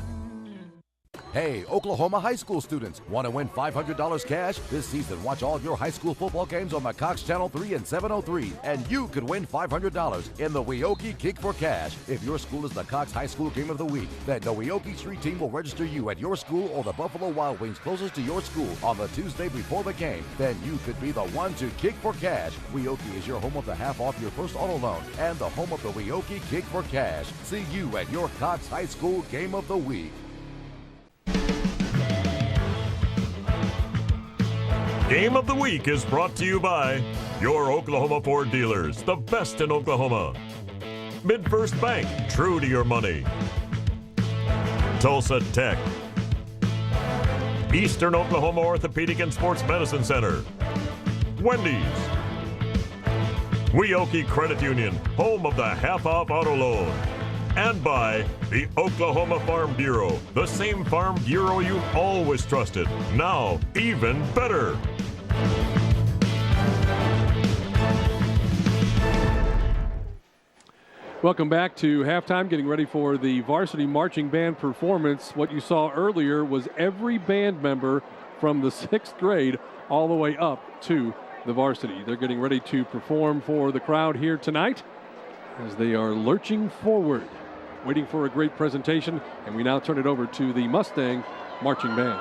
Hey, Oklahoma high school students, want to win $500 cash? This season, watch all your high school football games on the Cox Channel 3 and 703, and you could win $500 in the Weoki Kick for Cash. If your school is the Cox High School Game of the Week, then the Weoki Street Team will register you at your school or the Buffalo Wild Wings closest to your school on the Tuesday before the game. Then you could be the one to kick for cash. Weoki is your home of the half off your first auto loan and the home of the Weoki Kick for Cash. See you at your Cox High School Game of the Week. Game of the Week is brought to you by your Oklahoma Ford dealers, the best in Oklahoma. MidFirst Bank, true to your money. Tulsa Tech. Eastern Oklahoma Orthopedic and Sports Medicine Center. Wendy's. Weoki Credit Union, home of the half-off auto loan. And by the Oklahoma Farm Bureau, the same Farm Bureau you always trusted, now even better. Welcome back to halftime, getting ready for the varsity marching band performance. What you saw earlier was every band member from the 6th grade all the way up to the varsity. They're getting ready to perform for the crowd here tonight as they are lurching forward, waiting for a great presentation. And we now turn it over to the Mustang Marching Band.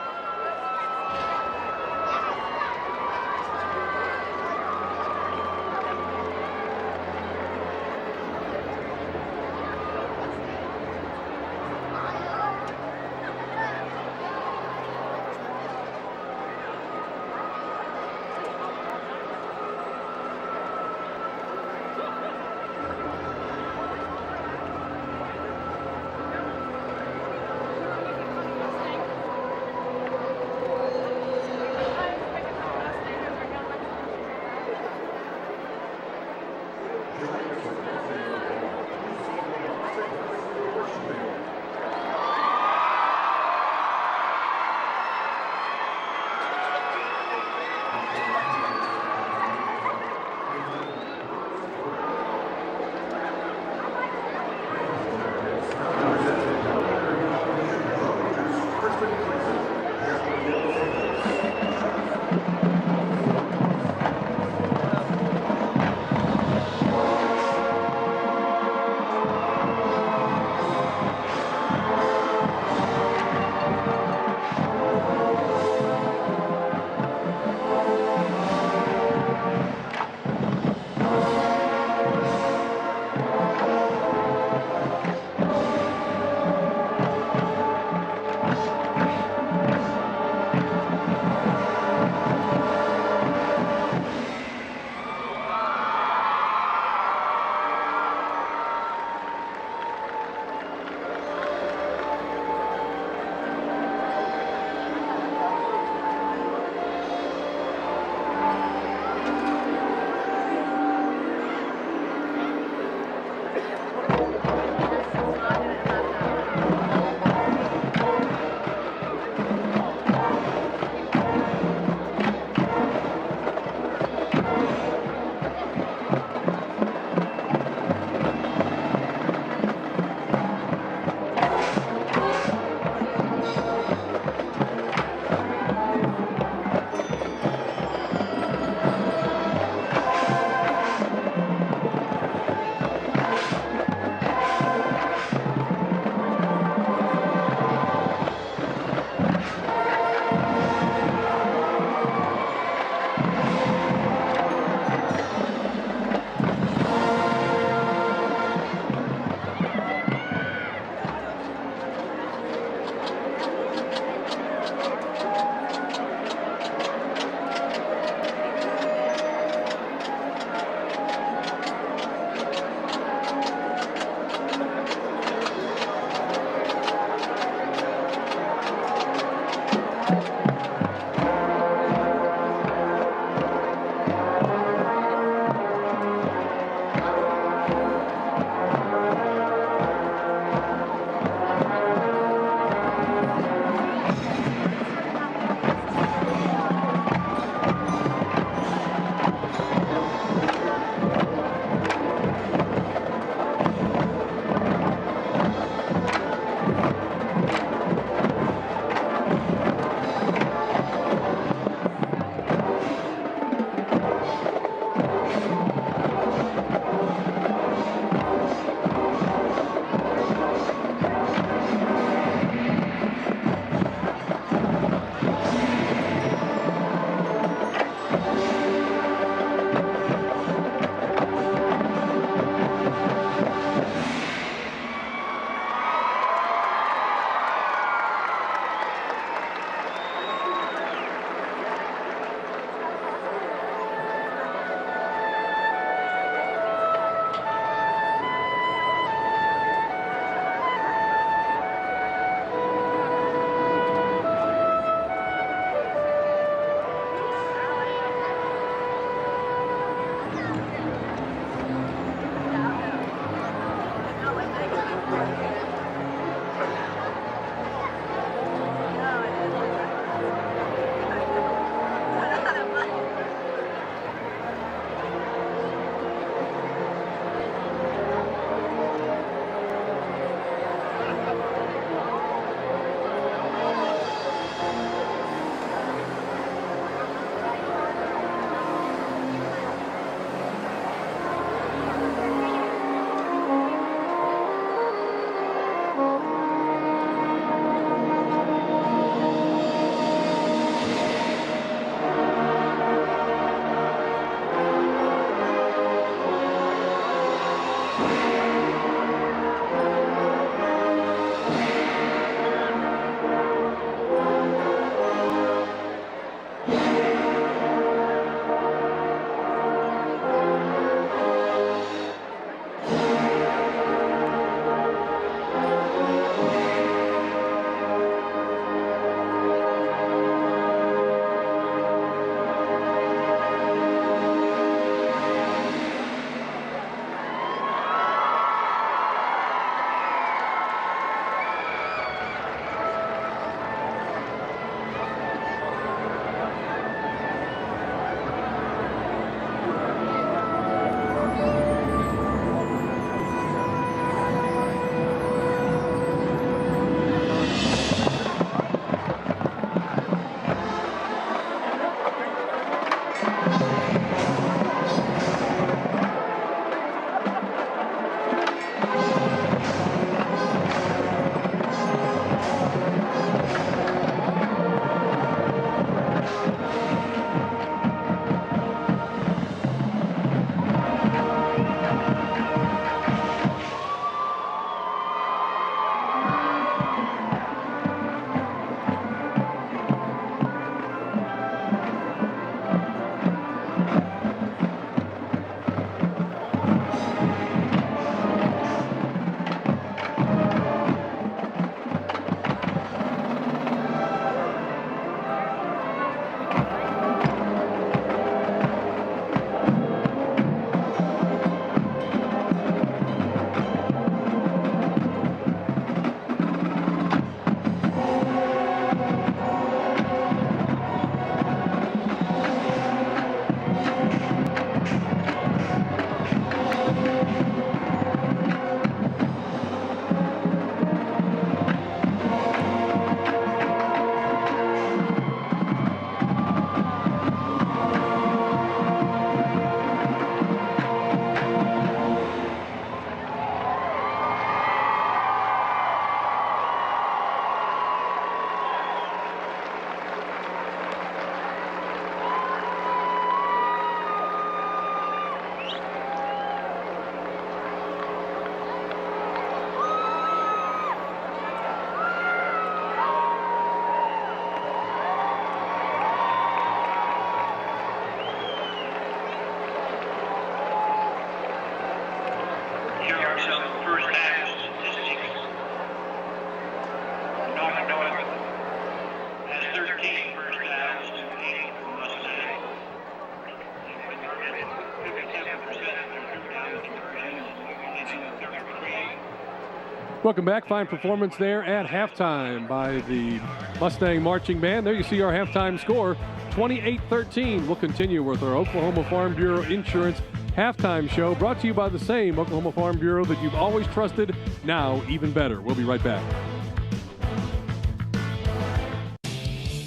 Welcome back. Fine performance there at halftime by the Mustang Marching Band. There you see our halftime score, 28-13. We'll continue with our Oklahoma Farm Bureau Insurance halftime show, brought to you by the same Oklahoma Farm Bureau that you've always trusted, now even better. We'll be right back.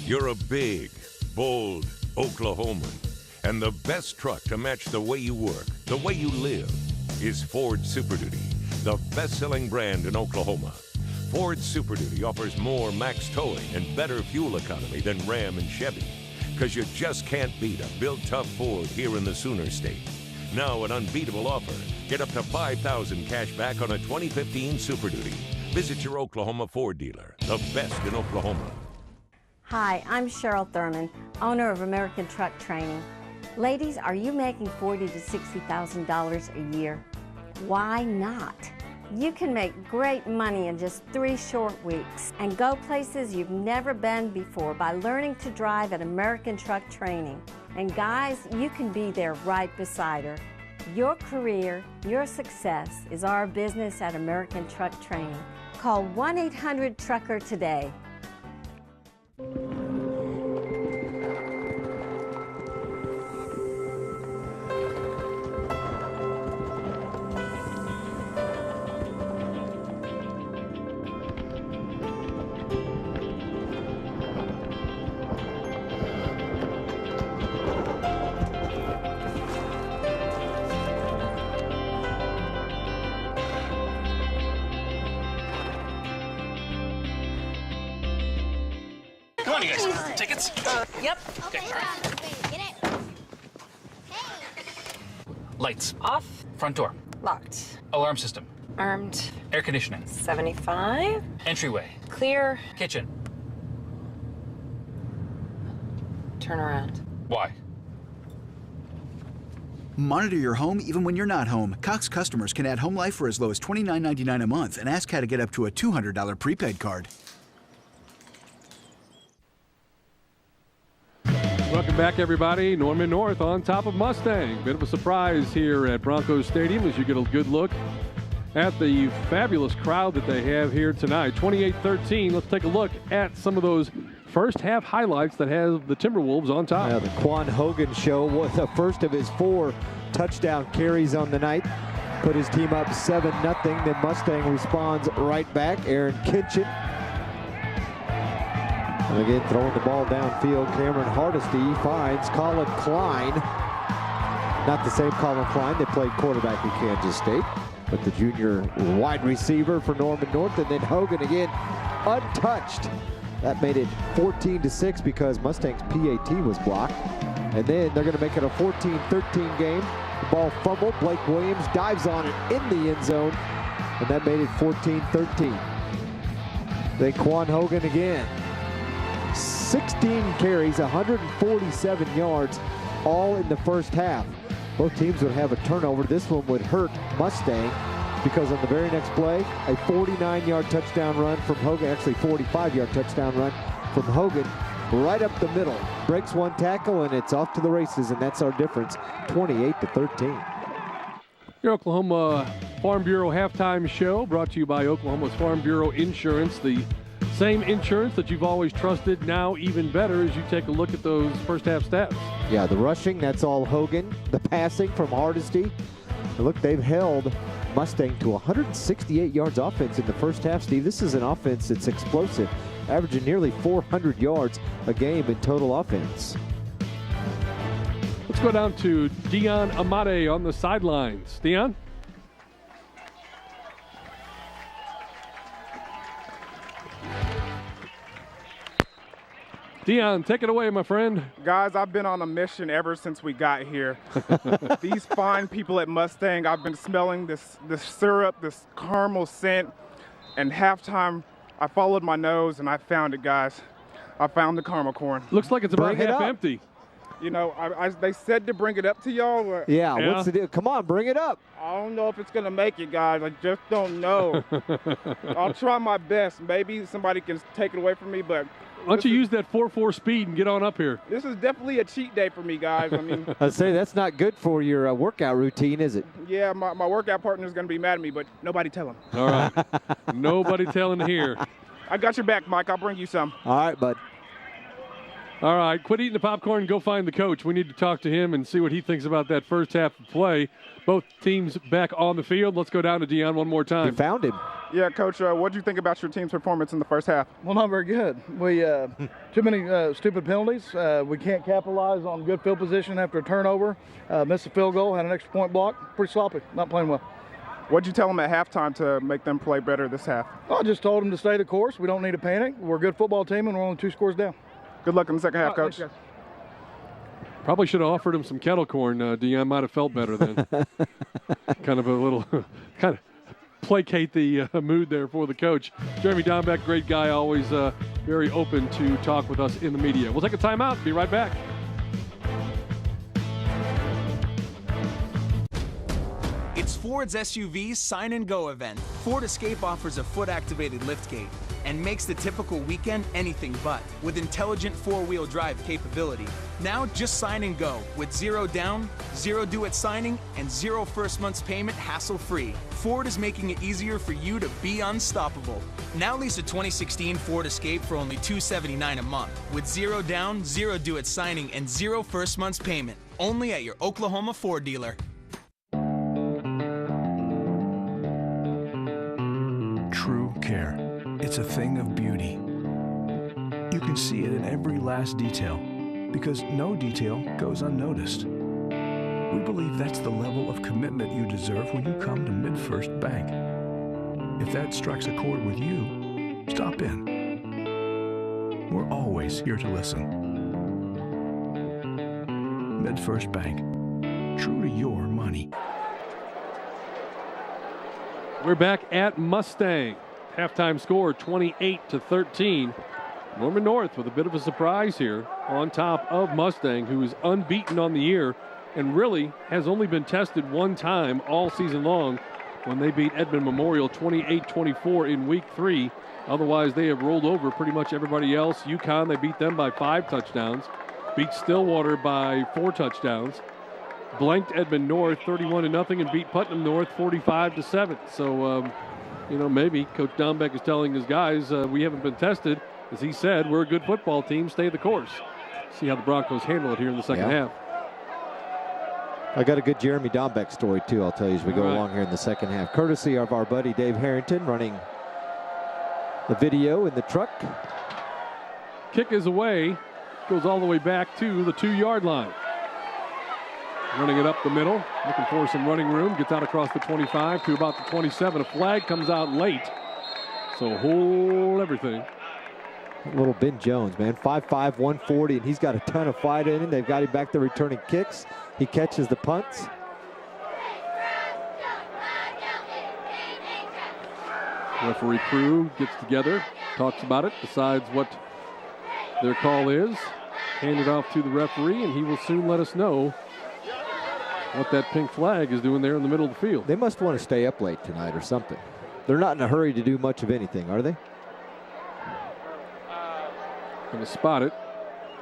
You're a big, bold Oklahoman, and the best truck to match the way you work, the way you live, is Ford Super Duty, the best-selling brand in Oklahoma. Ford Super Duty offers more max towing and better fuel economy than Ram and Chevy, because you just can't beat a built-tough Ford here in the Sooner State. Now an unbeatable offer. Get up to $5,000 cash back on a 2015 Super Duty. Visit your Oklahoma Ford dealer, the best in Oklahoma. Hi, I'm Cheryl Thurman, owner of American Truck Training. Ladies, are you making $40,000 to $60,000 a year? Why not? You can make great money in just 3 short weeks and go places you've never been before by learning to drive at American Truck Training. And guys, you can be there right beside her. Your career, your success is our business at American Truck Training. Call 1-800-TRUCKER today. Come on, you guys. Tickets? Yep. Okay. Get it. Lights. Off. Front door. Locked. Alarm system. Armed. Air conditioning. 75. Entryway. Clear. Kitchen. Turn around. Why? Monitor your home even when you're not home. Cox customers can add home life for as low as $29.99 a month and ask how to get up to a $200 prepaid card. Welcome back, everybody. Norman North on top of Mustang. Bit of a surprise here at Broncos Stadium as you get a good look at the fabulous crowd that they have here tonight. 28-13. Let's take a look at some of those first half highlights that have the Timberwolves on top. Yeah, the Quan Hogan show was the first of his 4 touchdown carries on the night. Put his team up 7-0. Then Mustang responds right back. Aaron Kitchen. And again, throwing the ball downfield, Cameron Hardesty finds Colin Klein. Not the same Colin Klein that played quarterback at Kansas State, but the junior wide receiver for Norman North. And then Hogan again, untouched. That made it 14-6 because Mustang's PAT was blocked. And then they're going to make it a 14-13 game. The ball fumbled. Blake Williams dives on it in the end zone. And that made it 14-13. Then Quan Hogan again. 16 carries, 147 yards, all in the first half. Both teams would have a turnover. This one would hurt Mustang because on the very next play, a 49-yard touchdown run from Hogan, actually 45-yard touchdown run from Hogan, right up the middle. Breaks one tackle, and it's off to the races, and that's our difference, 28-13. Your Oklahoma Farm Bureau halftime show brought to you by Oklahoma's Farm Bureau Insurance, the same insurance that you've always trusted, now even better as you take a look at those first half stats. Yeah, the rushing, that's all Hogan. The passing from Hardesty. And look, they've held Mustang to 168 yards offense in the first half, Steve. This is an offense that's explosive, averaging nearly 400 yards a game in total offense. Let's go down to Dion Amade on the sidelines. Dion? Dion, take it away, my friend. Guys, I've been on a mission ever since we got here. These fine people at Mustang, I've been smelling this syrup, this caramel scent, and halftime, I followed my nose and I found it, guys. I found the caramel corn. Looks like it's about half empty. You know, they said to bring it up to y'all. But Yeah, what's the deal? Come on, bring it up. I don't know if it's going to make it, guys. I just don't know. I'll try my best. Maybe somebody can take it away from me, but... Why don't you use that 4.4 speed and get on up here? This is definitely a cheat day for me, guys. I mean... I'd say that's not good for your workout routine, is it? Yeah, my workout partner is going to be mad at me, but nobody tell him. All right. Nobody telling here. I got your back, Mike. I'll bring you some. All right, bud. All right, quit eating the popcorn and go find the coach. We need to talk to him and see what he thinks about that first half of play. Both teams back on the field. Let's go down to Dion one more time. You found him. Yeah, Coach, what did you think about your team's performance in the first half? Well, not very good. We too many stupid penalties. We can't capitalize on good field position after a turnover. Missed a field goal, had an extra point block. Pretty sloppy, not playing well. What did you tell them at halftime to make them play better this half? I just told them to stay the course. We don't need to panic. We're a good football team, and we're only 2 scores down. Good luck in the second half, Coach. Probably should have offered him some kettle corn. Dion might have felt better then. kind of placate the mood there for the coach. Jeremy Dombeck, great guy, always very open to talk with us in the media. We'll take a timeout. Be right back. It's Ford's SUV Sign and Go event. Ford Escape offers a foot-activated liftgate and makes the typical weekend anything but with intelligent 4-wheel drive capability. Now just sign and go with 0 down, 0 due at signing, and 0 first month's payment hassle-free. Ford is making it easier for you to be unstoppable. Now lease a 2016 Ford Escape for only $279 a month with 0 down, 0 due at signing, and 0 first month's payment. Only at your Oklahoma Ford dealer. True care. It's a thing of beauty. You can see it in every last detail because no detail goes unnoticed. We believe that's the level of commitment you deserve when you come to MidFirst Bank. If that strikes a chord with you, stop in. We're always here to listen. MidFirst Bank. True to your money. We're back at Mustang. Halftime score 28-13. Norman North with a bit of a surprise here on top of Mustang, who is unbeaten on the year and really has only been tested one time all season long when they beat Edmond Memorial 28-24 in week 3. Otherwise, they have rolled over pretty much everybody else. UConn, they beat them by 5 touchdowns. Beat Stillwater by 4 touchdowns. Blanked Edmond North 31-0 and beat Putnam North 45-7. So, maybe Coach Dombeck is telling his guys, we haven't been tested. As he said, we're a good football team. Stay the course. See how the Broncos handle it here in the second half. I got a good Jeremy Dombeck story, too, I'll tell you, as we go along here in the second half. Courtesy of our buddy Dave Harrington running the video in the truck. Kick is away. Goes all the way back to the 2-yard line. Running it up the middle, looking for some running room. Gets out across the 25 to about the 27. A flag comes out late, so hold everything. Little Ben Jones, man, 5'5", 140, and he's got a ton of fight in him. They've got him back there returning kicks. He catches the punts. Referee crew gets together, talks about it, decides what their call is. Hand it off to the referee, and he will soon let us know what that pink flag is doing there in the middle of the field. They must want to stay up late tonight or something. They're not in a hurry to do much of anything, are they? Going to spot it.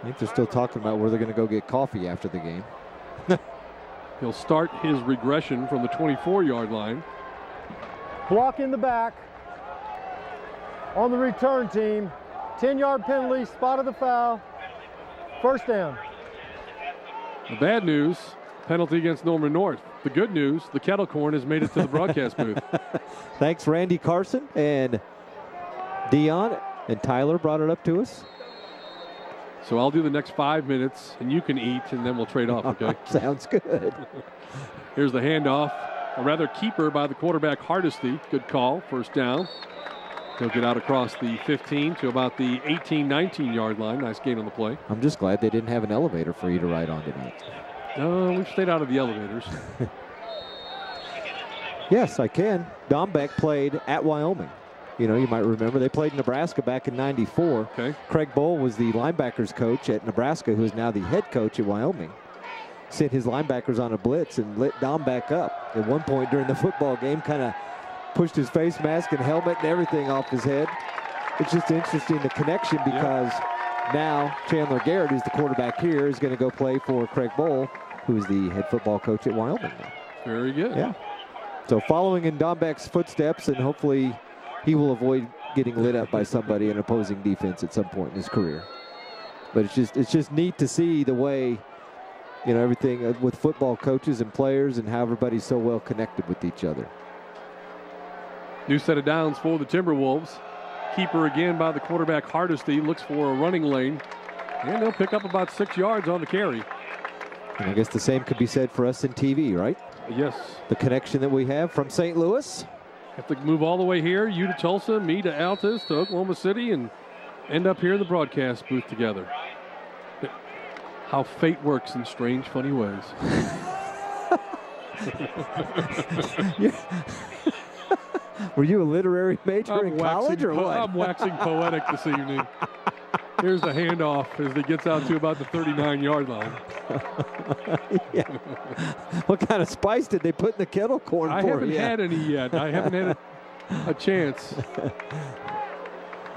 I think they're still talking about where they're going to go get coffee after the game. He'll start his regression from the 24-yard line. Block in the back. On the return team. 10-yard penalty, spotted the foul. First down. The bad news, penalty against Norman North. The good news, the kettle corn has made it to the broadcast booth. Thanks, Randy Carson and Dion and Tyler brought it up to us. So I'll do the next 5 minutes, and you can eat, and then we'll trade off, okay? Sounds good. Here's the handoff. A rather keeper by the quarterback, Hardesty. Good call, first down. He'll get out across the 15 to about the 18, 19-yard line. Nice gain on the play. I'm just glad they didn't have an elevator for you to ride on tonight. No, we've stayed out of the elevators. Yes, I can. Dombeck played at Wyoming. You know, you might remember they played Nebraska back in '94. Okay. Craig Bohl was the linebackers coach at Nebraska, who is now the head coach at Wyoming. Sent his linebackers on a blitz and lit Dom back up. At one point during the football game, kind of pushed his face mask and helmet and everything off his head. It's just interesting, the connection, because now Chandler Garrett, who's the quarterback here, is going to go play for Craig Bohl, who is the head football coach at Wyoming now. Very good. Yeah. So following in Dom Beck's footsteps, and hopefully he will avoid getting lit up by somebody in opposing defense at some point in his career. But it's just neat to see the way, you know, everything with football coaches and players and how everybody's so well connected with each other. New set of downs for the Timberwolves. Keeper again by the quarterback Hardesty. Looks for a running lane. And they'll pick up about 6 yards on the carry. And I guess the same could be said for us in TV, right? Yes. The connection that we have from St. Louis. Have to move all the way here. You to Tulsa, me to Altus, to Oklahoma City, and end up here in the broadcast booth together. How fate works in strange, funny ways. Were you a literary major in college or what? I'm waxing poetic this evening. Here's the handoff as he gets out to about the 39-yard line. Yeah. What kind of spice did they put in the kettle corn I for? haven't had any yet. I haven't had a chance.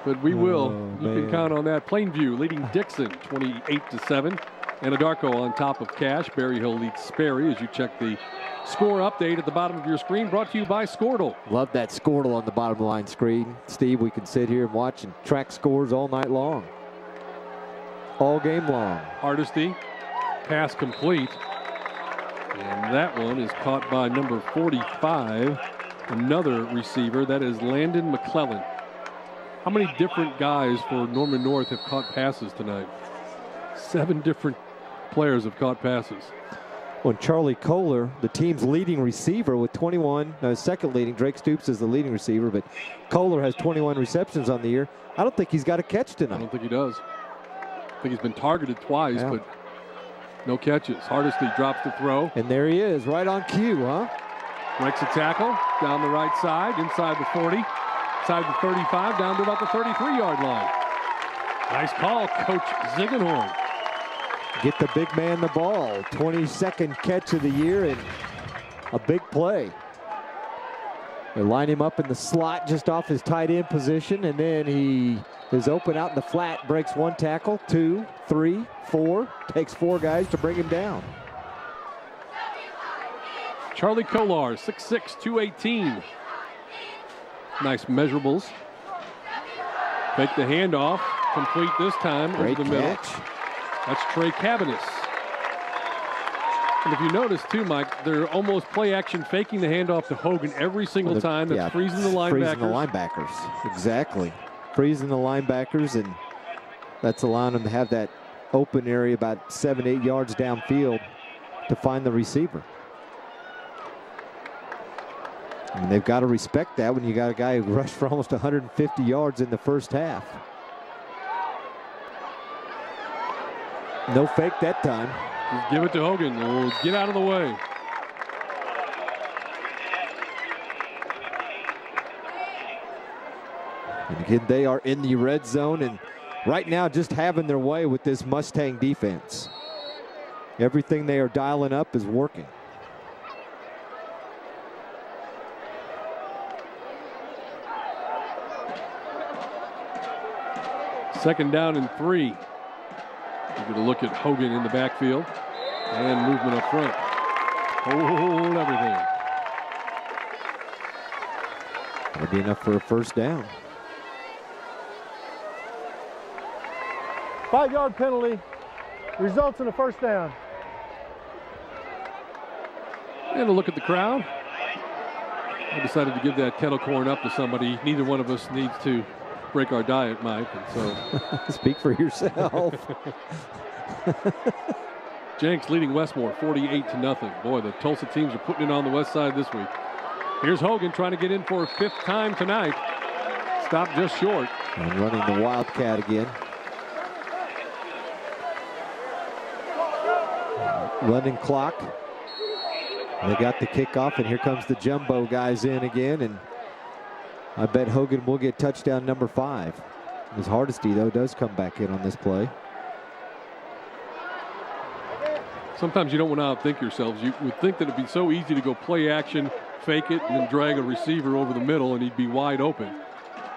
But we will. You can count on that. Plainview leading Dixon 28-7. Anadarko on top of Cache. Berry Hill leads Sperry as you check the score update at the bottom of your screen, brought to you by Squirtle. Love that Squirtle on the bottom line screen. Steve, we can sit here and watch and track scores all night long. All game long. Hardesty, pass complete. And that one is caught by number 45, another receiver. That is Landon McClellan. How many different guys for Norman North have caught passes tonight? 7 different players have caught passes. When Charlie Kohler, the team's leading receiver with 21, second leading, Drake Stoops is the leading receiver, but Kohler has 21 receptions on the year. I don't think he's got a catch tonight. I don't think he does. I think he's been targeted twice, but no catches. Hardesty drops the throw. And there he is, right on cue, huh? Breaks a tackle down the right side, inside the 40, inside the 35, down to about the 33-yard line. Nice call, Coach Ziegenhorn. Get the big man the ball. 22nd catch of the year and a big play. They line him up in the slot just off his tight end position, and then he is open out in the flat, breaks 1 tackle, 2, 3, 4, takes 4 guys to bring him down. Charlie Kolar, 6'6", 218. Nice measurables. Fake the handoff, complete this time Great over the middle. catch. That's Trey Cabanis. And if you notice too, Mike, they're almost play action faking the handoff to Hogan every single time. That's freezing the linebackers. Freezing the linebackers, exactly. Freezing the linebackers, and that's allowing them to have that open area about 7-8 yards downfield to find the receiver. I mean, they've got to respect that when you got a guy who rushed for almost 150 yards in the first half. No fake that time. Just give it to Hogan. We'll get out of the way. And again, they are in the red zone and right now just having their way with this Mustang defense. Everything they are dialing up is working. Second down and 3. We're going to look at Hogan in the backfield and movement up front. Hold everything. That'll be enough for a first down. 5-yard penalty results in a first down. And a look at the crowd. I decided to give that kettle corn up to somebody. Neither one of us needs to break our diet, Mike, and so speak for yourself. Jenks leading Westmore 48-0. Boy, the Tulsa teams are putting it on the west side this week. Here's Hogan trying to get in for a 5th time tonight. Stopped just short. And running the Wildcat again. Running clock. They got the kickoff, and here comes the jumbo guys in again, and I bet Hogan will get touchdown number 5. As Hardesty, though, does come back in on this play. Sometimes you don't want to outthink yourselves. You would think that it'd be so easy to go play action, fake it, and then drag a receiver over the middle, and he'd be wide open.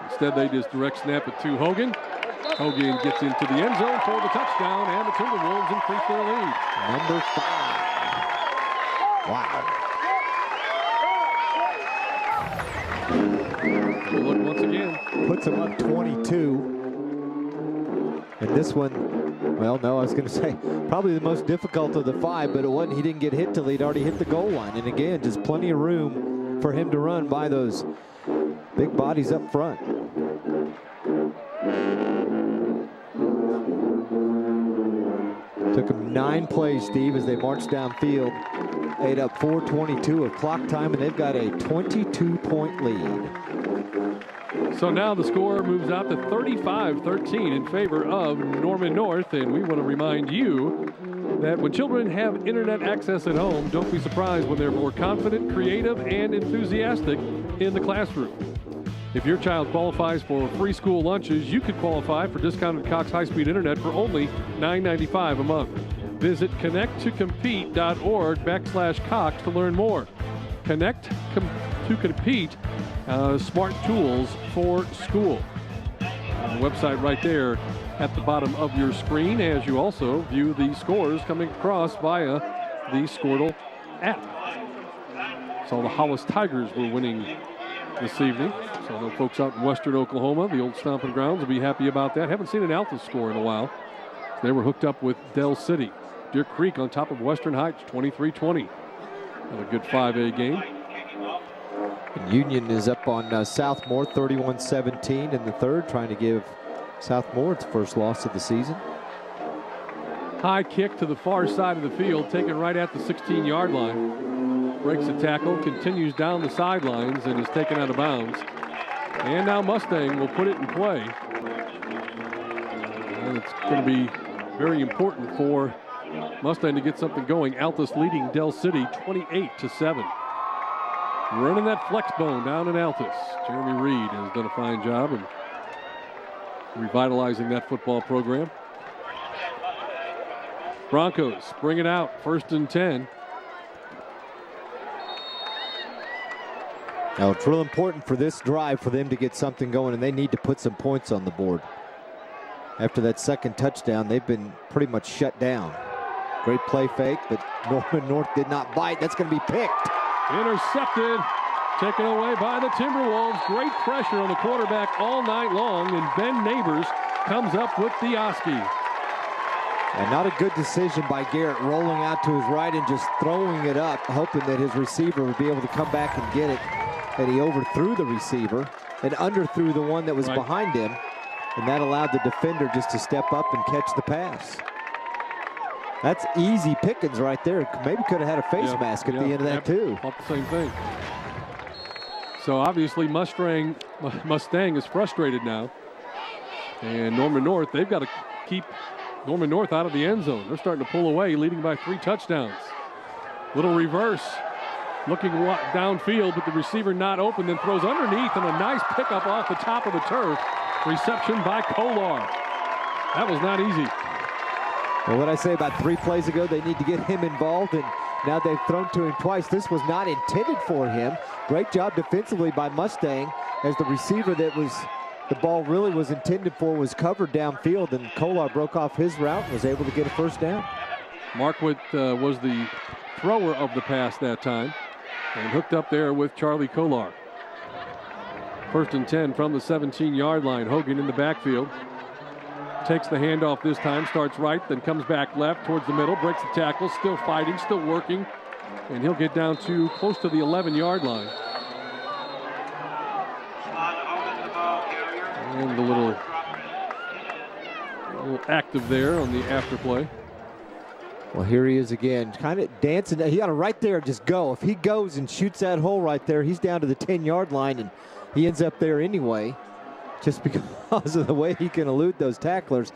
Instead, they just direct snap it to Hogan. Hogan gets into the end zone for the touchdown, and the Timberwolves increase their lead. Number 5. Wow. Good look once again. Puts him up 22. And this one, well, no, I was going to say probably the most difficult of the 5, but it wasn't. He didn't get hit till he'd already hit the goal line. And again, just plenty of room for him to run by those big bodies up front. Took him 9 plays, Steve, as they marched downfield. Ate up 4:22 of clock time, and they've got a 22-point lead. So now the score moves out to 35-13 in favor of Norman North, and we want to remind you that when children have internet access at home, don't be surprised when they're more confident, creative, and enthusiastic in the classroom. If your child qualifies for free school lunches, you could qualify for discounted Cox high-speed internet for only $9.95 a month. Visit connecttocompete.org/Cox to learn more. Connect to compete, smart tools for school. And the website right there at the bottom of your screen, as you also view the scores coming across via the Squirtle app. So the Hollis Tigers were winning this evening. So the folks out in western Oklahoma, the old stomping grounds, will be happy about that. Haven't seen an Altus score in a while. They were hooked up with Dell City. Deer Creek on top of Western Heights, 23-20. Had a good 5A game. And Union is up on Southmore, 31-17 in the third, trying to give Southmore its first loss of the season. High kick to the far side of the field, taken right at the 16-yard line. Breaks the tackle, continues down the sidelines, and is taken out of bounds. And now Mustang will put it in play. And it's going to be very important for Mustang to get something going. Altus leading Dell City 28-7. Running that flex bone down in Altus. Jeremy Reed has done a fine job in revitalizing that football program. Broncos bring it out, 1st and 10. Now it's real important for this drive for them to get something going, and they need to put some points on the board. After that second touchdown, they've been pretty much shut down. Great play fake, but Norman North did not bite. That's going to be picked. Intercepted, taken away by the Timberwolves. Great pressure on the quarterback all night long, and Ben Neighbors comes up with the Oski. And not a good decision by Garrett, rolling out to his right and just throwing it up, hoping that his receiver would be able to come back and get it. And he overthrew the receiver and underthrew the one that was behind him. And that allowed the defender just to step up and catch the pass. That's easy pickings right there. Maybe could have had a face mask at the end of that too. Thought the same thing. So obviously Mustang is frustrated now. And Norman North, they've got to keep Norman North out of the end zone. They're starting to pull away, leading by 3 touchdowns. Little reverse. Looking downfield, but the receiver not open, then throws underneath, and a nice pickup off the top of the turf. Reception by Kolar. That was not easy. Well, what I say about 3 plays ago, they need to get him involved, and now they've thrown to him twice. This was not intended for him. Great job defensively by Mustang, as the receiver that the ball really was intended for was covered downfield, and Kolar broke off his route and was able to get a first down. Marquardt was the thrower of the pass that time, and hooked up there with Charlie Kolar. 1st and 10 from the 17-yard line. Hogan in the backfield. Takes the handoff this time, starts right, then comes back left towards the middle, breaks the tackle, still fighting, still working, and he'll get down to close to the 11-yard line. And a little active there on the after play. Well, here he is again, kind of dancing. He got to right there just go. If he goes and shoots that hole right there, he's down to the 10-yard line, and he ends up there anyway, just because of the way he can elude those tacklers.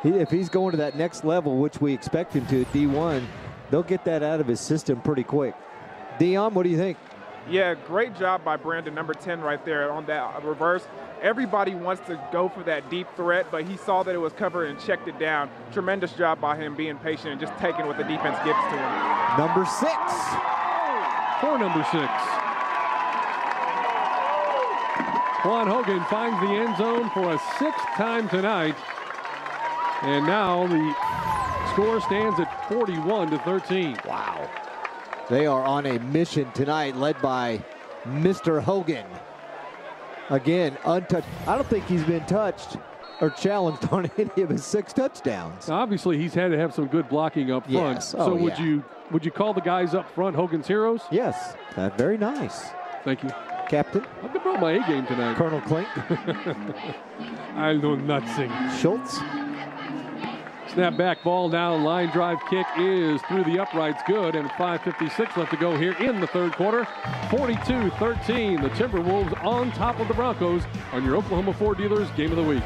If he's going to that next level, which we expect him to at D1, they'll get that out of his system pretty quick. Dion, what do you think? Yeah, great job by Brandon, number 10 right there on that reverse. Everybody wants to go for that deep threat, but he saw that it was covered and checked it down. Tremendous job by him being patient and just taking what the defense gives to him. Number 6. For number 6. Quan Hogan finds the end zone for a 6th time tonight. And now the score stands at 41-13. Wow. They are on a mission tonight, led by Mr. Hogan. Again, untouched. I don't think he's been touched or challenged on any of his 6 touchdowns. Obviously, he's had to have some good blocking up front. Yes. So would you call the guys up front Hogan's heroes? Yes. Very nice. Thank you, Captain. I've been brought my A game tonight. Colonel Klink. I know nothing. Schultz. Snap back ball now. Line drive kick is through the uprights. Good. And 5:56 left to go here in the third quarter. 42-13. The Timberwolves on top of the Broncos on your Oklahoma Ford Dealers Game of the Week.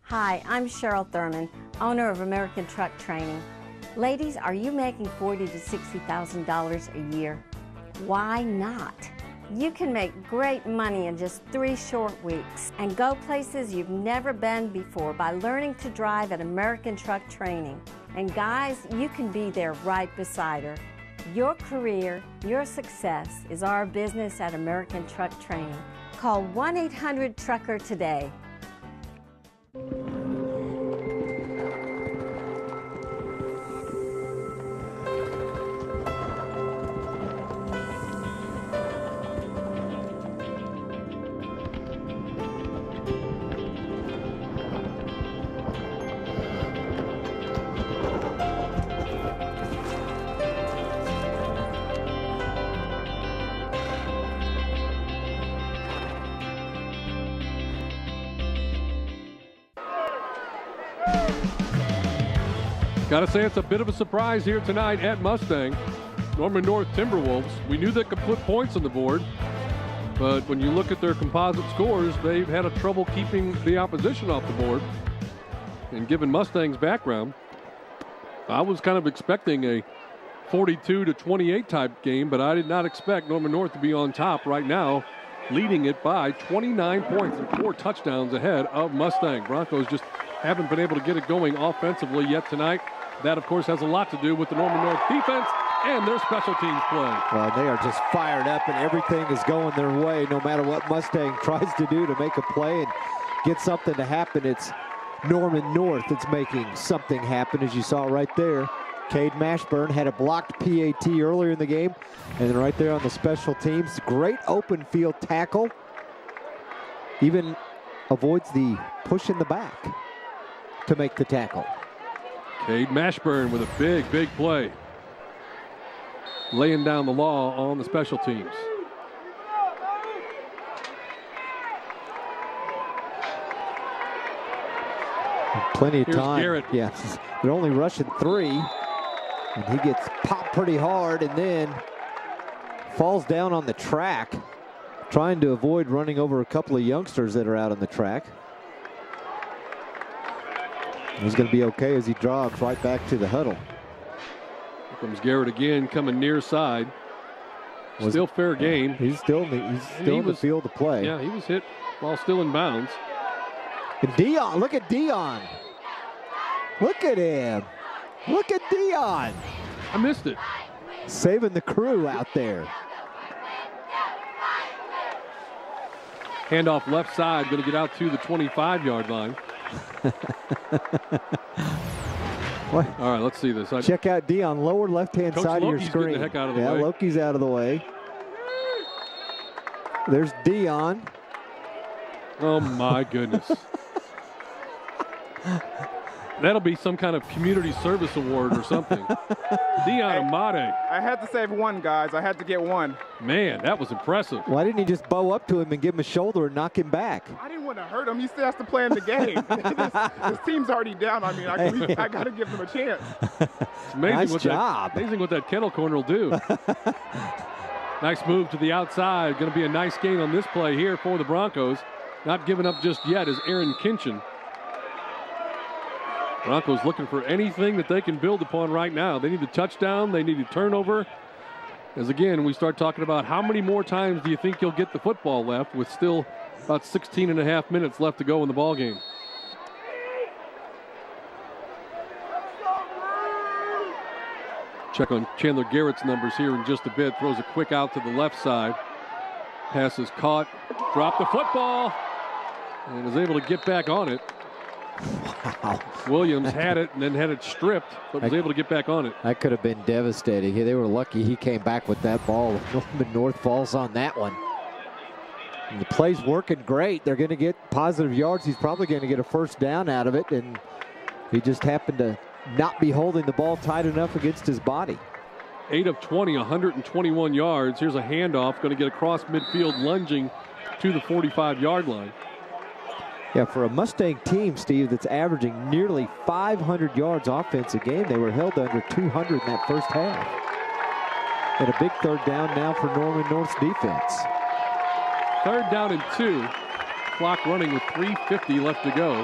Hi, I'm Cheryl Thurman, owner of American Truck Training. Ladies, are you making $40,000 to $60,000 a year? Why not? You can make great money in just 3 short weeks and go places you've never been before by learning to drive at American Truck Training. And guys, you can be there right beside her. Your career, your success is our business at American Truck Training. Call 1-800-TRUCKER today. Got to say it's a bit of a surprise here tonight at Mustang. Norman North Timberwolves, we knew they could put points on the board, but when you look at their composite scores, they've had a trouble keeping the opposition off the board. And given Mustang's background, I was kind of expecting a 42-28 type game, but I did not expect Norman North to be on top right now, leading it by 29 points and 4 touchdowns ahead of Mustang. Broncos just haven't been able to get it going offensively yet tonight. That, of course, has a lot to do with the Norman North defense and their special teams play. Well, they are just fired up, and everything is going their way, no matter what Mustang tries to do to make a play and get something to happen. It's Norman North that's making something happen, as you saw right there. Cade Mashburn had a blocked PAT earlier in the game, and then right there on the special teams, great open field tackle. Even avoids the push in the back to make the tackle. Cade Mashburn with a big play. Laying down the law on the special teams. Plenty of Here's time. Garrett. Yes, they're only rushing 3. And he gets popped pretty hard and then falls down on the track, trying to avoid running over a couple of youngsters that are out on the track. He's going to be okay as he jogs right back to the huddle. Here comes Garrett again, coming near side. Still fair game. He's still in the field to play. Yeah, he was hit while still in bounds. And Dion, look at Dion. Look at him. Look at Dion. I missed it. Saving the crew out there. Handoff left side, going to get out to the 25-yard line. What? All right, let's see this. Check out Dion, lower left-hand side of your screen. Getting the heck out of the way. Loki's out of the way. There's Dion. Oh, my goodness. That'll be some kind of community service award or something. Dion Amade. I had to save one, guys. I had to get one. Man, that was impressive. Why didn't he just bow up to him and give him a shoulder and knock him back? I didn't want to hurt him. He still has to play in the game. This team's already down. I mean, I got to give them a chance. It's amazing nice job. Amazing what that kettle corner will do. Nice move to the outside. Going to be a nice gain on this play here for the Broncos. Not giving up just yet is Aaron Kinchin. Broncos looking for anything that they can build upon right now. They need a touchdown. They need a turnover. As again, we start talking about how many more times do you think you'll get the football left with still about 16 and a half minutes left to go in the ball game. Check on Chandler Garrett's numbers here in just a bit. Throws a quick out to the left side. Pass is caught. Dropped the football. And is able to get back on it. Wow. Williams had it and then had it stripped, but was able to get back on it. That could have been devastating. They were lucky he came back with that ball. Norman North falls on that one. And the play's working great. They're going to get positive yards. He's probably going to get a first down out of it, and he just happened to not be holding the ball tight enough against his body. 8 of 20, 121 yards. Here's a handoff, going to get across midfield, lunging to the 45-yard line. Yeah, for a Mustang team, Steve, that's averaging nearly 500 yards offense a game, they were held under 200 in that first half. And a big third down now for Norman North's defense. 3rd down and 2. Clock running with 3:50 left to go.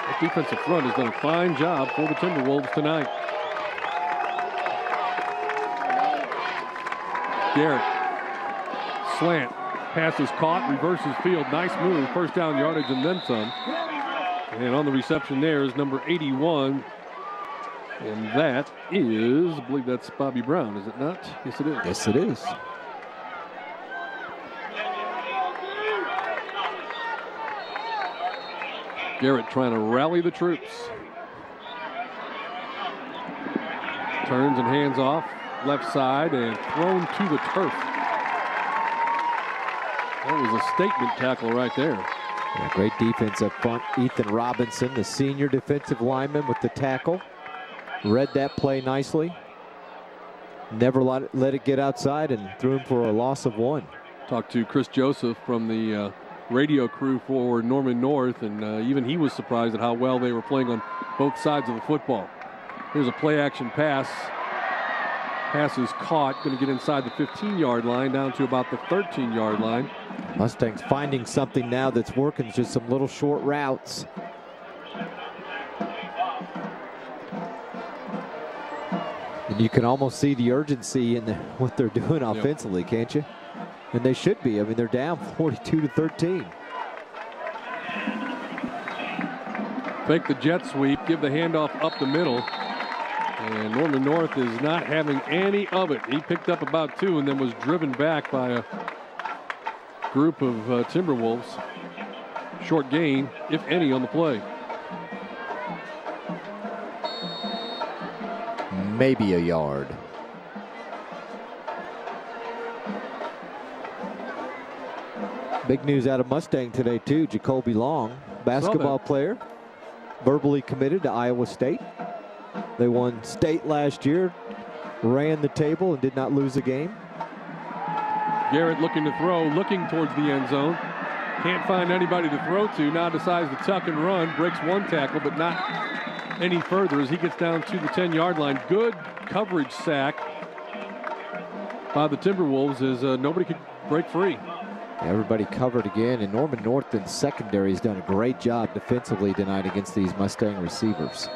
The defensive front has done a fine job for the Timberwolves tonight. Garrett. Slant. Pass is caught, reverses field. Nice move. First down yardage and then some. And on the reception there is number 81. And that is, I believe that's Bobby Brown, is it not? Yes, it is. Yes, it is. Garrett trying to rally the troops. Turns and hands off. Left side and thrown to the turf. That was a statement tackle right there. Yeah, great defense up front. Ethan Robinson, the senior defensive lineman, with the tackle. Read that play nicely. Never let it get outside and threw him for a loss of 1. Talked to Chris Joseph from the radio crew for Norman North, and even he was surprised at how well they were playing on both sides of the football. Here's a play action pass. Pass is caught, going to get inside the 15-yard line, down to about the 13-yard line. Mustangs finding something now that's working, just some little short routes. And you can almost see the urgency in what they're doing offensively, can't you? And they should be. I mean, they're down 42-13. Fake the jet sweep, give the handoff up the middle. And Norman North is not having any of it. He picked up about 2 and then was driven back by a group of Timberwolves. Short gain, if any, on the play. Maybe a yard. Big news out of Mustang today, too. Jacoby Long, basketball player, verbally committed to Iowa State. They won state last year, ran the table, and did not lose a game. Garrett looking to throw, looking towards the end zone. Can't find anybody to throw to. Now decides to tuck and run. Breaks one tackle, but not any further as he gets down to the 10-yard line. Good coverage sack by the Timberwolves as nobody could break free. Everybody covered again, and Norman North in secondary has done a great job defensively tonight against these Mustang receivers.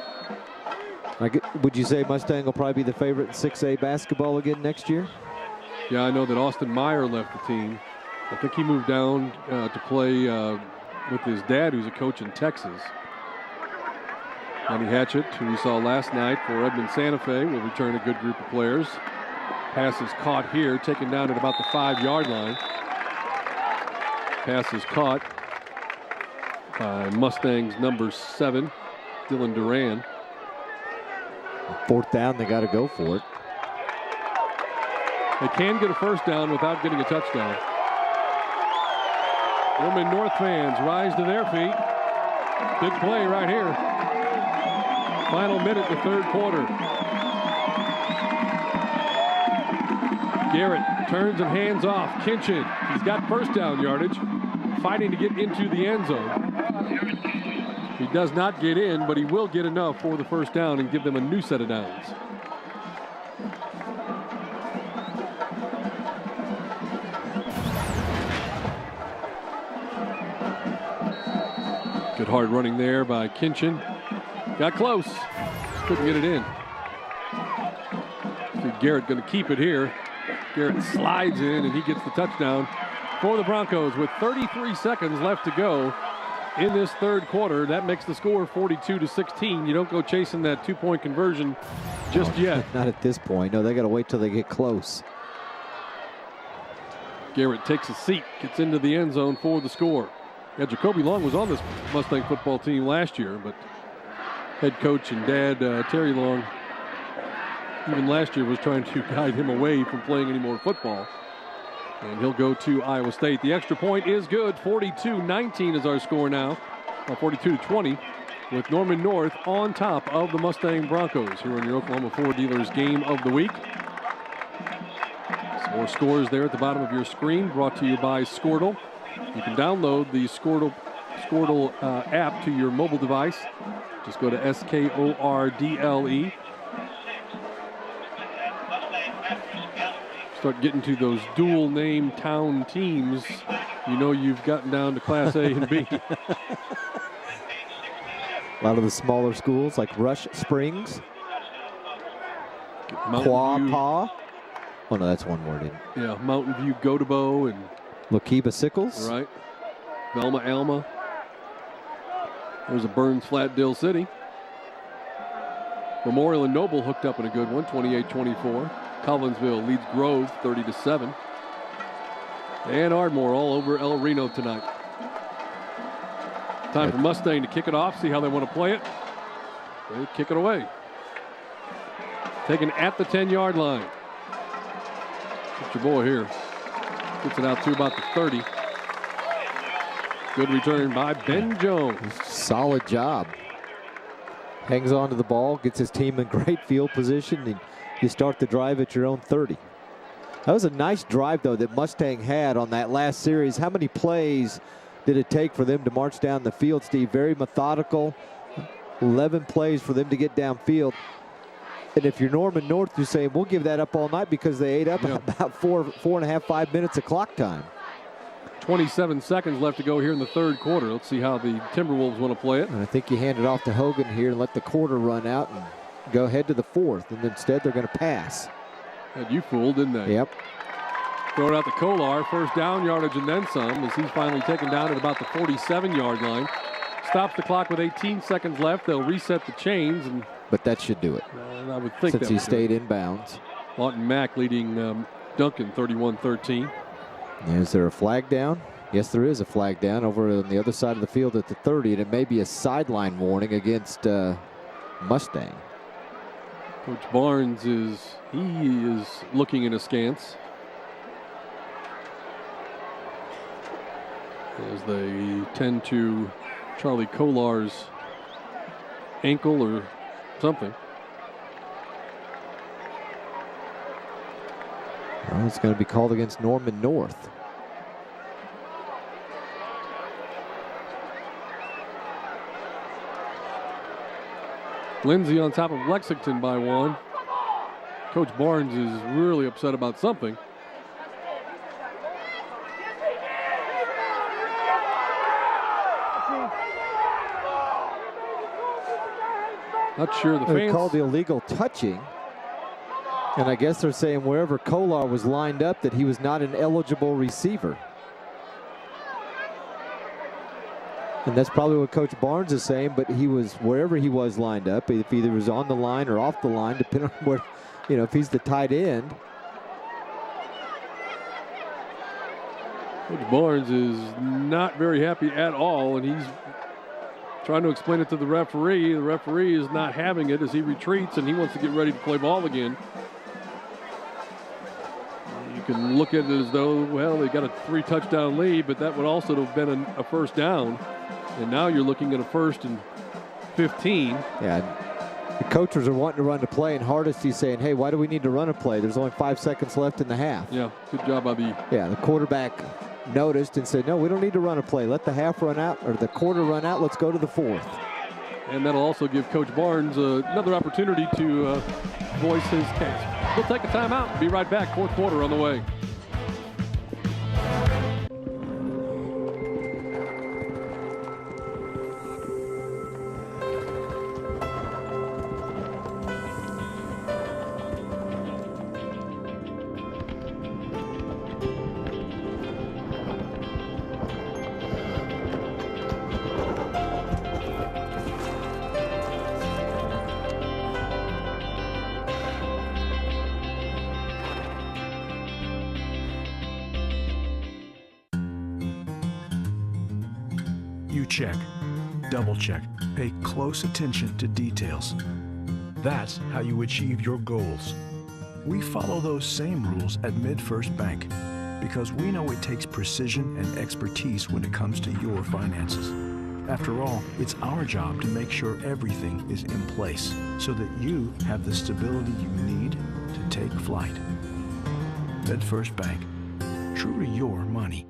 Would you say Mustang will probably be the favorite in 6A basketball again next year? Yeah, I know that Austin Meyer left the team. I think he moved down to play with his dad, who's a coach in Texas. Johnny Hatchett, who we saw last night for Edmond Santa Fe, will return a good group of players. Pass is caught here, taken down at about the 5-yard line. Pass is caught by Mustangs number 7, Dylan Duran. 4th down, they got to go for it. They can get a first down without getting a touchdown. Norman North fans rise to their feet. Big play right here. Final minute, the 3rd quarter. Garrett turns and hands off. Kinchin, he's got first down yardage, fighting to get into the end zone. He does not get in, but he will get enough for the first down and give them a new set of downs. Good Good hard running there by Kinchin. Got close. Couldn't get it in. See Garrett going to keep it here. Garrett slides in and he gets the touchdown for the Broncos with 33 seconds left to go in this third quarter. That makes the score 42-16. You don't go chasing that 2-point conversion just yet. Not at this point. No, they got to wait till they get close. Garrett takes a seat, gets into the end zone for the score. Yeah, Jacoby Long was on this Mustang football team last year, but head coach and dad, Terry Long, even last year was trying to guide him away from playing any more football. And he'll go to Iowa State. The extra point is good. 42-19 is our score now. 42-20 with Norman North on top of the Mustang Broncos here on your Oklahoma Ford Dealers Game of the Week. Some more scores there at the bottom of your screen, brought to you by Squirtle. You can download the Squirtle app to your mobile device. Just go to SKORDLE. Start getting to those dual name town teams, you know you've gotten down to Class A and B. A lot of the smaller schools like Rush Springs, Quapaw. Oh no, that's one word. Yeah, Mountain View Gotebo and Lokiba Sickles. Right. Velma Alma. There's a Burns Flat Dill City. Memorial and Noble hooked up in a good one, 28-24. Collinsville leads Grove 30-7. And Ardmore all over El Reno tonight. Time for Mustang to kick it off, see how they want to play it. They kick it away. Taken at the 10-yard line. Get your boy here. Gets it out to about the 30. Good return by Ben Jones. Solid job. Hangs on to the ball, gets his team in great field position, and you start the drive at your own 30. That was a nice drive, though, that Mustang had on that last series. How many plays did it take for them to march down the field, Steve? Very methodical. 11 plays for them to get downfield. And if you're Norman North, you're saying, we'll give that up all night because they ate up about 4.5, 5 minutes of clock time. 27 seconds left to go here in the third quarter. Let's see how the Timberwolves want to play it. And I think you hand it off to Hogan here and let the quarter run out and go ahead to the fourth. And instead, they're going to pass. Had you fooled, didn't they? Yep. Throw it out to Kolar. First down yardage and then some as he's finally taken down at about the 47-yard line. Stops the clock with 18 seconds left. They'll reset the chains. But that should do it. I would think since he stayed in bounds. Lawton Mack leading Duncan 31-13. Is there a flag down? Yes, there is a flag down over on the other side of the field at the 30, and it may be a sideline warning against Mustang. Coach Barnes is looking in askance as they tend to Charlie Kolar's ankle or something. Well, it's going to be called against Norman North. Lindsay on top of Lexington by one. Coach Barnes is really upset about something. Not sure the fans. They called the illegal touching. And I guess they're saying wherever Kolar was lined up that he was not an eligible receiver. And that's probably what Coach Barnes is saying, but he was wherever he was lined up, if either was on the line or off the line, depending on where, if he's the tight end. Coach Barnes is not very happy at all, and he's trying to explain it to the referee. The referee is not having it as he retreats, and he wants to get ready to play ball again. You can look at it as though, well, they got a 3-touchdown lead, but that would also have been a first down. And now you're looking at a 1st and 15. Yeah, the coaches are wanting to run the play, and Hardesty's saying, hey, why do we need to run a play? There's only 5 seconds left in the half. Yeah, good job by the... Yeah, the quarterback noticed and said, no, we don't need to run a play. Let the half run out, or the quarter run out. Let's go to the fourth. And that'll also give Coach Barnes another opportunity to voice his case. We'll take a timeout. Be right back. Fourth quarter on the way. check, double check, pay close attention to details. That's how you achieve your goals. We follow those same rules at MidFirst Bank because we know it takes precision and expertise when it comes to your finances. After all, it's our job to make sure everything is in place so that you have the stability you need to take flight. MidFirst Bank, true to your money.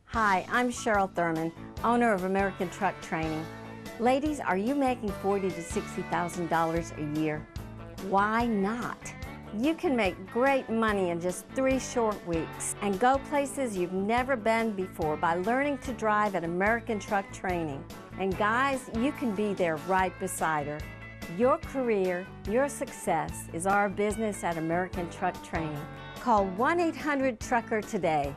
Hi, I'm Cheryl Thurman, owner of American Truck Training. Ladies, are you making $40,000 to $60,000 a year? Why not? You can make great money in just 3 short weeks and go places you've never been before by learning to drive at American Truck Training. And guys, you can be there right beside her. Your career, your success is our business at American Truck Training. Call 1-800-TRUCKER today.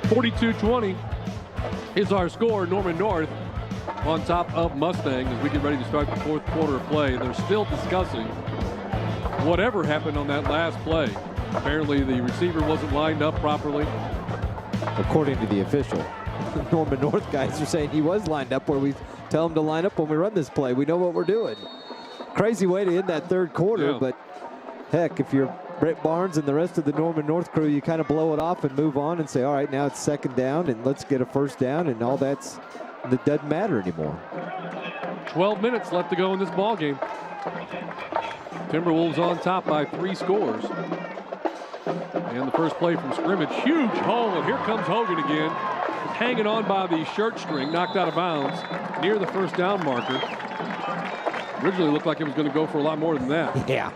42-20 is our score. Norman North on top of Mustang as we get ready to start the 4th quarter of play. They're still discussing whatever happened on that last play. Apparently the receiver wasn't lined up properly. According to the official, Norman North guys are saying he was lined up where we tell him to line up when we run this play. We know what we're doing. Crazy way to end that 3rd quarter, yeah. But heck, if you're Brett Barnes and the rest of the Norman North crew, you kind of blow it off and move on and say, all right, now it's 2nd down and let's get a 1st down, and all that doesn't matter anymore. 12 minutes left to go in this ball game. Timberwolves on top by 3 scores. And the first play from scrimmage, huge hole, and here comes Hogan again. Hanging on by the shirt string, knocked out of bounds near the 1st down marker. Originally looked like it was going to go for a lot more than that. Yeah.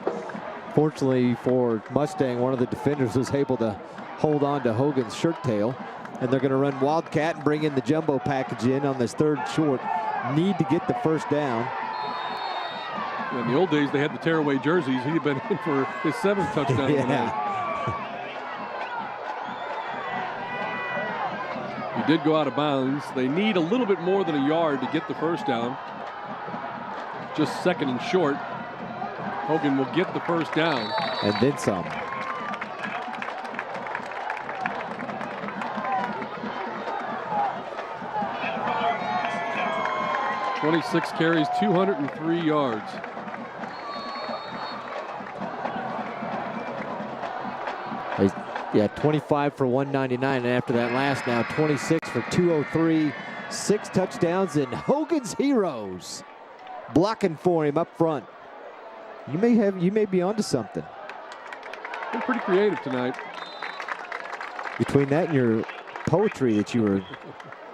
Fortunately for Mustang, one of the defenders was able to hold on to Hogan's shirt tail. And they're going to run Wildcat and bring in the jumbo package in on this 3rd short. Need to get the 1st down. In the old days, they had the tearaway jerseys. He'd been in for his 7th touchdown. Yeah. He did go out of bounds. They need a little bit more than a yard to get the 1st down. Just 2nd and short. Hogan will get the 1st down. And then some. .26 carries, 203 yards. Yeah, 25 for 199, and after that last now, 26 for 203, 6 touchdowns, and Hogan's heroes blocking for him up front. You may be onto something. Been pretty creative tonight. Between that and your poetry that you were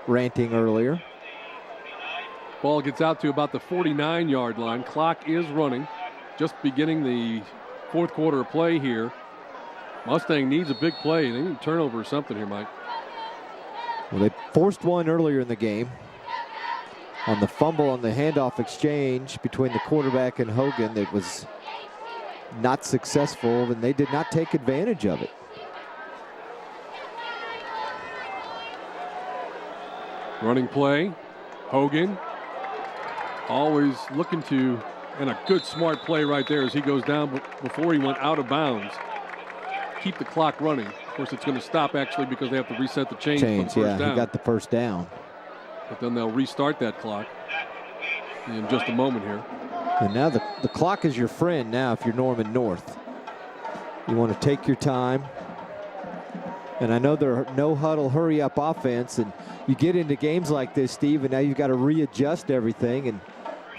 ranting earlier. Ball gets out to about the 49-yard line. Clock is running. Just beginning the 4th quarter of play here. Mustang needs a big play. They need a turnover or something here, Mike. Well, they forced one earlier in the game on the fumble on the handoff exchange between the quarterback and Hogan that was not successful, and they did not take advantage of it. Running play. Hogan always looking to, and a good smart play right there as he goes down before he went out of bounds. Keep the clock running. Of course, it's going to stop actually because they have to reset the chains. Yeah, he got the 1st down. But then they'll restart that clock in just a moment here. And now the clock is your friend now if you're Norman North. You want to take your time. And I know they're no huddle, hurry up offense, and you get into games like this, Steve, and now you've got to readjust everything and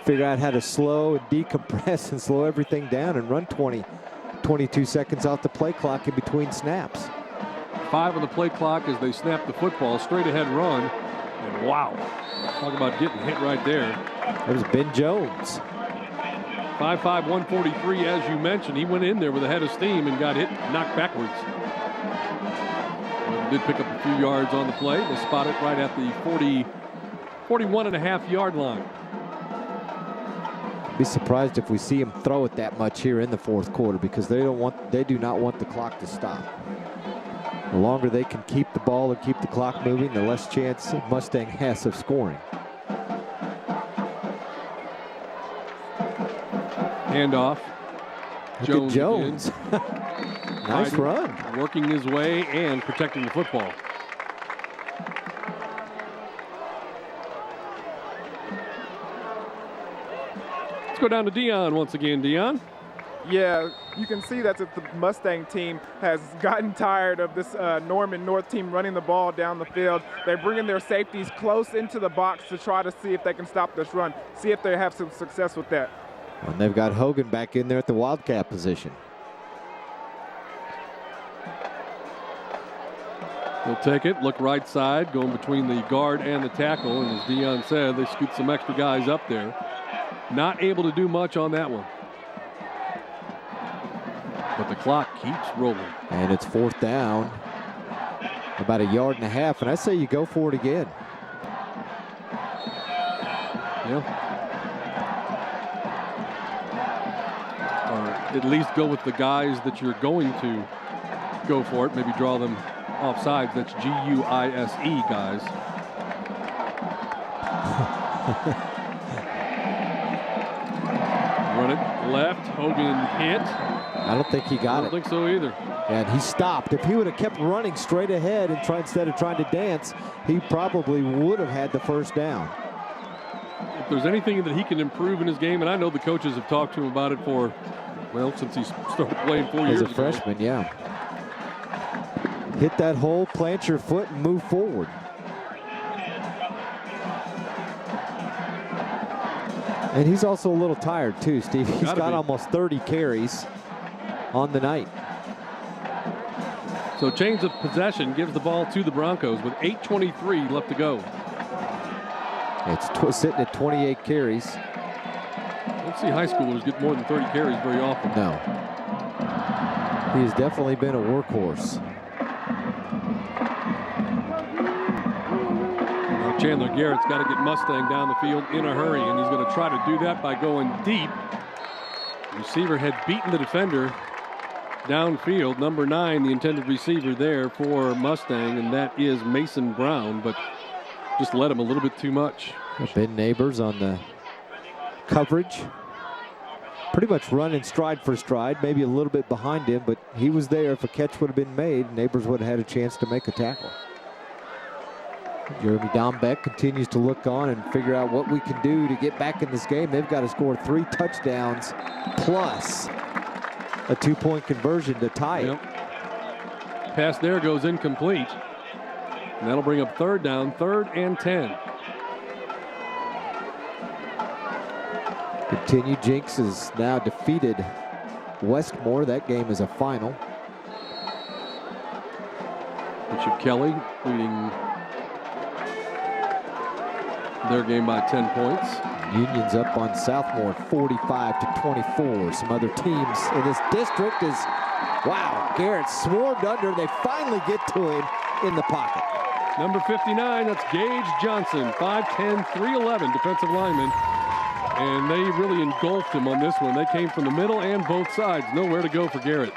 figure out how to slow and decompress and slow everything down and run 22 seconds off the play clock in between snaps. 5 on the play clock as they snap the football, straight ahead run, and wow, talk about getting hit right there. That was Ben Jones. 5'5", 143, as you mentioned. He went in there with a head of steam and got hit, knocked backwards. But did pick up a few yards on the play. They spot it right at the 41.5-yard line. Be surprised if we see him throw it that much here in the 4th quarter because they do not want the clock to stop. The longer they can keep the ball and keep the clock moving, the less chance Mustang has of scoring. Handoff. Jones. Nice run. Working his way and protecting the football. Let's go down to Dion once again. Dion? Yeah, you can see that the Mustang team has gotten tired of this Norman North team running the ball down the field. They're bringing their safeties close into the box to try to see if they can stop this run, see if they have some success with that. And they've got Hogan back in there at the Wildcat position. He'll take it, look right side, going between the guard and the tackle. And as Dion said, they scoot some extra guys up there. Not able to do much on that one. But the clock keeps rolling. And it's 4th down. About 1.5 yards. And I say you go for it again. Yeah. Or at least go with the guys that you're going to go for it. Maybe draw them offsides. That's G-U-I-S-E, guys. Run it left. Hogan hit. I don't think he got it. I don't think so either. And he stopped. If he would have kept running straight ahead and instead of trying to dance, he probably would have had the first down. If there's anything that he can improve in his game, and I know the coaches have talked to him about it for, well, since he started playing 4 years ago. As a freshman, yeah. Hit that hole, plant your foot, and move forward. And he's also a little tired too, Steve. He's got almost 30 carries on the night. So change of possession gives the ball to the Broncos with 8:23 left to go. It's sitting at 28 carries. Let's see high schoolers get more than 30 carries very often. No. He's definitely been a workhorse. Chandler Garrett's got to get Mustang down the field in a hurry, and he's going to try to do that by going deep. The receiver had beaten the defender downfield. Number 9, the intended receiver there for Mustang, and that is Mason Brown, but just led him a little bit too much. Ben Neighbors on the coverage. Pretty much running stride for stride, maybe a little bit behind him, but he was there. If a catch would have been made, Neighbors would have had a chance to make a tackle. Jeremy Dombeck continues to look on and figure out what we can do to get back in this game. They've got to score 3 touchdowns plus a 2-point conversion to tie it. Pass there goes incomplete. And that'll bring up 3rd down, 3rd and 10. Continue. Jinx has now defeated Westmore. That game is a final. Bishop Kelly leading their game by 10 points. Union's up on Southmore 45-24. Some other teams in this district is, wow, Garrett swarmed under. They finally get to him in the pocket. Number 59, that's Gage Johnson, 5'10", 311 defensive lineman. And they really engulfed him on this one. They came from the middle and both sides. Nowhere to go for Garrett.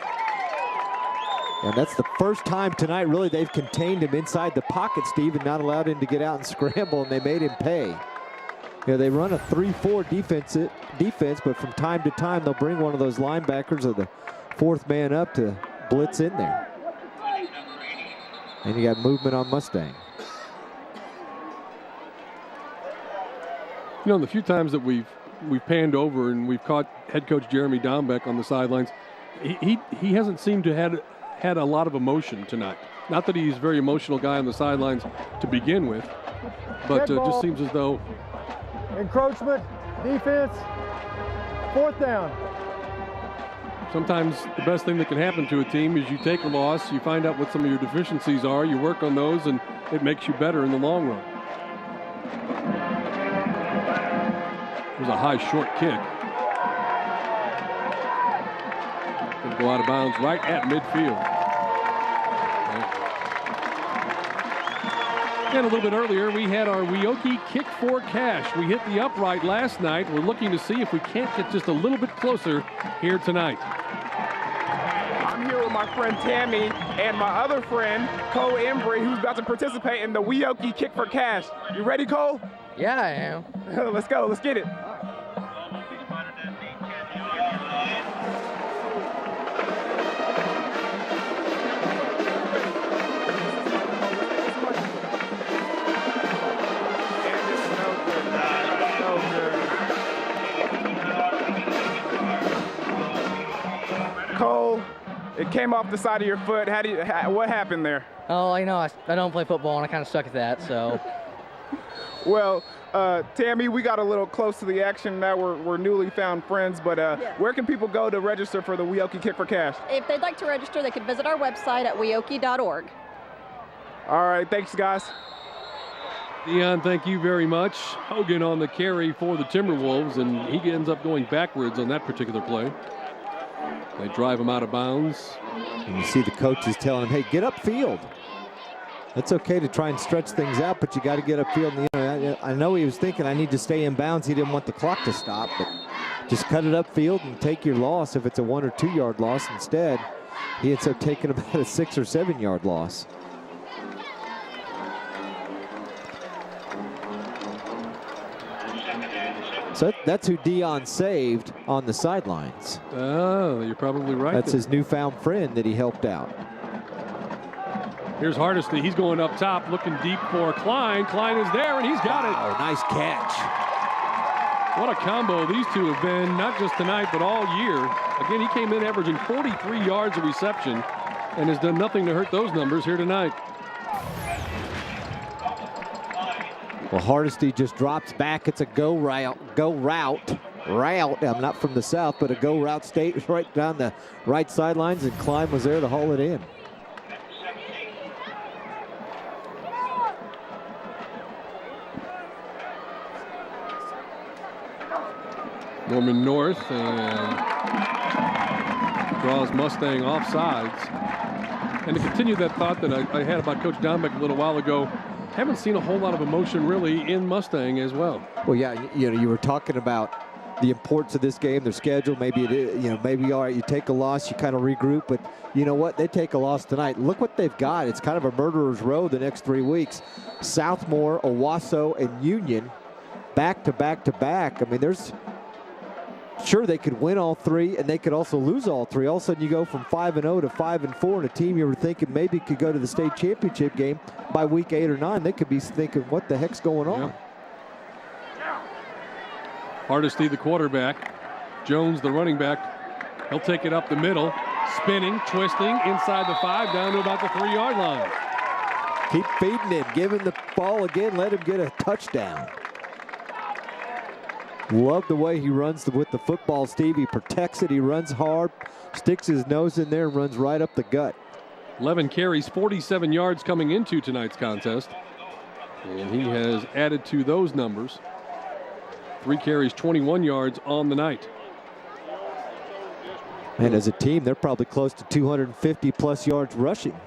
And that's the first time tonight, really, they've contained him inside the pocket, Steve, and not allowed him to get out and scramble, and they made him pay. You know, they run a 3-4 defense, but from time to time, they'll bring one of those linebackers or the 4th man up to blitz in there. And you got movement on Mustang. You know, the few times that we've panned over and we've caught head coach Jeremy Dombeck on the sidelines, he hasn't seemed to had a lot of emotion tonight. Not that he's a very emotional guy on the sidelines to begin with, but just seems as though encroachment, defense, 4th down. Sometimes the best thing that can happen to a team is you take a loss, you find out what some of your deficiencies are, you work on those, and it makes you better in the long run. It was a high short kick. Going to go out of bounds right at midfield. And a little bit earlier, we had our Weoki kick for cash. We hit the upright last night. We're looking to see if we can't get just a little bit closer here tonight. I'm here with my friend Tammy and my other friend, Cole Embry, who's about to participate in the Weoki kick for cash. You ready, Cole? Yeah, I am. Let's go. Let's get it. came off the side of your foot. What happened there? Oh, I don't play football, and I kind of suck at that, so. Well, Tammy, we got a little close to the action now. We're newly found friends, but where can people go to register for the Weoki Kick for Cash? If they'd like to register, they could visit our website at weoki.org. All right, thanks, guys. Dion, thank you very much. Hogan on the carry for the Timberwolves, and he ends up going backwards on that particular play. They drive him out of bounds. And you see the coaches telling him, hey, get upfield. It's okay to try and stretch things out, but you got to get upfield. I know he was thinking, I need to stay in bounds. He didn't want the clock to stop, but just cut it upfield and take your loss if it's a 1 or 2 yard loss. Instead, he ends up taking about a 6 or 7 yard loss. So that's who Dion saved on the sidelines. Oh, you're probably right. That's his newfound friend that he helped out. Here's Hardesty. He's going up top, looking deep for Klein. Klein is there, and he's got it. Oh, nice catch. What a combo these two have been, not just tonight, but all year. Again, he came in averaging 43 yards of reception and has done nothing to hurt those numbers here tonight. Well, Hardesty just drops back. It's a go route. I'm not from the south, but a go route state right down the right sidelines, and Klein was there to haul it in. Norman North and draws Mustang offsides. And to continue that thought that I had about Coach Dombeck a little while ago, haven't seen a whole lot of emotion really in Mustang as well. Well, yeah, you were talking about the importance of this game, their schedule. Maybe maybe all right, you take a loss, you kind of regroup, but you know what? They take a loss tonight. Look what they've got. It's kind of a murderer's row the next 3 weeks. Southmore, Owasso, and Union back to back to back. I mean, sure, they could win all three, and they could also lose all three. All of a sudden, you go from 5-0 to 5-4, and a team you were thinking maybe could go to the state championship game by week 8 or 9. They could be thinking, what the heck's going on? Yeah. Hardesty, the quarterback. Jones, the running back. He'll take it up the middle, spinning, twisting, inside the 5, down to about the 3 yard line. Keep feeding him. Give him the ball again. Let him get a touchdown. Love the way he runs with the football, Steve. He protects it. He runs hard, sticks his nose in there, and runs right up the gut. 11 carries, 47 yards coming into tonight's contest. And he has added to those numbers. 3 carries, 21 yards on the night. And as a team, they're probably close to 250-plus yards rushing.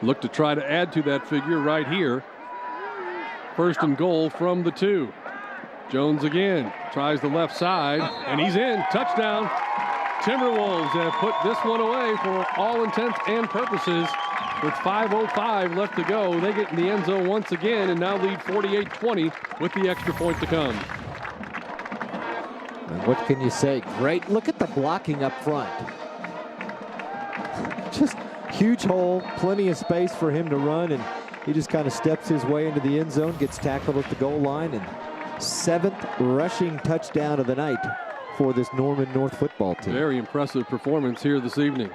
Look to try to add to that figure right here. 1st and goal from the 2. Jones again tries the left side, and he's in. Touchdown. Timberwolves have put this one away for all intents and purposes. With 5:05 left to go, they get in the end zone once again and now lead 48-20 with the extra point to come. And what can you say? Great. Look at the blocking up front. Just huge hole, plenty of space for him to run, and he just kind of steps his way into the end zone, gets tackled at the goal line, and 7th rushing touchdown of the night for this Norman North football team. Very impressive performance here this evening.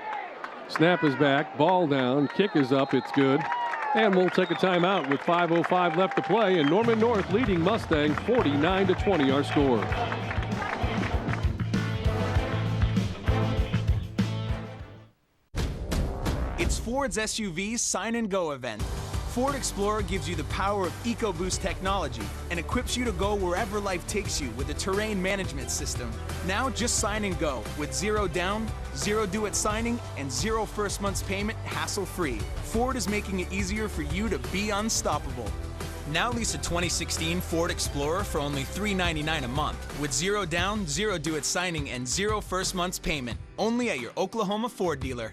Snap is back, ball down, kick is up, it's good. And we'll take a timeout with 5:05 left to play, and Norman North leading Mustang 49-20 our score. It's Ford's SUV Sign and Go event. Ford Explorer gives you the power of EcoBoost technology and equips you to go wherever life takes you with a terrain management system. Now just sign and go with 0 down, 0 due at signing, and 0 first month's payment hassle-free. Ford is making it easier for you to be unstoppable. Now lease a 2016 Ford Explorer for only $399 a month with 0 down, 0 due at signing, and 0 first month's payment. Only at your Oklahoma Ford dealer.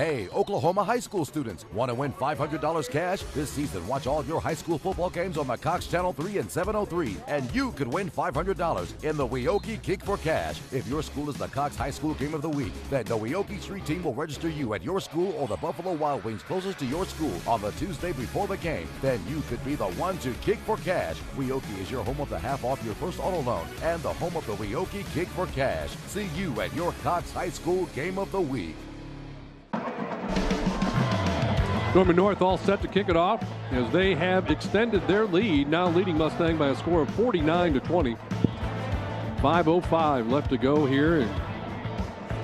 Hey, Oklahoma high school students, want to win $500 cash? This season, watch all your high school football games on the Cox Channel 3 and 703, and you could win $500 in the Weoki Kick for Cash. If your school is the Cox High School Game of the Week, then the Weoki Street Team will register you at your school or the Buffalo Wild Wings closest to your school on the Tuesday before the game. Then you could be the one to kick for cash. Weoki is your home of the half off your first auto loan and the home of the Weoki Kick for Cash. See you at your Cox High School Game of the Week. Norman North all set to kick it off as they have extended their lead, now leading Mustang by a score of 49-20. 5:05 left to go here, and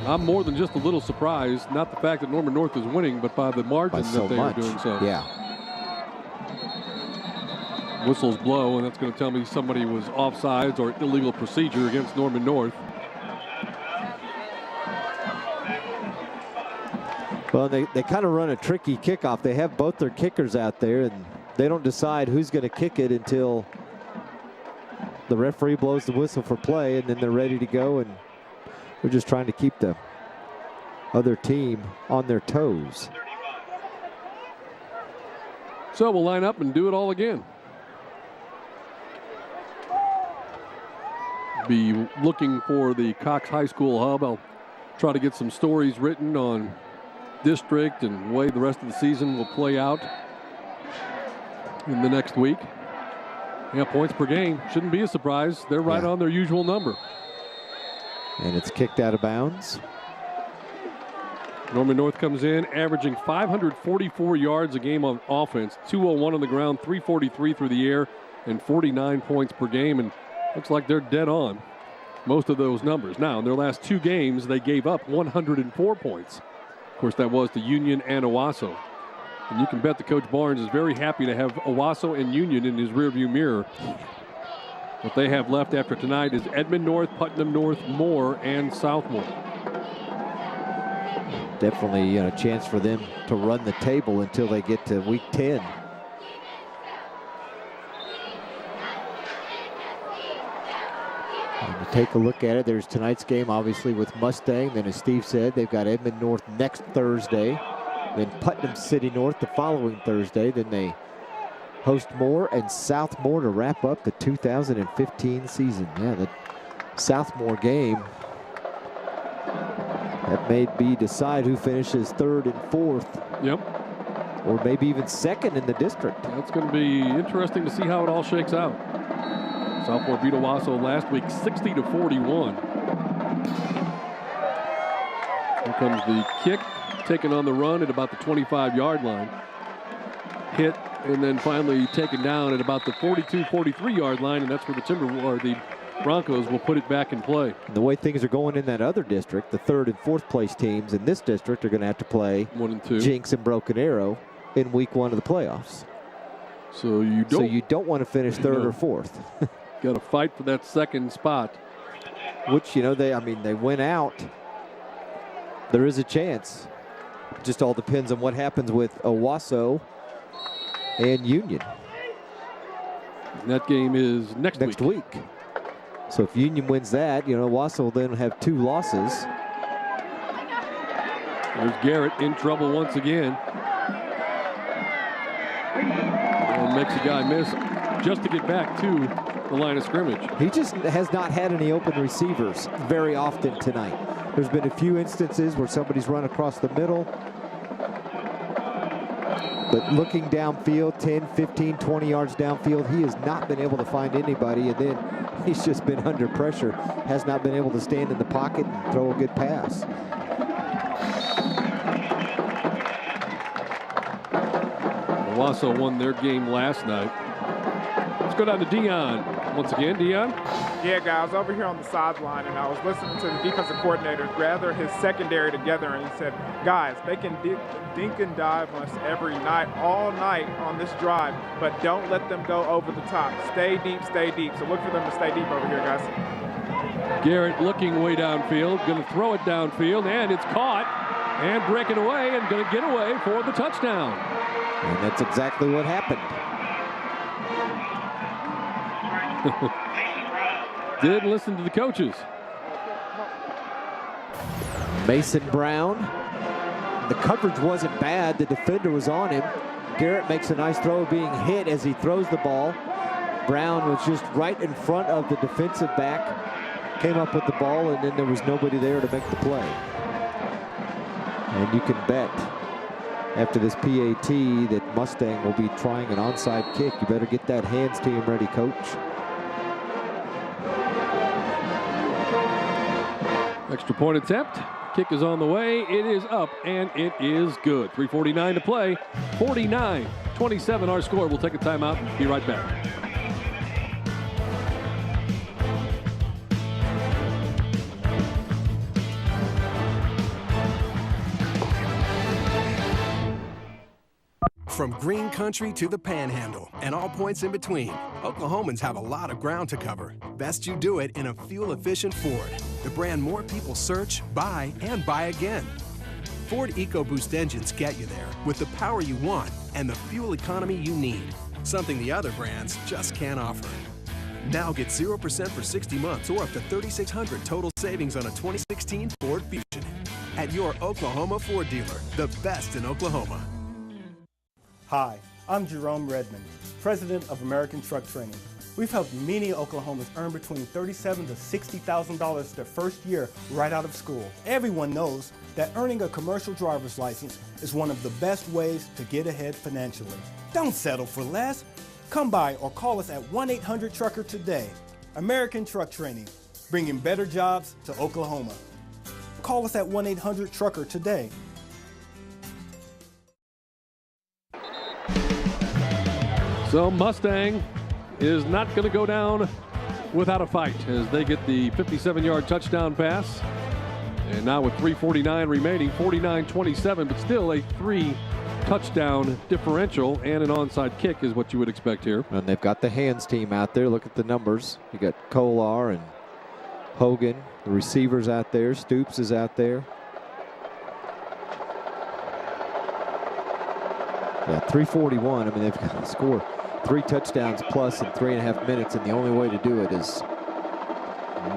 I'm more than just a little surprised, not the fact that Norman North is winning, but by the margin that they are doing so. Yeah. Whistles blow, and that's going to tell me somebody was offsides or illegal procedure against Norman North. Well, they kind of run a tricky kickoff. They have both their kickers out there, and they don't decide who's going to kick it until the referee blows the whistle for play, and then they're ready to go, and they're just trying to keep the other team on their toes. So we'll line up and do it all again. Be looking for the Cox High School Hub. I'll try to get some stories written on district and the way the rest of the season will play out in the next week. Yeah, points per game shouldn't be a surprise. They're right on their usual number. And it's kicked out of bounds. Norman North comes in averaging 544 yards a game on offense, 201 on the ground, 343 through the air, and 49 points per game. And looks like they're dead on most of those numbers. Now, in their last two games, they gave up 104 points. Of course, that was to Union and Owasso. And you can bet that Coach Barnes is very happy to have Owasso and Union in his rearview mirror. What they have left after tonight is Edmond North, Putnam North, Moore, and Southmore. Definitely a chance for them to run the table until they get to week 10. And to take a look at it, there's tonight's game obviously with Mustang. Then as Steve said, they've got Edmond North next Thursday. Then Putnam City North the following Thursday. Then they host Moore and Southmore to wrap up the 2015 season. Yeah, the Southmore game, that may decide who finishes third and fourth. Yep. Or maybe even second in the district. That's going to be interesting to see how it all shakes out. Southmore beat Owasso last week 60-41. Here comes the kick, taken on the run at about the 25-yard line. Hit and then finally taken down at about the 42-43-yard line, and that's where the Broncos will put it back in play. And the way things are going in that other district, the third and fourth place teams in this district are going to have to play 1 and 2. Jinx and Broken Arrow in week 1 of the playoffs. So you don't want to finish third or fourth. Got to fight for that second spot. Which, they went out. There is a chance. Just all depends on what happens with Owasso and Union. And that game is next week. So if Union wins that, Owasso will then have 2 losses. There's Garrett in trouble once again. And makes a guy miss just to get back to the line of scrimmage. He just has not had any open receivers very often tonight. There's been a few instances where somebody's run across the middle. But looking downfield, 10, 15, 20 yards downfield, he has not been able to find anybody. And then he's just been under pressure, has not been able to stand in the pocket and throw a good pass. Owasso won their game last night. Let's go down to Dion. Once again, Dion. Yeah, guys, I was over here on the sideline, and I was listening to the defensive coordinator gather his secondary together, and he said, guys, they can dink and dive us every night, all night on this drive, but don't let them go over the top. Stay deep, stay deep. So look for them to stay deep over here, guys. Garrett looking way downfield, going to throw it downfield, and it's caught and breaking away and going to get away for the touchdown. And that's exactly what happened. Didn't listen to the coaches. Mason Brown The coverage wasn't bad. The defender was on him. Garrett makes a nice throw, being hit as he throws the ball. Brown was just right in front of the defensive back, came up with the ball, and then there was nobody there to make the play. And you can bet after this PAT that Mustang will be trying an onside kick. You better get that hands team ready, coach. Extra point attempt. Kick is on the way. It is up, and it is good. 3:49 to play. 49-27 our score. We'll take a timeout. Be right back. From green country to the panhandle and all points in between, Oklahomans have a lot of ground to cover. Best you do it in a fuel-efficient Ford, the brand more people search, buy, and buy again. Ford EcoBoost engines get you there with the power you want and the fuel economy you need, something the other brands just can't offer. Now get 0% for 60 months or up to $3,600 total savings on a 2016 Ford Fusion. At your Oklahoma Ford dealer, the best in Oklahoma. Hi, I'm Jerome Redmond, president of American Truck Training. We've helped many Oklahomans earn between $37,000 to $60,000 their first year right out of school. Everyone knows that earning a commercial driver's license is one of the best ways to get ahead financially. Don't settle for less. Come by or call us at 1-800-TRUCKER today. American Truck Training, bringing better jobs to Oklahoma. Call us at 1-800-TRUCKER today. So Mustang is not going to go down without a fight as they get the 57-yard touchdown pass. And now with 3:49 remaining, 49-27, but still a 3-touchdown differential, and an onside kick is what you would expect here. And they've got the hands team out there. Look at the numbers. You got Kolar and Hogan, the receivers out there. Stoops is out there. Yeah, 3:41. I mean, they've got to score 3 touchdowns plus in 3.5 minutes, and the only way to do it is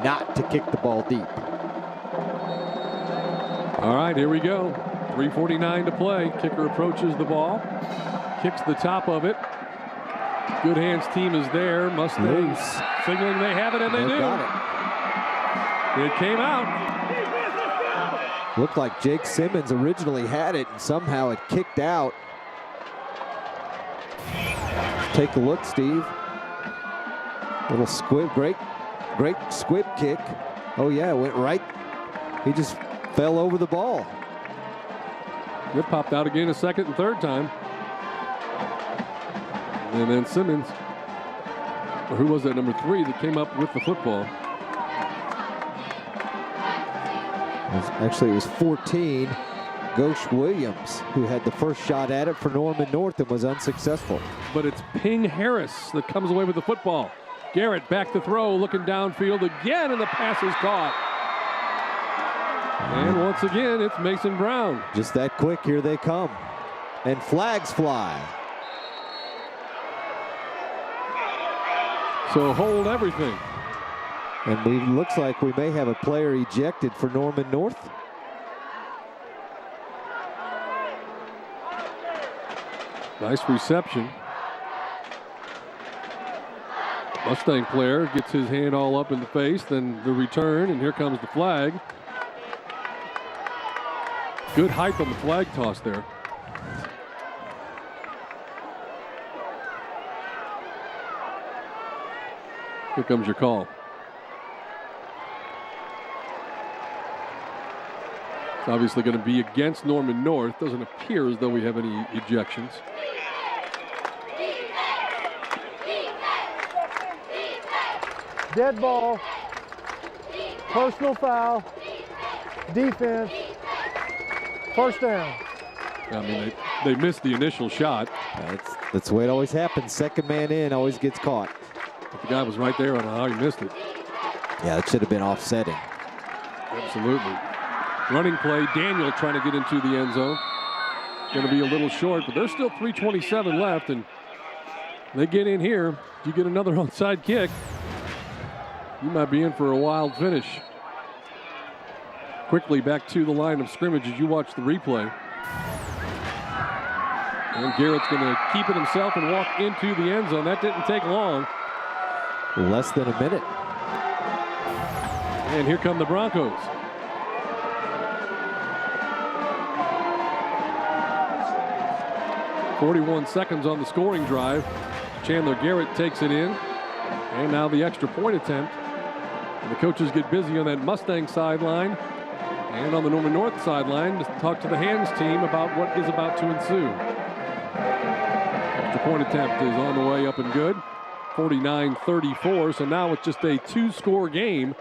not to kick the ball deep. All right, here we go. 3:49 to play. Kicker approaches the ball, kicks the top of it. Good hands team is there. Mustang signaling they have it, and they do. Got it came out. Looked like Jake Simmons originally had it, and somehow it kicked out. Take a look, Steve. Little squib, great squib kick. Oh yeah, it went right. He just fell over the ball. It popped out again a second and third time. And then Simmons, or who was that, number 3 that came up with the football? Actually, it was 14. Ghosh Williams, who had the first shot at it for Norman North and was unsuccessful. But it's Ping Harris that comes away with the football. Garrett back to throw, looking downfield again, and the pass is caught. And once again, it's Mason Brown. Just that quick, here they come. And flags fly. So hold everything. And looks like we may have a player ejected for Norman North. Nice reception. Mustang player gets his hand all up in the face, then the return, and here comes the flag. Good height on the flag toss there. Here comes your call. It's obviously going to be against Norman North. Doesn't appear as though we have any ejections. Dead ball, personal foul, defense, first down. I mean, they missed the initial shot. That's the way it always happens. Second man in always gets caught. But the guy was right there on how he missed it. Yeah, it should have been offsetting. Absolutely. Running play, Daniel trying to get into the end zone. Going to be a little short, but there's still 3:27 left, and they get in here. You get another onside kick, you might be in for a wild finish. Quickly back to the line of scrimmage as you watch the replay. And Garrett's going to keep it himself and walk into the end zone. That didn't take long. Less than a minute. And here come the Broncos. .41 seconds on the scoring drive. Chandler Garrett takes it in. And now the extra point attempt. And the coaches get busy on that Mustang sideline and on the Norman North sideline to talk to the hands team about what is about to ensue. Extra point attempt is on the way up and good. 49-34, so now it's just a 2-score game.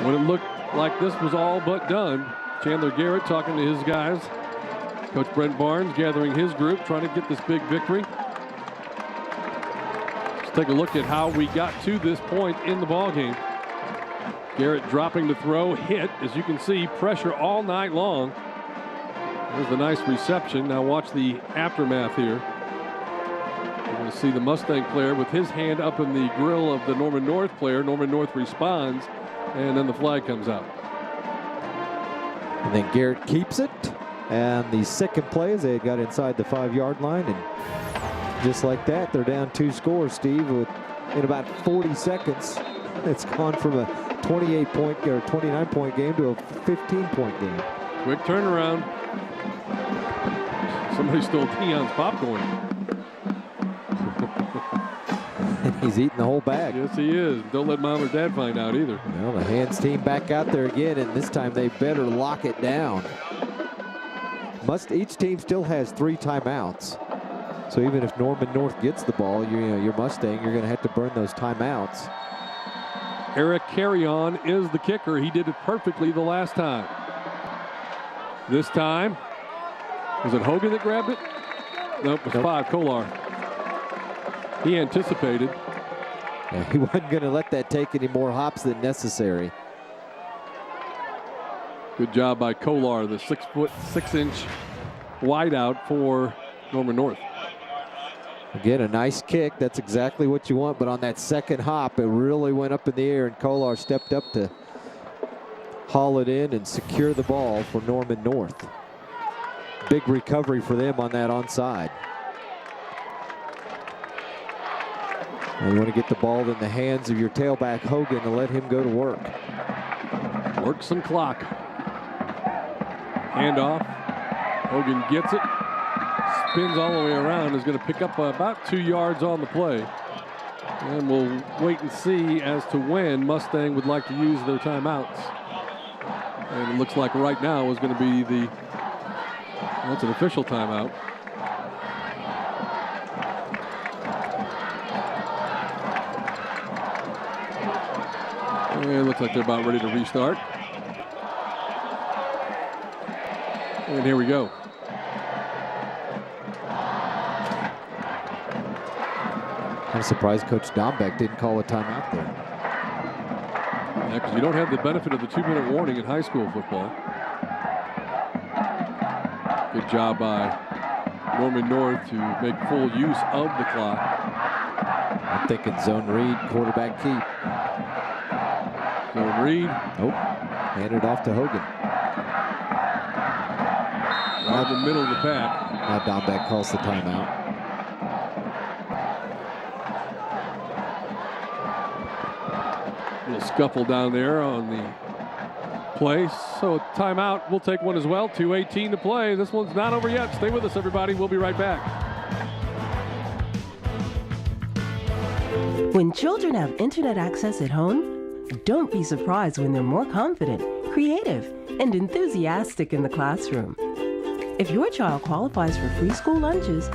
When it looked like this was all but done, Chandler Garrett talking to his guys. Coach Brent Barnes gathering his group, trying to get this big victory. Let's take a look at how we got to this point in the ballgame. Garrett dropping to throw, hit. As you can see, pressure all night long. There's the nice reception. Now watch the aftermath here. You're going to see the Mustang player with his hand up in the grill of the Norman North player. Norman North responds, and then the flag comes out. And then Garrett keeps it. And the second play is they got inside the 5-yard line. And just like that, they're down 2 scores, Steve, in about 40 seconds. It's gone from a 28-point or 29-point game to a 15-point game. Quick turnaround. Somebody stole Dion's popcorn. He's eating the whole bag. Yes, he is. Don't let mom or dad find out either. Well, the hands team back out there again, and this time they better lock it down. Each team still has 3 timeouts. So even if Norman North gets the ball, your Mustang, you're going to have to burn those timeouts. Eric Carrion is the kicker. He did it perfectly the last time. This time, was it Hogan that grabbed it? Nope, it was 5, Kolar. He anticipated. Yeah, he wasn't going to let that take any more hops than necessary. Good job by Kolar, the 6'6" wideout for Norman North. Again, a nice kick. That's exactly what you want. But on that second hop, it really went up in the air, and Kolar stepped up to haul it in and secure the ball for Norman North. Big recovery for them on that onside. Now you want to get the ball in the hands of your tailback, Hogan, and let him go to work. Work some clock. Handoff. Hogan gets it. Spins all the way around. Is going to pick up about 2 yards on the play. And we'll wait and see as to when Mustang would like to use their timeouts. And it looks like right now is going to be that's an official timeout. And it looks like they're about ready to restart. And here we go. I'm surprised Coach Dombeck didn't call a timeout there. Yeah, because you don't have the benefit of the 2-minute warning in high school football. Good job by Norman North to make full use of the clock. I'm thinking zone read, quarterback keep. Zone read. Nope. Hand it off to Hogan. Right in the middle of the pack. Now Dombeck calls the timeout. Little scuffle down there on the play. So timeout. We'll take one as well. 2:18 to play. This one's not over yet. Stay with us, everybody. We'll be right back. When children have internet access at home, don't be surprised when they're more confident, creative, and enthusiastic in the classroom. If your child qualifies for free school lunches,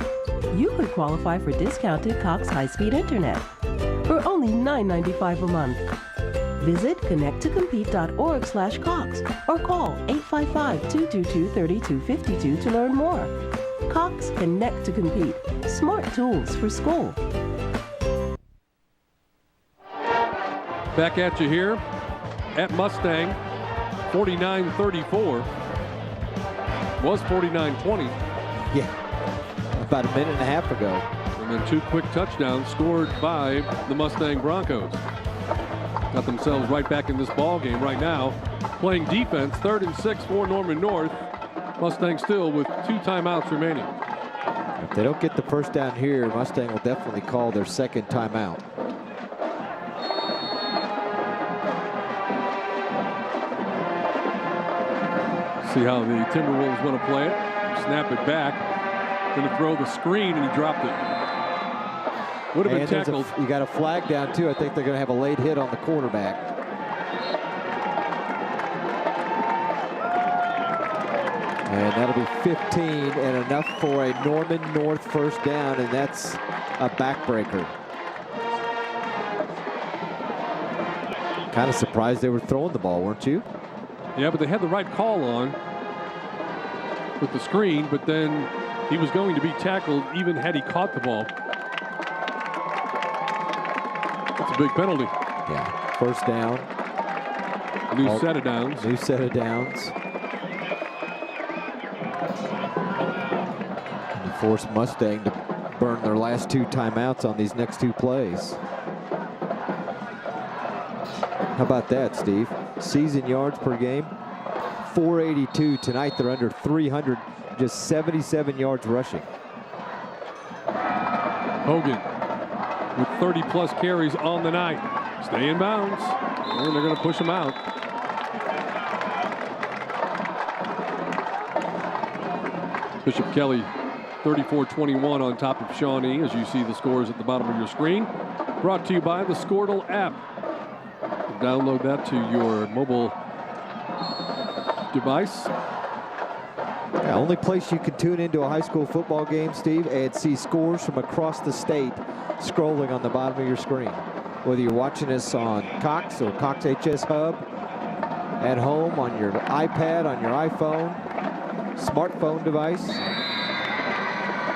you could qualify for discounted Cox high-speed internet for only $9.95 a month. Visit connecttocompete.org/Cox or call 855-222-3252 to learn more. Cox Connect to Compete. Smart tools for school. Back at you here at Mustang. 49-34. Was 49-20. Yeah, about a minute and a half ago. And then 2 quick touchdowns scored by the Mustang Broncos. Got themselves right back in this ball game right now. Playing defense, 3rd and 6 for Norman North. Mustang still with 2 timeouts remaining. If they don't get the first down here, Mustang will definitely call their second timeout. See how the Timberwolves want to play it. Snap it back. Going to throw the screen, and he dropped it. Would have been tackled. You got a flag down, too. I think they're going to have a late hit on the quarterback. And that'll be 15 and enough for a Norman North first down, and that's a backbreaker. Kind of surprised they were throwing the ball, weren't you? Yeah, but they had the right call on with the screen, but then he was going to be tackled even had he caught the ball. That's a big penalty. Yeah, first down. New set of downs. New set of downs. And force Mustang to burn their last 2 timeouts on these next 2 plays. How about that, Steve? Season yards per game, 482. Tonight they're under 300, just 77 yards rushing. Hogan with 30-plus carries on the night. Stay in bounds, and they're going to push him out. Bishop Kelly, 34-21 on top of Shawnee, as you see the scores at the bottom of your screen. Brought to you by the Squirtle app. Download that to your mobile device. Yeah, only place you can tune into a high school football game, Steve, and see scores from across the state scrolling on the bottom of your screen. Whether you're watching us on Cox or Cox HS Hub, at home, on your iPad, on your iPhone, smartphone device.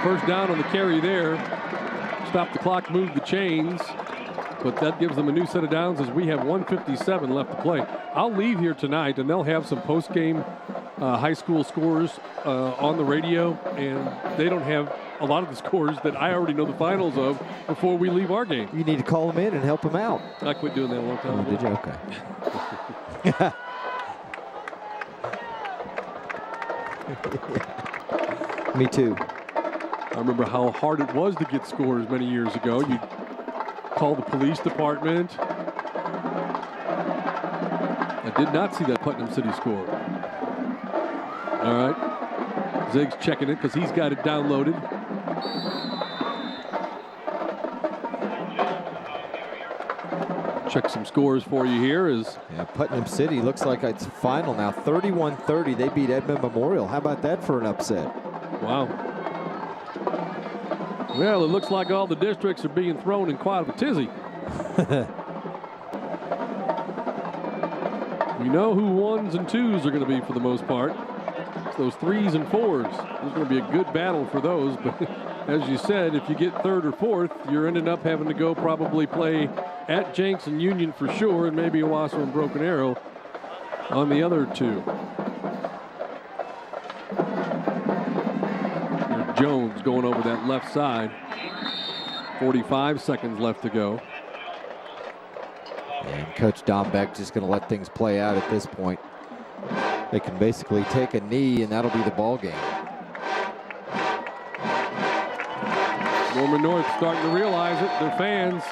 First down on the carry there. Stop the clock, move the chains. But that gives them a new set of downs as we have 1:57 left to play. I'll leave here tonight, and they'll have some post-game high school scores on the radio, and they don't have a lot of the scores that I already know the finals of before we leave our game. You need to call them in and help them out. I quit doing that a long time ago. Did you? Okay. Me too. I remember how hard it was to get scores many years ago. You'd call the police department. I did not see that Putnam City score. All right. Zig's checking it because he's got it downloaded. Check some scores for you here. Putnam City looks like it's final now. 31-30. They beat Edmond Memorial. How about that for an upset? Wow. Well, it looks like all the districts are being thrown in quite a tizzy. We know who 1s and 2s are going to be for the most part. It's those 3s and 4s. There's going to be a good battle for those. But as you said, if you get 3rd or 4th, you're ending up having to go probably play at Jenks and Union for sure, and maybe Owasso and Broken Arrow on the other 2. Jones going over that left side. 45 seconds left to go. And Coach Dombeck just going to let things play out at this point. They can basically take a knee, and that'll be the ball game. Norman North starting to realize it. Their fans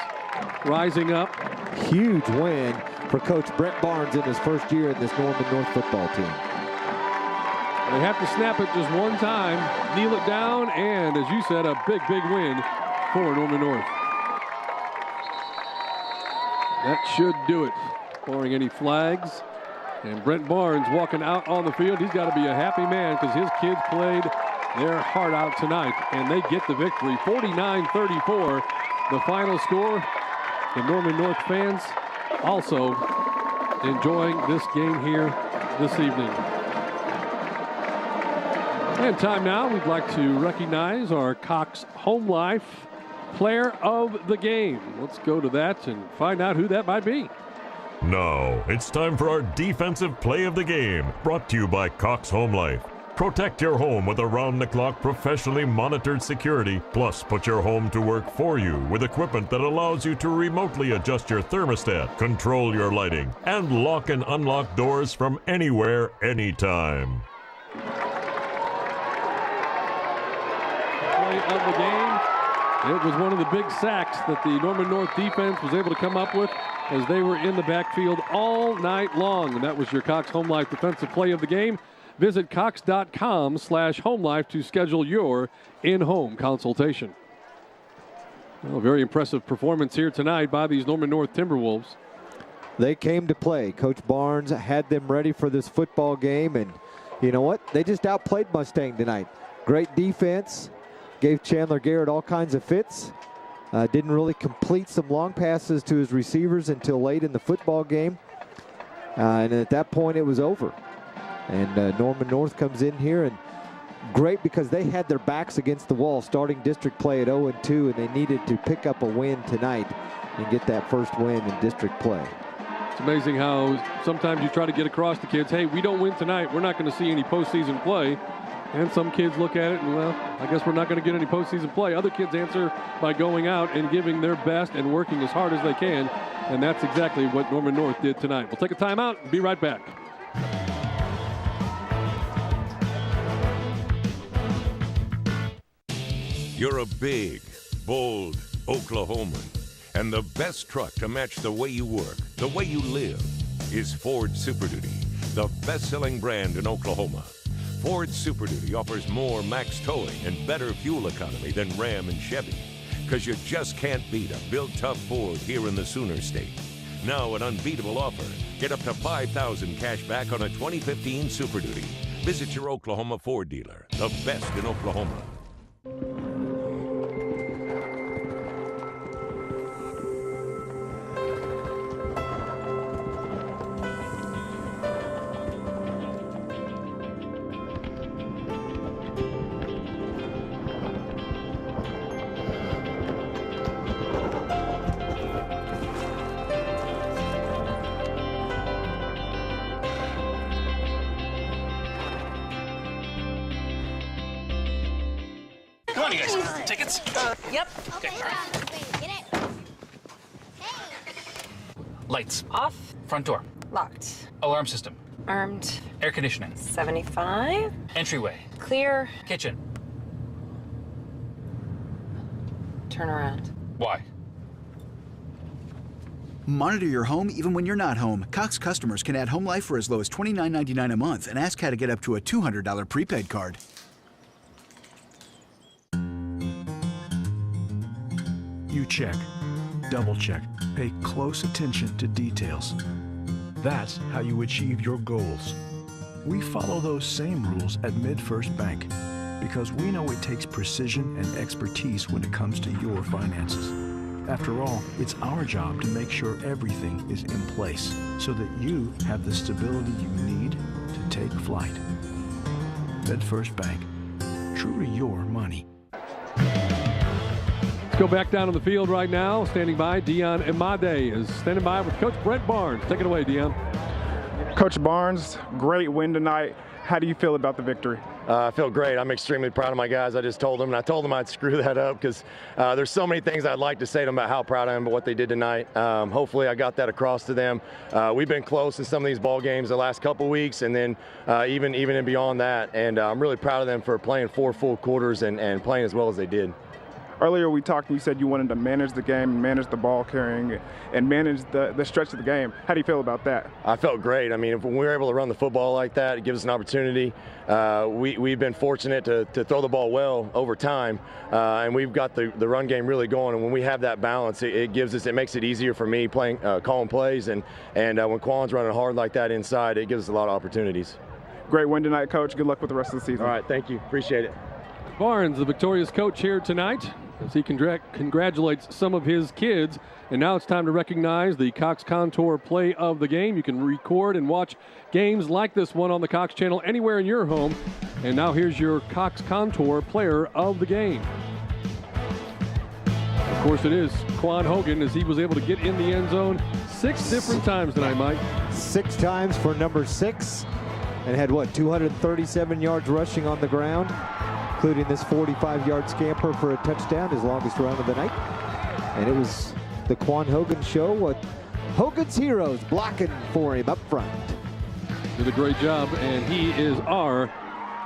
rising up. Huge win for Coach Brent Barnes in his first year in this Norman North football team. They have to snap it just one time, kneel it down, and as you said, a big, big win for Norman North. That should do it, barring any flags. And Brent Barnes walking out on the field. He's got to be a happy man because his kids played their heart out tonight, and they get the victory. 49-34, the final score. The Norman North fans also enjoying this game here this evening. And time now, we'd like to recognize our Cox Home Life Player of the Game. Let's go to that and find out who that might be. Now, it's time for our Defensive Play of the Game, brought to you by Cox Home Life. Protect your home with around-the-clock professionally monitored security, plus put your home to work for you with equipment that allows you to remotely adjust your thermostat, control your lighting, and lock and unlock doors from anywhere, anytime. Play of the game. It was one of the big sacks that the Norman North defense was able to come up with as they were in the backfield all night long. And that was your Cox Home Life defensive play of the game. Visit cox.com/homelife to schedule your in-home consultation. Well, very impressive performance here tonight by these Norman North Timberwolves. They came to play. Coach Barnes had them ready for this football game, and you know what? They just outplayed Mustang tonight. Great defense. Gave Chandler Garrett all kinds of fits. Didn't really complete some long passes to his receivers until late in the football game. And at that point, it was over. And Norman North comes in here, and great because they had their backs against the wall starting district play at 0-2, and they needed to pick up a win tonight and get that first win in district play. It's amazing how sometimes you try to get across to kids, hey, we don't win tonight, we're not going to see any postseason play. And some kids look at it and, well, I guess we're not going to get any postseason play. Other kids answer by going out and giving their best and working as hard as they can. And that's exactly what Norman North did tonight. We'll take a timeout and be right back. You're a big, bold Oklahoman. And the best truck to match the way you work, the way you live, is Ford Super Duty, the best-selling brand in Oklahoma. Ford Super Duty offers more max towing and better fuel economy than Ram and Chevy, because you just can't beat a built-tough Ford here in the Sooner State. Now an unbeatable offer. Get up to $5,000 cash back on a 2015 Super Duty. Visit your Oklahoma Ford dealer, the best in Oklahoma. Come on, you guys. Tickets? Yep. Okay. Lights. Off. Front door. Locked. Alarm system. Armed. Air conditioning. 75. Entryway. Clear. Kitchen. Turn around. Why? Monitor your home even when you're not home. Cox customers can add Home Life for as low as $29.99 a month and ask how to get up to a $200 prepaid card. You check, double check, pay close attention to details. That's how you achieve your goals. We follow those same rules at MidFirst Bank because we know it takes precision and expertise when it comes to your finances. After all, it's our job to make sure everything is in place so that you have the stability you need to take flight. MidFirst Bank, true to your money. Let's go back down on the field right now. Standing by, Dion Imade is standing by with Coach Brent Barnes. Take it away, Dion. Coach Barnes, great win tonight. How do you feel about the victory? I feel great. I'm extremely proud of my guys. I just told them, and I told them I'd screw that up because there's so many things I'd like to say to them about how proud I am of what they did tonight. Hopefully I got that across to them. We've been close in some of these ball games the last couple weeks, and then even and beyond that. And I'm really proud of them for playing 4 full quarters and playing as well as they did. Earlier we talked and you said you wanted to manage the game, manage the ball carrying, and manage the stretch of the game. How do you feel about that? I felt great. I mean, if we were able to run the football like that, it gives us an opportunity. We've been fortunate to throw the ball well over time, and we've got the run game really going. And when we have that balance, it makes it easier for me calling plays. And when Quan's running hard like that inside, it gives us a lot of opportunities. Great win tonight, Coach. Good luck with the rest of the season. All right, thank you. Appreciate it. Barnes, the victorious coach here tonight, as he congratulates some of his kids. And now it's time to recognize the Cox Contour play of the game. You can record and watch games like this one on the Cox channel anywhere in your home. And now here's your Cox Contour player of the game. Of course, it is Quan Hogan, as he was able to get in the end zone 6 different times tonight, Mike. 6 times for number 6, and had, 237 yards rushing on the ground, including this 45-yard scamper for a touchdown, his longest run of the night. And it was the Quan Hogan show with Hogan's Heroes blocking for him up front. Did a great job, and he is our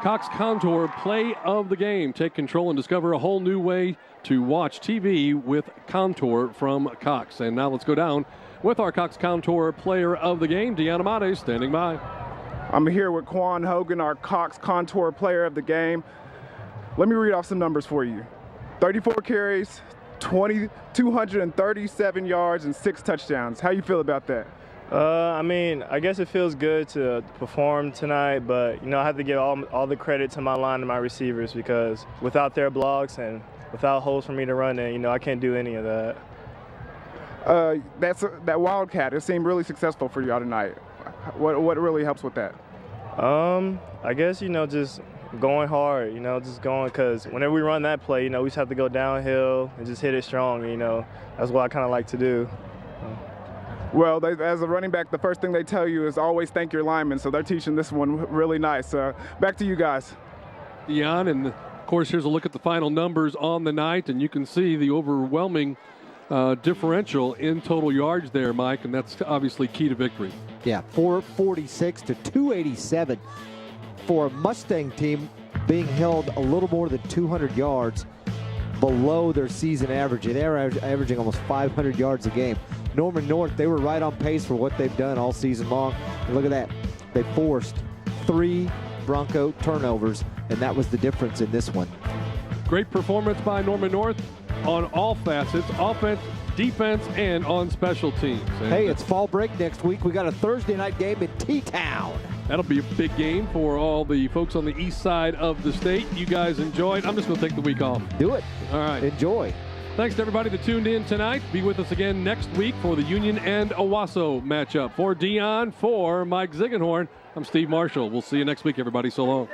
Cox Contour Play of the Game. Take control and discover a whole new way to watch TV with Contour from Cox. And now let's go down with our Cox Contour Player of the Game, Deanna Mate, standing by. I'm here with Quan Hogan, our Cox Contour Player of the Game. Let me read off some numbers for you. 34 carries, 237 yards, and 6 touchdowns. How you feel about that? I mean, I guess it feels good to perform tonight, but, I have to give all the credit to my line and my receivers, because without their blocks and without holes for me to run in, I can't do any of that. That Wildcat, it seemed really successful for y'all tonight. What really helps with that? I guess, just going hard, just going, because whenever we run that play, we just have to go downhill and just hit it strong, That's what I kind of like to do. Well, as a running back, the first thing they tell you is always thank your linemen, so they're teaching this one really nice. Back to you guys. Dion, and of course, here's a look at the final numbers on the night, and you can see the overwhelming differential in total yards there, Mike, and that's obviously key to victory. Yeah, 446 to 287 for a Mustang team being held a little more than 200 yards below their season average. They're averaging almost 500 yards a game. Norman North, they were right on pace for what they've done all season long. And look at that. They forced 3 Bronco turnovers, and that was the difference in this one. Great performance by Norman North on all facets, offense, defense, and on special teams. And hey, it's fall break next week. We got a Thursday night game in T-Town. That'll be a big game for all the folks on the east side of the state. You guys enjoy it. I'm just going to take the week off. Do it. All right. Enjoy. Thanks to everybody that tuned in tonight. Be with us again next week for the Union and Owasso matchup. For Dion, for Mike Ziegenhorn, I'm Steve Marshall. We'll see you next week, everybody. So long.